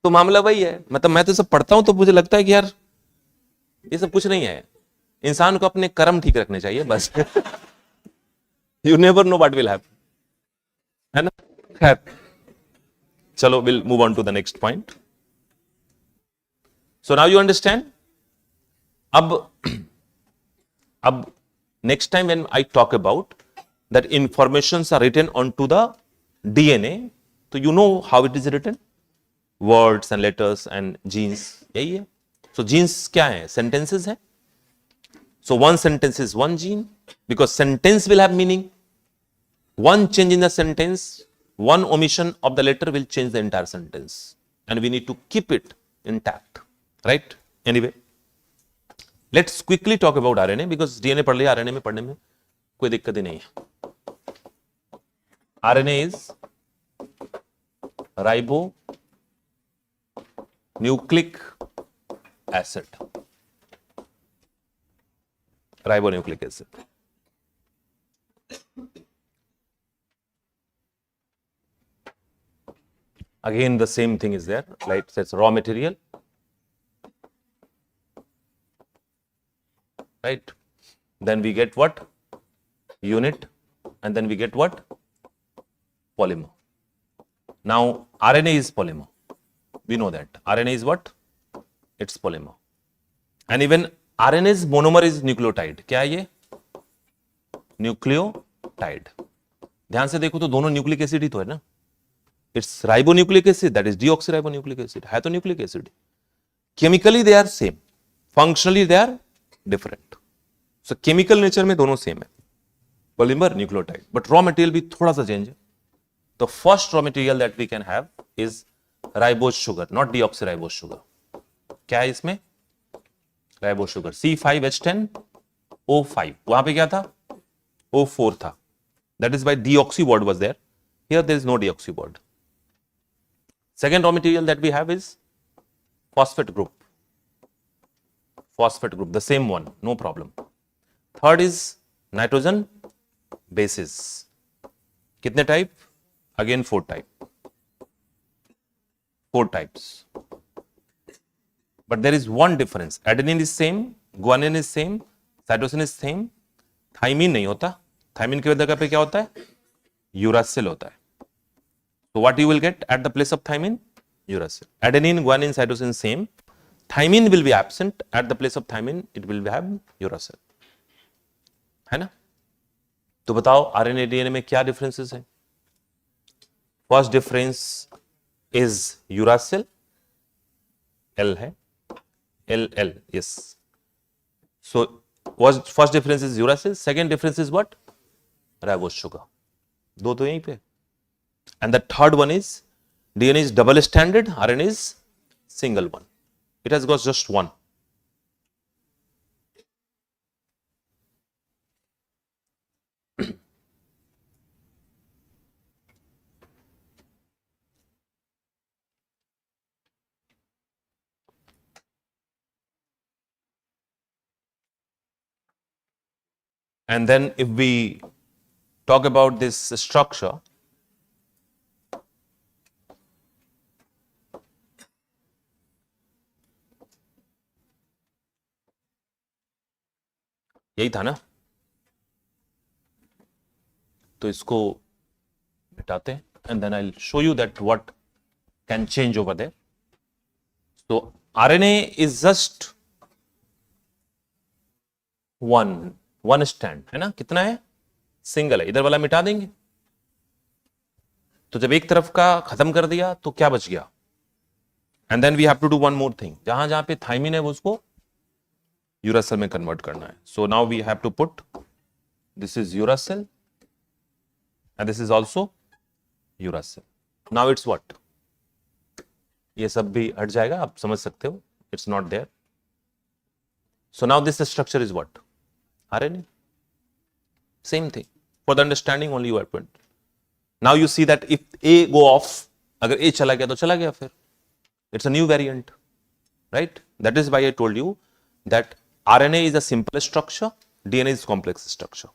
तो मामला वही है। मतलब मैं तो सब पढ़ता हूं तो मुझे लगता है कि यार ये सब कुछ नहीं है, इंसान को अपने कर्म ठीक रखने चाहिए बस। You never know what will happen, है ना? खैर चलो, will move on to the next point. So now you understand. अब next time when I talk about that informations are written on to the DNA, तो you know how it is written, words and letters and genes, यही है। So genes क्या है? Sentences है। So one sentence is one gene, because sentence will have meaning. One change in the sentence, one omission of the letter will change the entire sentence, and we need to keep it intact, right? Anyway, let's quickly talk about RNA because DNA पढ़ लिया, RNA में पढ़ने में कोई दिक्कत ही नहीं है। RNA is ribonucleic acid. Ribonucleic acid. Again, the same thing is there, right? So it's raw material, right? Then we get what? Unit, and then we get what? Polymer. Now, RNA is polymer. We know that. RNA is what? It's polymer. And even RNA's monomer is nucleotide. क्या है ये? Nucleotide. ध्यान से देखो तो दोनों nucleic acid ही तो है ना। It's ribonucleic acid, that is deoxyribonucleic acid. है तो nucleic acid. Chemically they are same, functionally they are different. So chemical nature में दोनों सेम है, polymer, nucleotide, but raw material भी थोड़ा सा चेंज है। तो first raw material that we can have is ribose sugar, not deoxyribose sugar. क्या है इसमें? Ribose sugar, C5H10O5। वहां पे क्या था? O4 था। That is why deoxy word was there. Here there is no deoxy word. Second raw material that we have is phosphate group. Phosphate group, the same one, no problem. Third is nitrogen bases. कितने type? Again 4 type. 4 types. But there is one difference. Adenine is same, guanine is same, cytosine is same. Thymine नहीं होता। Thymine की जगह पे क्या होता है? Uracil होता है। So what you will get at the place of thymine? Uracil. Adenine, guanine, cytosine same. Thymine will be absent. At the place of thymine, it will have uracil. है ना? तो बताओ RNA DNA में क्या differences हैं? First difference is uracil. L है. L. Yes. So first difference is uracil. Second difference is what? Ribose sugar. दो तो यहीं पे। And the third one is DNA is double stranded, RNA is single one. It has got just one. And then if we talk about this structure, यही था ना? तो इसको मिटाते हैं and then I'll show you that what can change over there. So RNA is just one strand, है ना? कितना है? सिंगल है। इधर वाला मिटा देंगे, तो जब एक तरफ का खत्म कर दिया तो क्या बच गया? And then we have to do one more thing, जहां जहां पे थाइमिन है वो उसको यूरासिल में कन्वर्ट करना है. So now we have to put this is uracil and this is also uracil. Now it's what, ये सब भी हट जाएगा, आप समझ सकते हो, it's not there. So now this structure is what? RNA. Same thing. For the understanding only you are put. Now you see that if A go off, अगर A चला गया तो चला गया फिर. It's a new variant, right? That is why I told you that RNA is a simple structure, DNA is complex structure.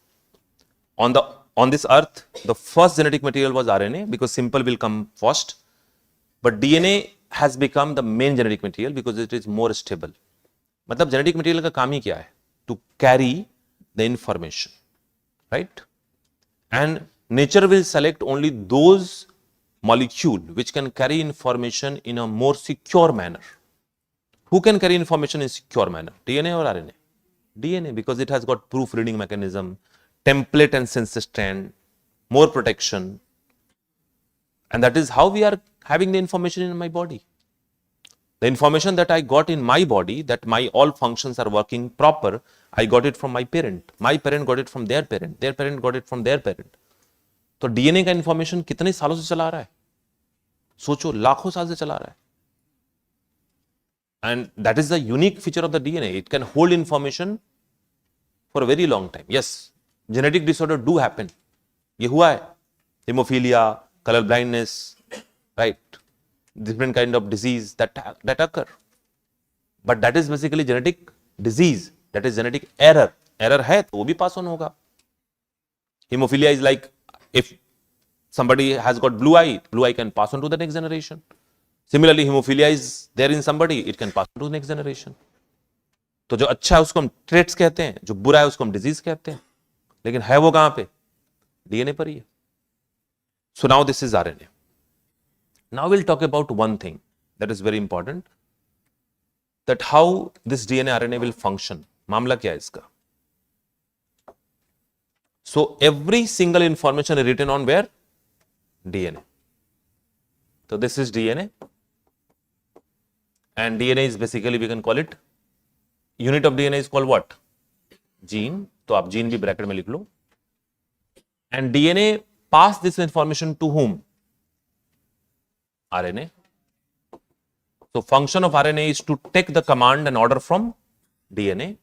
On this earth, the first genetic material was RNA because simple will come first, but DNA has become the main genetic material because it is more stable. मतलब genetic material का काम ही क्या है? To carry the information, right? And nature will select only those molecule which can carry information in a more secure manner. Who can carry information in secure manner? DNA or RNA? DNA, because it has got proofreading mechanism, template and sense strand, more protection, and that is how we are having the information in my body. The information that I got in my body, that my all functions are working proper, I got it from my parent. My parent got it from their parent. Their parent got it from their parent. तो DNA का information कितने सालों से चला रहा है? सोचो, लाखों साल से चला रहा है. And that is the unique feature of the DNA. It can hold information for a very long time. Yes, genetic disorder do happen. ये हुआ है. Hemophilia, color blindness, right? Different kind of disease that occur. But that is basically genetic disease. That is genetic error. Error है तो वो भी pass on होगा. Hemophilia is like if somebody has got blue eye can pass on to the next generation. Similarly, hemophilia is there in somebody, it can pass on to the next generation. तो जो अच्छा है उसको हम traits कहते हैं, जो बुरा है उसको हम disease कहते हैं. लेकिन है वो कहां पे? DNA पर ही है. So now this is RNA. Now we'll talk about one thing that is very important, that how this DNA RNA will function. मामला क्या है इसका? So every single information is written on where? DNA. So this is DNA, and DNA is basically, we can call it, unit of DNA is called what? Gene. तो आप gene भी bracket में लिख लो. And DNA pass this information to whom? RNA. So function of RNA is to take the command and order from DNA,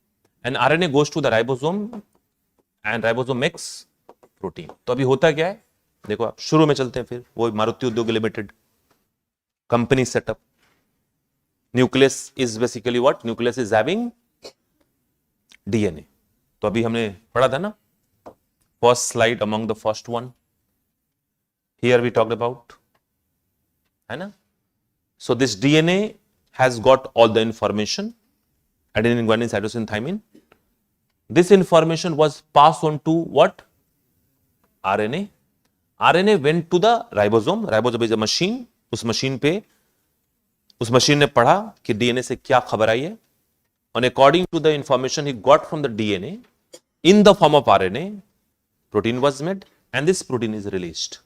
and RNA goes to the ribosome, and ribosome makes protein. तो अभी होता क्या है? देखो, आप शुरू में चलते हैं, फिर वो Maruti Udyog limited company setup. Nucleus is basically what? Nucleus is having DNA. तो अभी हमने पढ़ा था ना, first slide among the first one, here we talked about, है ना. So this DNA has got all the information, adenine, guanine, cytosine, thymine. This information was passed on to what? RNA. RNA went to the ribosome. Ribosome is a machine. उस machine पे, उस machine ने पढ़ा कि DNA से क्या खबर आई है, and according to the information he got from the DNA in the form of RNA, protein was made, and this protein is released.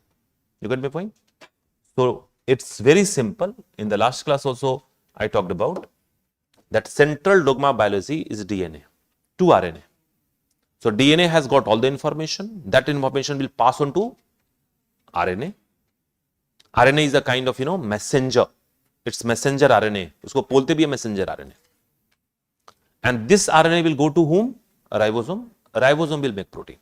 You get my point? So it's very simple. In the last class also I talked about that central dogma of biology is DNA to RNA. So DNA has got all the information. That information will pass on to RNA. RNA is a kind of, messenger. It's messenger RNA. उसको बोलते भी है messenger RNA. And this RNA will go to whom? A ribosome. A ribosome will make protein.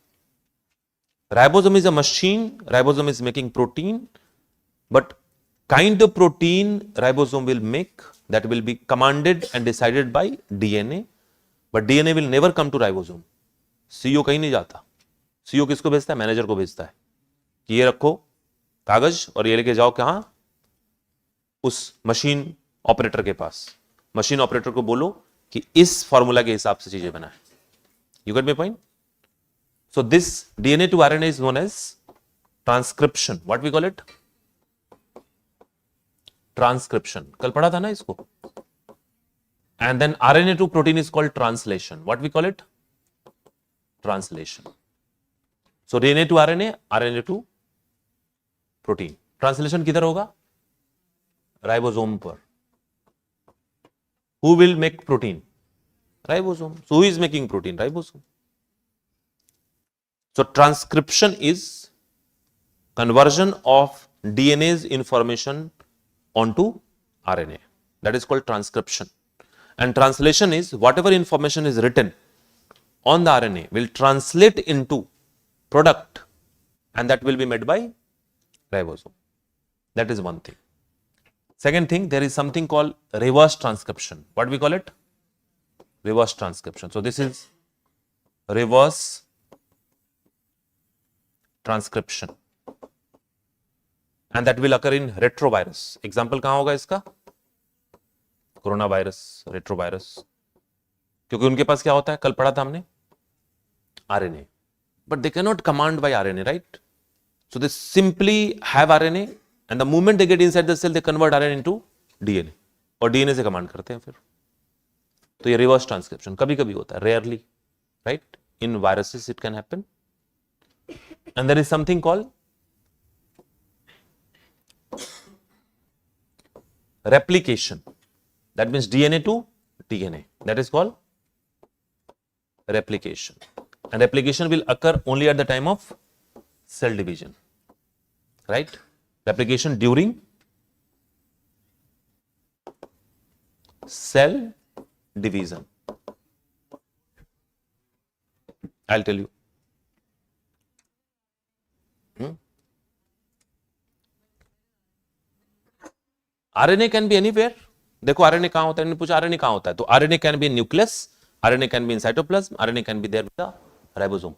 Ribosome is a machine. Ribosome is making protein. But kind of protein ribosome will make, that will be commanded and decided by DNA. But DNA will never come to ribosome. CEO कहीं नहीं जाता. CEO किसको भेजता है? Manager को भेजता है कि ये रखो कागज और ये लेके जाओ कहां? उस मशीन ऑपरेटर के पास. मशीन ऑपरेटर को बोलो कि इस फॉर्मूला के हिसाब से चीजें बनाए. You get my point? So this DNA to RNA is known as transcription. What we call it? Transcription. कल पढ़ा था ना इसको. And then RNA to protein is called translation. What we call it? Translation. So DNA to RNA, RNA to protein. Translation किधर होगा? Ribosome पर. Who will make protein? Ribosome. So who is making protein? Ribosome. So transcription is conversion of DNA's information onto RNA. That is called transcription. And translation is whatever information is written on the RNA will translate into product, and that will be made by ribosome. That is one thing. Second thing, there is something called reverse transcription. What we call it? Reverse transcription. So this is reverse transcription, and that will occur in retrovirus. Example कहां होगा इसका? Corona virus, retrovirus. क्योंकि उनके पास क्या होता है? कल पढ़ा था हमने RNA, but they cannot command by RNA, right? So they simply have RNA, and the moment they get inside the cell, they convert RNA into DNA, और DNA से कमांड करते हैं फिर. तो ये रिवर्स ट्रांसक्रिप्शन कभी कभी होता है, rarely, right? In viruses it can happen. And there is something called replication. That means DNA to DNA. That is called replication. And replication will occur only at the time of cell division, right? Replication during cell division. I'll tell you. RNA can be anywhere. देखो RNA कहां होता है? मैंने पूछा RNA कहां होता है, तो RNA can be in nucleus, RNA can be in cytoplasm, RNA can be there with the ribosome.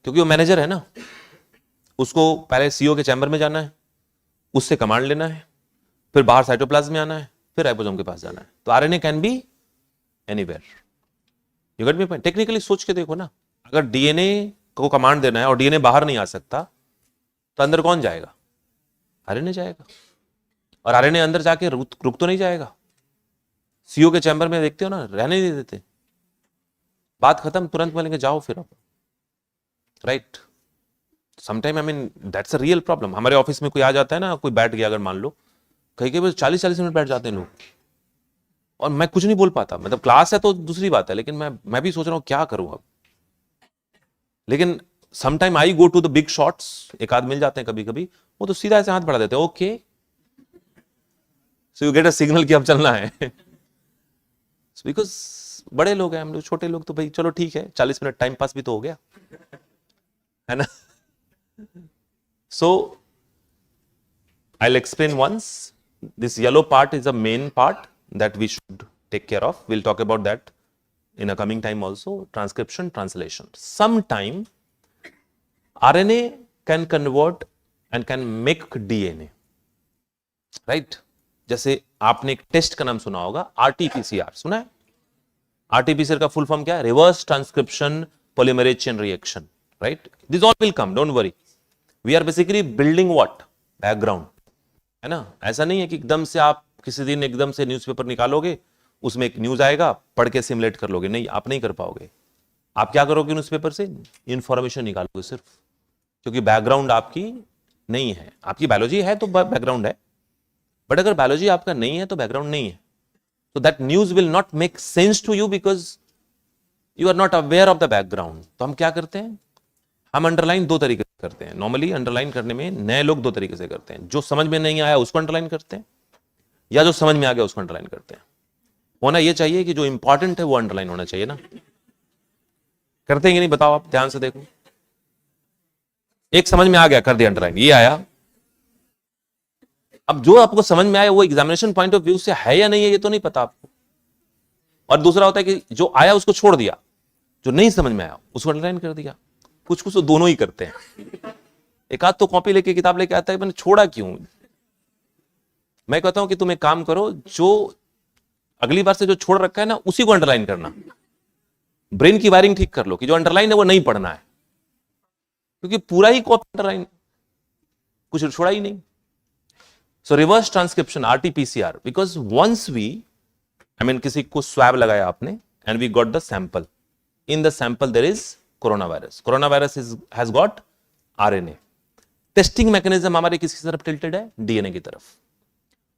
क्योंकि वो मैनेजर है ना, उसको पहले CO के चैम्बर में जाना है, उससे कमांड लेना है, फिर बाहर साइटोप्लाज्म में आना है, फिर राइबोसोम के पास जाना है. तो RNA can be anywhere. You get me point? Technically सोच के देखो ना, अगर DNA को कमांड देना है और DNA बाहर नहीं आ सकता, तो अंदर कौन जाएगा? RNA जाएगा. और RNA अंदर जाके रुक तो नहीं जाएगा. CO के चैम्बर में देखते हो ना, रहने नहीं देते. बात खत्म, तुरंत बोलेंगे जाओ फिर आप, right? Sometime I mean that's a real problem. हमारे ऑफिस में कोई आ जाता है ना, कोई बैठ गया अगर मान लो, कहीं कहीं 40-40 मिनट बैठ जाते हैं लोग, और मैं कुछ नहीं बोल पाता. मतलब क्लास है तो दूसरी बात है, लेकिन मैं भी सोच रहा हूँ क्या करूं अब. लेकिन sometime I go to the big shots, एक आध मिल जाते हैं कभी कभी, वो तो सीधा ऐसे हाथ बढ़ा देते हैं, okay so you get a signal कि अब चलना है. बिकॉज बड़े लोग हैं हम लोग, छोटे लोग तो भाई चलो ठीक है, 40 मिनट टाइम पास भी तो हो गया है ना. So I'll explain once. This yellow part is a main part that we should take care of. We'll talk about that in a coming time also. Transcription, translation. Sometime RNA can convert and can make DNA. Right? जैसे आपने एक test का नाम सुना होगा, RT-PCR. सुना है? RT-PCR का फुल फॉर्म क्या है? Reverse transcription polymerase chain reaction. Right? This all will come. Don't worry. We are basically building what? Background. है ना? ऐसा नहीं है कि एकदम से आप किसी दिन एकदम से न्यूज़पेपर निकालोगे, उसमें एक न्यूज आएगा, पढ़ के सिमुलेट कर लोगे. नहीं, आप नहीं कर पाओगे. आप क्या करोगे न्यूज़पेपर से? इंफॉर्मेशन निकालोगे सिर्फ, क्योंकि बैकग्राउंड आपकी नहीं है. आपकी बायोलॉजी है तो बैकग्राउंड है, बट अगर बायोलॉजी आपका नहीं है तो बैकग्राउंड नहीं है. तो that news will not make sense to you because you are not aware of the background. तो हम क्या करते हैं? हम अंडरलाइन दो तरीके से करते हैं. नॉर्मली अंडरलाइन करने में नए लोग दो तरीके से करते हैं. जो समझ में नहीं आया उसको अंडरलाइन करते हैं, या जो समझ में आ गया उसको अंडरलाइन करते हैं. होना यह चाहिए कि जो इंपॉर्टेंट है वो अंडरलाइन होना चाहिए ना. करते हैं कि नहीं बताओ? आप ध्यान से देखो. एक समझ में आ गया, कर दिया अंडरलाइन, ये आया. अब जो आपको समझ में आया वो एग्जामिनेशन पॉइंट ऑफ व्यू से है या नहीं है ये तो नहीं पता आपको. और दूसरा होता है कि जो आया उसको छोड़ दिया, जो नहीं समझ में आया उसको अंडरलाइन कर दिया. कुछ कुछ तो दोनों ही करते हैं. एक आध तो कॉपी लेके किताब लेके आता है, मैंने छोड़ा क्यों? मैं कहता हूं कि तुम एक काम करो, जो अगली बार से जो छोड़ रखा है ना उसी को अंडरलाइन करना. ब्रेन की वायरिंग ठीक कर लो कि जो अंडरलाइन है वो नहीं पढ़ना है, क्योंकि पूरा ही कॉपी अंडरलाइन, कुछ छोड़ा ही नहीं. So reverse transcription, RT-PCR, because once we, I mean किसी को स्वैब लगाया आपने and we got the sample. In the sample there is coronavirus. Coronavirus has got RNA. Testing mechanism हमारे किसकी तरफ टिल्टेड है? डीएनए की तरफ।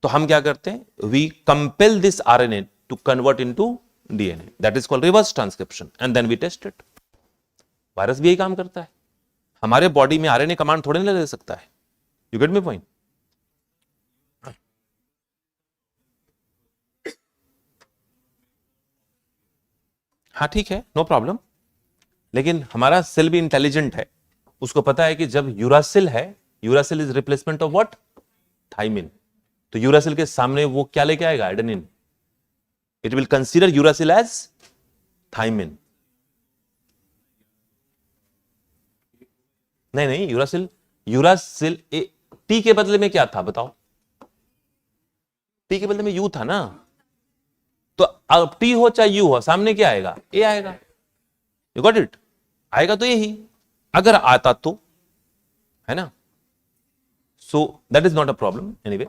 तो हम क्या करते हैं? We compel this RNA to convert into DNA, that is called reverse transcription, and then we test it. Virus भी यही काम करता है। हमारे बॉडी में आरएनए कमांड थोड़े नहीं ले सकता है। You get me point? हाँ ठीक है, नो प्रॉब्लम, लेकिन हमारा सेल भी इंटेलिजेंट है, उसको पता है कि जब यूरासिल है, uracil is replacement of what? Thymine. तो यूरासिल के सामने वो क्या लेके आएगा? Adenine. It will consider uracil as thymine. नहीं, यूरासिल टी के बदले में क्या था बताओ? टी के बदले में यू था ना। तो अब टी हो चाहे यू हो, सामने क्या आएगा? ए आएगा। You got it? आएगा तो यही, अगर आता तो, है ना। So that is not a problem anyway.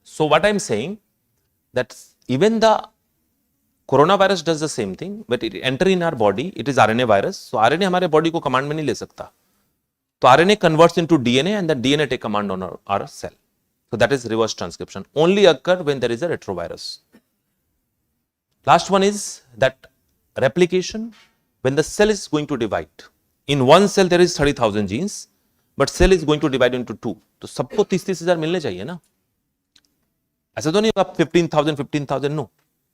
So what I am saying that even the corona virus does the same thing, but it enter in our body, it is RNA virus. So RNA हमारे body को command में नहीं ले सकता, तो RNA converts into DNA and the DNA take command on our cell. So that is reverse transcription. Only occur when there is a retrovirus. Last one is that replication when the cell is going to divide. In one cell there is 30,000 genes, but cell is going to divide into two. तो सबको 30,000 मिलने चाहिए ना। ऐसा तो नहीं होगा 15,000 no.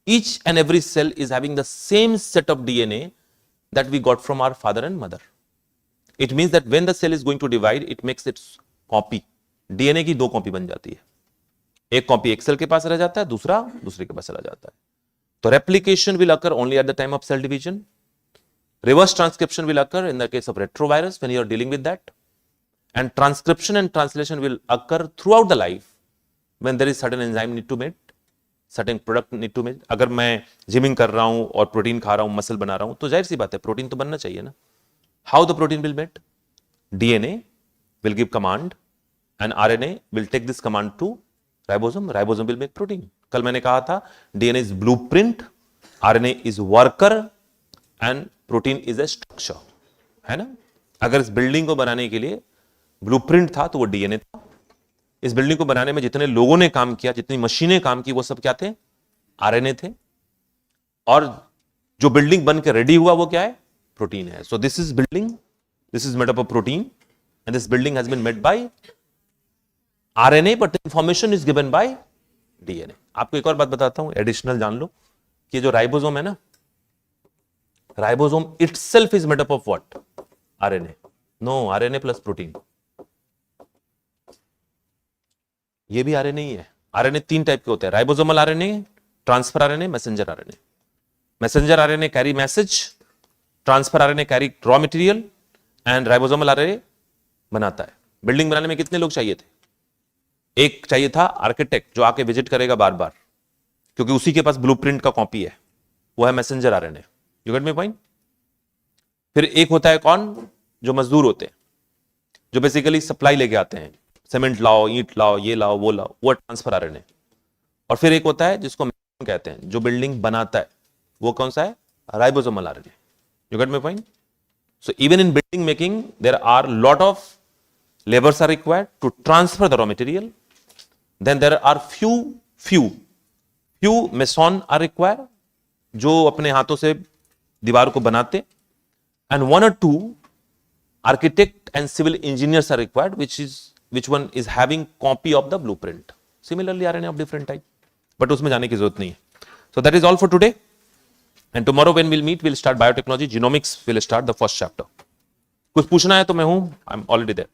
Each and every cell is having the same set of DNA that we got from our father and mother. It means that when the cell is going to divide, it makes its copy. DNA की दो copy बन जाती है, एक copy एक cell के पास रह जाता है, दूसरा दूसरे के पास रह जाता है। तो replication will occur only at the time of cell division. Reverse transcription will occur in the case of retrovirus when you are dealing with that, and transcription and translation will occur throughout the life when there is certain enzyme need to make, certain product need to make. अगर मैं gymming कर रहा हूं और protein खा रहा हूं, muscle बना रहा हूं, तो जाहिर सी बात है प्रोटीन तो बनना चाहिए ना। How the protein will made? DNA will give command and RNA will take this command to ribosome. Ribosome will make protein. कल मैंने कहा था DNA is blueprint, RNA is worker and protein is a structure, है ना। अगर इस building को बनाने के लिए ब्लूप्रिंट था तो वो DNA था। इस बिल्डिंग को बनाने में जितने लोगों ने काम किया, जितनी मशीनें काम की, वो सब क्या थे? RNA थे। और जो बिल्डिंग बन के रेडी हुआ वो क्या है? प्रोटीन है। So this is building, this is made up of protein and this building has been made by RNA, but information is given by DNA. आपको एक और बात बताता हूं, एडिशनल जान लो कि जो राइबोसोम है ना, ribosome itself is made up of what? RNA. No, RNA plus protein. ये भी RNA ही है। RNA तीन टाइप के होते हैं, ribosomal RNA, transfer RNA, messenger RNA. Messenger RNA carry message, transfer RNA carry raw material, and ribosomal RNA बनाता है। Building बनाने में कितने लोग चाहिए थे? एक चाहिए था आर्किटेक्ट जो आके विजिट करेगा बार बार, क्योंकि उसी के पास ब्लूप्रिंट का कॉपी है, वो है messenger RNA. You get my point? फिर एक होता है कौन? जो मजदूर होते हैं, जो बेसिकली सप्लाई लेके आते हैं, सीमेंट लाओ, ईंट लाओ, ये लाओ, वो लाओ, वो ट्रांसफर आरएनए। और फिर एक होता है जिसको कहते हैं जो बिल्डिंग बनाता है, वो कौन सा है? Ribosomal RNA. You get my point? So even in building making there are lot of labors are required to transfer the raw material. Then there are few mason are required जो अपने हाथों से दीवार को बनाते, and one or two architect and civil engineers are required which one is having copy of the blueprint. Similarly RNA of different type, but उसमें जाने की जरूरत नहीं है. So that is all for today, and tomorrow when we'll meet we'll start biotechnology, genomics will start the first chapter. कुछ पूछना है तो मैं हूं, I'm already there.